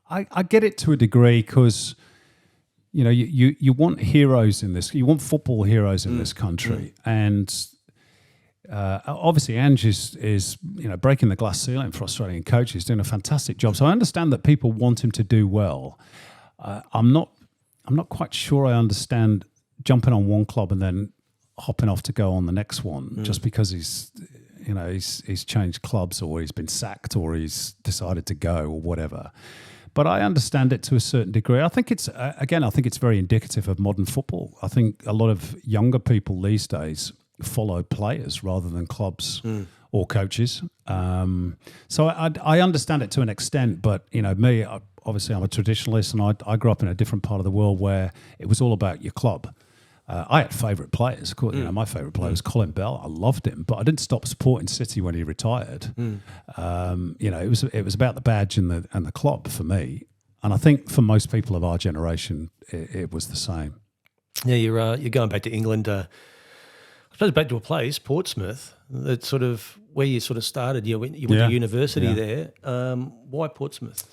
Speaker 2: I get it to a degree because you want heroes in this. You want football heroes in this country, and. Obviously, Ange is breaking the glass ceiling for Australian coaches, doing a fantastic job. So I understand that people want him to do well. I'm not quite sure I understand jumping on one club and then hopping off to go on the next one just because he's changed clubs or he's been sacked or he's decided to go or whatever. But I understand it to a certain degree. I think it's very indicative of modern football. I think a lot of younger people these days follow players rather than clubs or coaches. So I understand it to an extent, but me, obviously I'm a traditionalist and I grew up in a different part of the world where it was all about your club. I had favourite players. Of course, my favourite player was Colin Bell. I loved him, but I didn't stop supporting City when he retired. It was about the badge and the club for me. And I think for most people of our generation, it was the same.
Speaker 1: Yeah, you're going back to England. I suppose back to a place, Portsmouth. That's sort of where you sort of started. You went to university there. Why Portsmouth?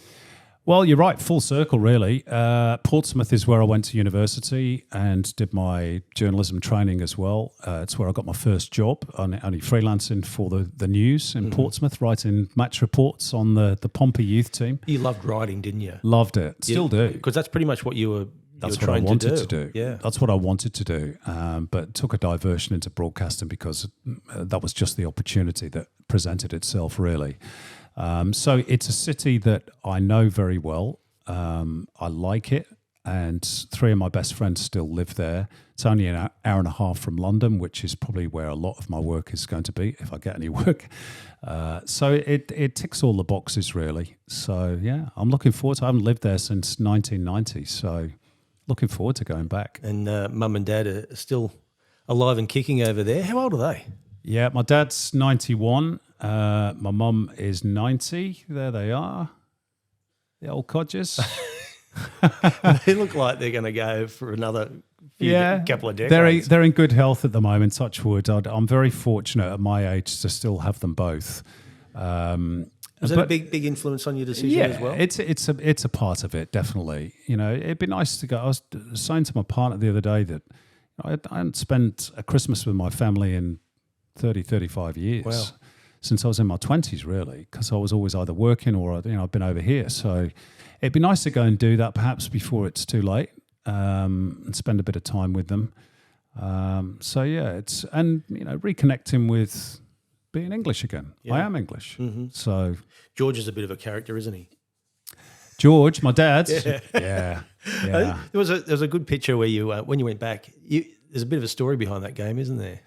Speaker 2: Well, you're right, full circle, really. Portsmouth is where I went to university and did my journalism training as well. It's where I got my first job, only freelancing for the news in Portsmouth, writing match reports on the Pompey youth team.
Speaker 1: You loved writing, didn't you?
Speaker 2: Loved it, still do.
Speaker 1: Because that's pretty much what you were
Speaker 2: That's what I wanted to do.
Speaker 1: Yeah,
Speaker 2: that's what I wanted to do, but took a diversion into broadcasting because that was just the opportunity that presented itself, really. So it's a city that I know very well. I like it, and 3 of my best friends still live there. It's only an hour and a half from London, which is probably where a lot of my work is going to be if I get any work. So it ticks all the boxes, really. So yeah, I'm looking forward to it. I haven't lived there since 1990, so looking forward to going back.
Speaker 1: And mum and dad are still alive and kicking over there. How old are they?
Speaker 2: Yeah, my dad's 91. My mum is 90. There they are. The old codgers.
Speaker 1: They look like they're going to go for another couple of
Speaker 2: decades. They're in good health at the moment, touch wood. I'm very fortunate at my age to still have them both.
Speaker 1: Was that a big influence on your decision as well?
Speaker 2: It's a part of it, definitely. It'd be nice to go. I was saying to my partner the other day that I hadn't spent a Christmas with my family in 30, 35 years.
Speaker 1: Wow.
Speaker 2: Since I was in my 20s, really, because I was always either working or I've been over here. So it'd be nice to go and do that perhaps before it's too late, and spend a bit of time with them. Reconnecting with being English again. Yeah. I am English. Mm-hmm. So
Speaker 1: George is a bit of a character, isn't he?
Speaker 2: George, my dad. Yeah.
Speaker 1: There was a good picture where you when you went back. There's a bit of a story behind that game, isn't there?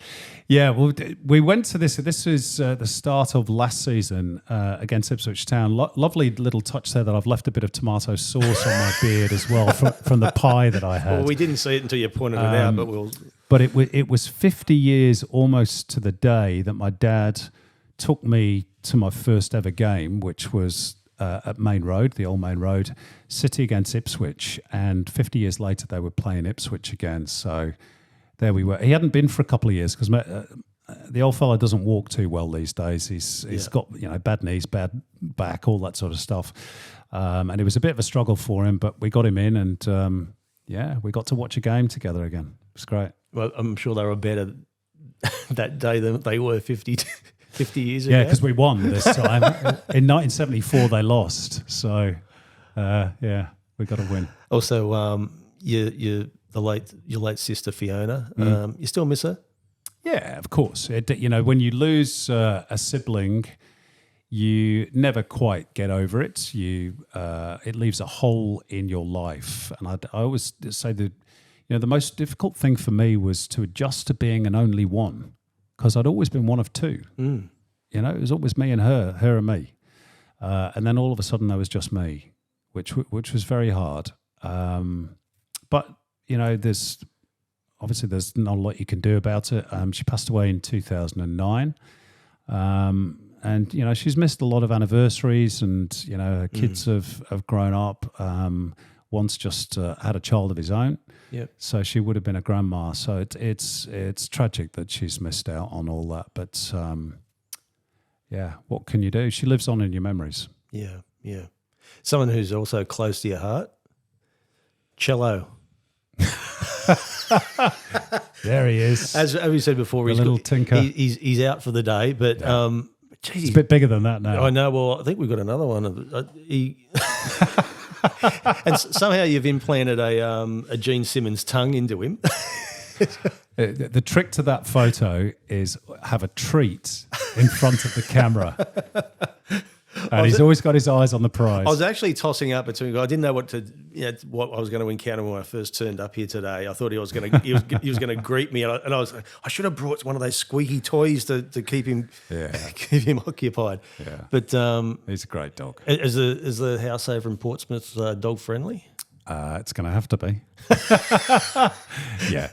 Speaker 2: Yeah, well, we went to this. This was the start of last season against Ipswich Town. Lovely little touch there that I've left a bit of tomato sauce on my beard as well from the pie that I had.
Speaker 1: Well, we didn't see it until you pointed it out, but we'll...
Speaker 2: But it was 50 years almost to the day that my dad took me to my first ever game, which was at Main Road, the old Main Road, City against Ipswich. And 50 years later, they were playing Ipswich again. So there we were. He hadn't been for a couple of years because the old fella doesn't walk too well these days. He's got bad knees, bad back, all that sort of stuff. And it was a bit of a struggle for him, but we got him in and we got to watch a game together again. It was great.
Speaker 1: Well, I'm sure they were better that day than they were 50 years ago.
Speaker 2: Yeah, because we won this time. In 1974, they lost. So, we got to win.
Speaker 1: Also, your late sister Fiona, you still miss her?
Speaker 2: Yeah, of course. When you lose a sibling, you never quite get over it. It leaves a hole in your life. And I always say that the most difficult thing for me was to adjust to being an only one, because I'd always been one of two. It was always me and her and me. And then all of a sudden there was just me, which was very hard. But there's not a lot you can do about it. She passed away in 2009. And, she's missed a lot of anniversaries and, her kids have grown up. One's just had a child of his own.
Speaker 1: Yep.
Speaker 2: So she would have been a grandma. So it's tragic that she's missed out on all that. But, what can you do? She lives on in your memories.
Speaker 1: Yeah, yeah. Someone who's also close to your heart, Cello.
Speaker 2: There he is.
Speaker 1: As we said before,
Speaker 2: tinker.
Speaker 1: He's out for the day, but
Speaker 2: it's a bit bigger than that now.
Speaker 1: I know. Well, I think we've got another one. And somehow you've implanted a Gene Simmons tongue into him.
Speaker 2: The trick to that photo is have a treat in front of the camera. And he's always got his eyes on the prize.
Speaker 1: I was actually tossing up between. I didn't know what I was going to encounter when I first turned up here today. I thought he was going to greet me, and I was like, I should have brought one of those squeaky toys to keep him occupied.
Speaker 2: Yeah,
Speaker 1: but
Speaker 2: he's a great dog.
Speaker 1: Is the house over in Portsmouth dog friendly?
Speaker 2: It's going to have to be. Yeah.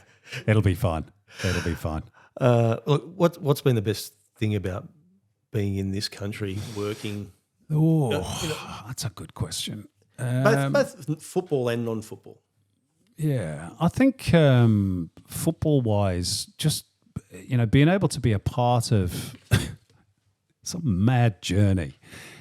Speaker 2: It'll be fine. It'll be fine.
Speaker 1: Look, what's been the best thing about being in this country, working?
Speaker 2: That's a good question.
Speaker 1: Both football and non-football.
Speaker 2: Yeah, I think football-wise, just being able to be a part of some mad journey.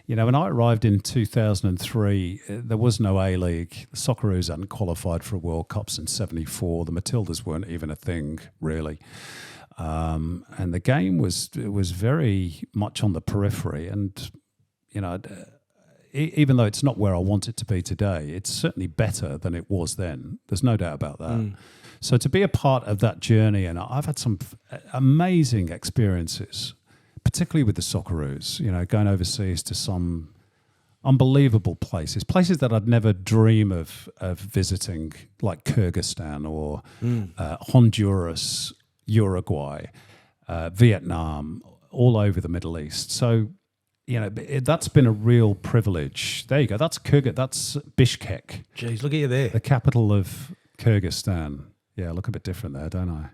Speaker 2: When I arrived in 2003, there was no A-League. The Socceroos hadn't qualified for a World Cups in '74. The Matildas weren't even a thing, really. And the game was very much on the periphery. And, even though it's not where I want it to be today, it's certainly better than it was then. There's no doubt about that. So to be a part of that journey, and I've had some amazing experiences, particularly with the Socceroos, going overseas to some unbelievable places that I'd never dream of visiting, like Kyrgyzstan or Honduras, Uruguay, Vietnam, all over the Middle East. So, that's been a real privilege. There you go. That's Bishkek.
Speaker 1: Jeez, look at you there.
Speaker 2: The capital of Kyrgyzstan. Yeah, I look a bit different there, don't I?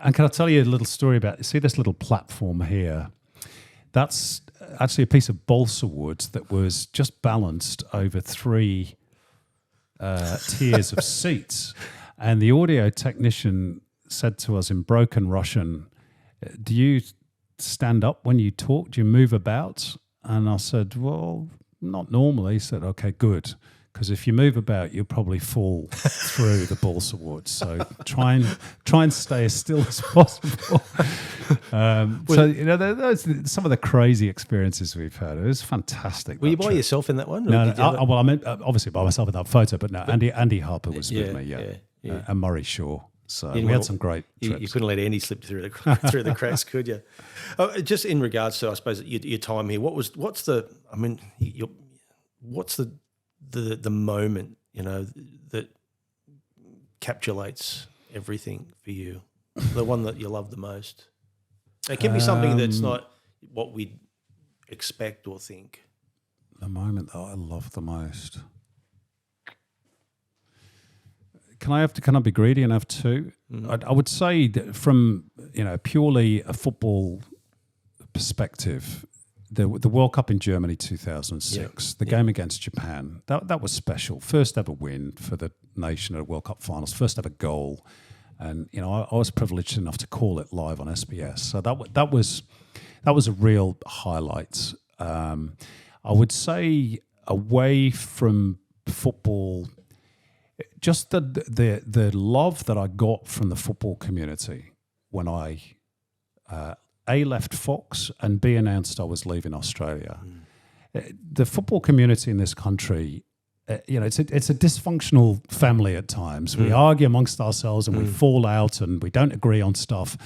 Speaker 2: And can I tell you a little story about, see this little platform here? That's actually a piece of balsa wood that was just balanced over 3 tiers of seats. And the audio technician said to us in broken Russian, "Do you stand up when you talk? Do you move about?" And I said, "Well, not normally." He said, "Okay, good. Because if you move about, you'll probably fall through the balsa wood. So try and stay as still as possible." So those some of the crazy experiences we've had. It was fantastic.
Speaker 1: Were you by yourself in that one?
Speaker 2: No, I meant obviously by myself in that photo, but no, Andy Harper was with me, and Murray Shaw. So we had some great trips.
Speaker 1: You couldn't let Andy slip through the cracks, could you? Just in regards to, I suppose, your time here, what's the moment, that capsulates everything for you? The one that you love the most? It can be something that's not what we'd expect or think.
Speaker 2: The moment that I love the most. Can I be greedy and have 2? I would say that from purely a football perspective, the World Cup in Germany 2006, the game against Japan, that was special. First ever win for the nation at a World Cup finals, first ever goal, and I was privileged enough to call it live on SBS. So that was a real highlight. I would say away from football, just the love that I got from the football community when I A, left Fox, and B, announced I was leaving Australia. The football community in this country, it's a dysfunctional family at times. We argue amongst ourselves and we fall out and we don't agree on stuff.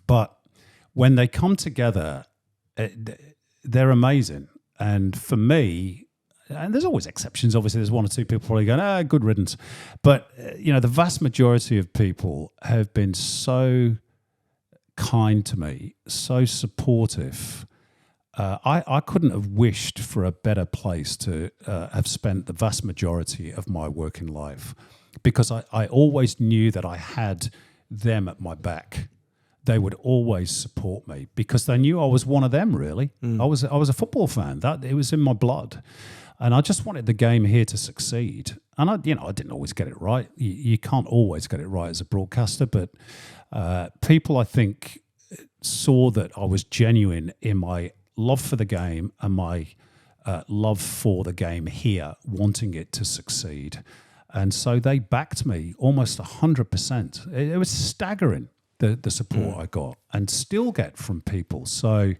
Speaker 2: But when they come together, they're amazing. And for me, and there's always exceptions, obviously, there's 1 or 2 people probably going, good riddance. But, the vast majority of people have been so kind to me, so supportive. I couldn't have wished for a better place to have spent the vast majority of my working life, because I always knew that I had them at my back. They would always support me because they knew I was one of them, really. I was a football fan. It was in my blood. And I just wanted the game here to succeed. And I didn't always get it right. You can't always get it right as a broadcaster, but people, I think, saw that I was genuine in my love for the game and my love for the game here, wanting it to succeed. And so they backed me almost 100%. It was staggering, the support I got and still get from people. So,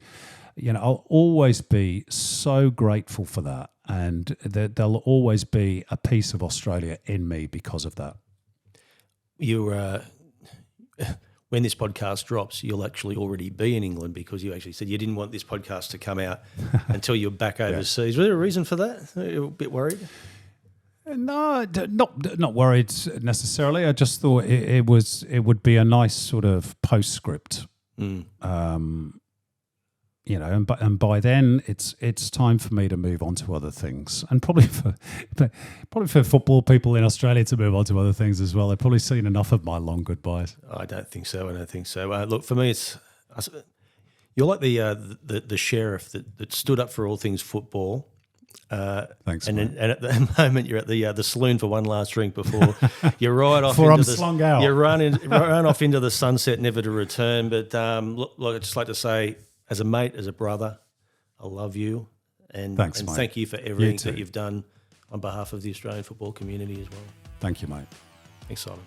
Speaker 2: I'll always be so grateful for that. And there'll always be a piece of Australia in me because of that.
Speaker 1: When this podcast drops, you'll actually already be in England, because you actually said you didn't want this podcast to come out until you're back overseas. Was there a reason for that? Are you a bit worried?
Speaker 2: No, not worried necessarily. I just thought it would be a nice sort of postscript. and by then it's time for me to move on to other things, and probably for football people in Australia to move on to other things as well. They've probably seen enough of my long goodbyes.
Speaker 1: I don't think so. Look, for me, you're like the sheriff that stood up for all things football.
Speaker 2: Thanks.
Speaker 1: And at the moment, you're at the saloon for one last drink before you're right off.
Speaker 2: Before I'm slung out.
Speaker 1: You run off into the sunset, never to return. But look, I'd just like to say, as a mate, as a brother, I love you, and
Speaker 2: Thanks, mate.
Speaker 1: Thank you for everything that you've done on behalf of the Australian football community as well.
Speaker 2: Thank you, mate.
Speaker 1: Thanks, Simon.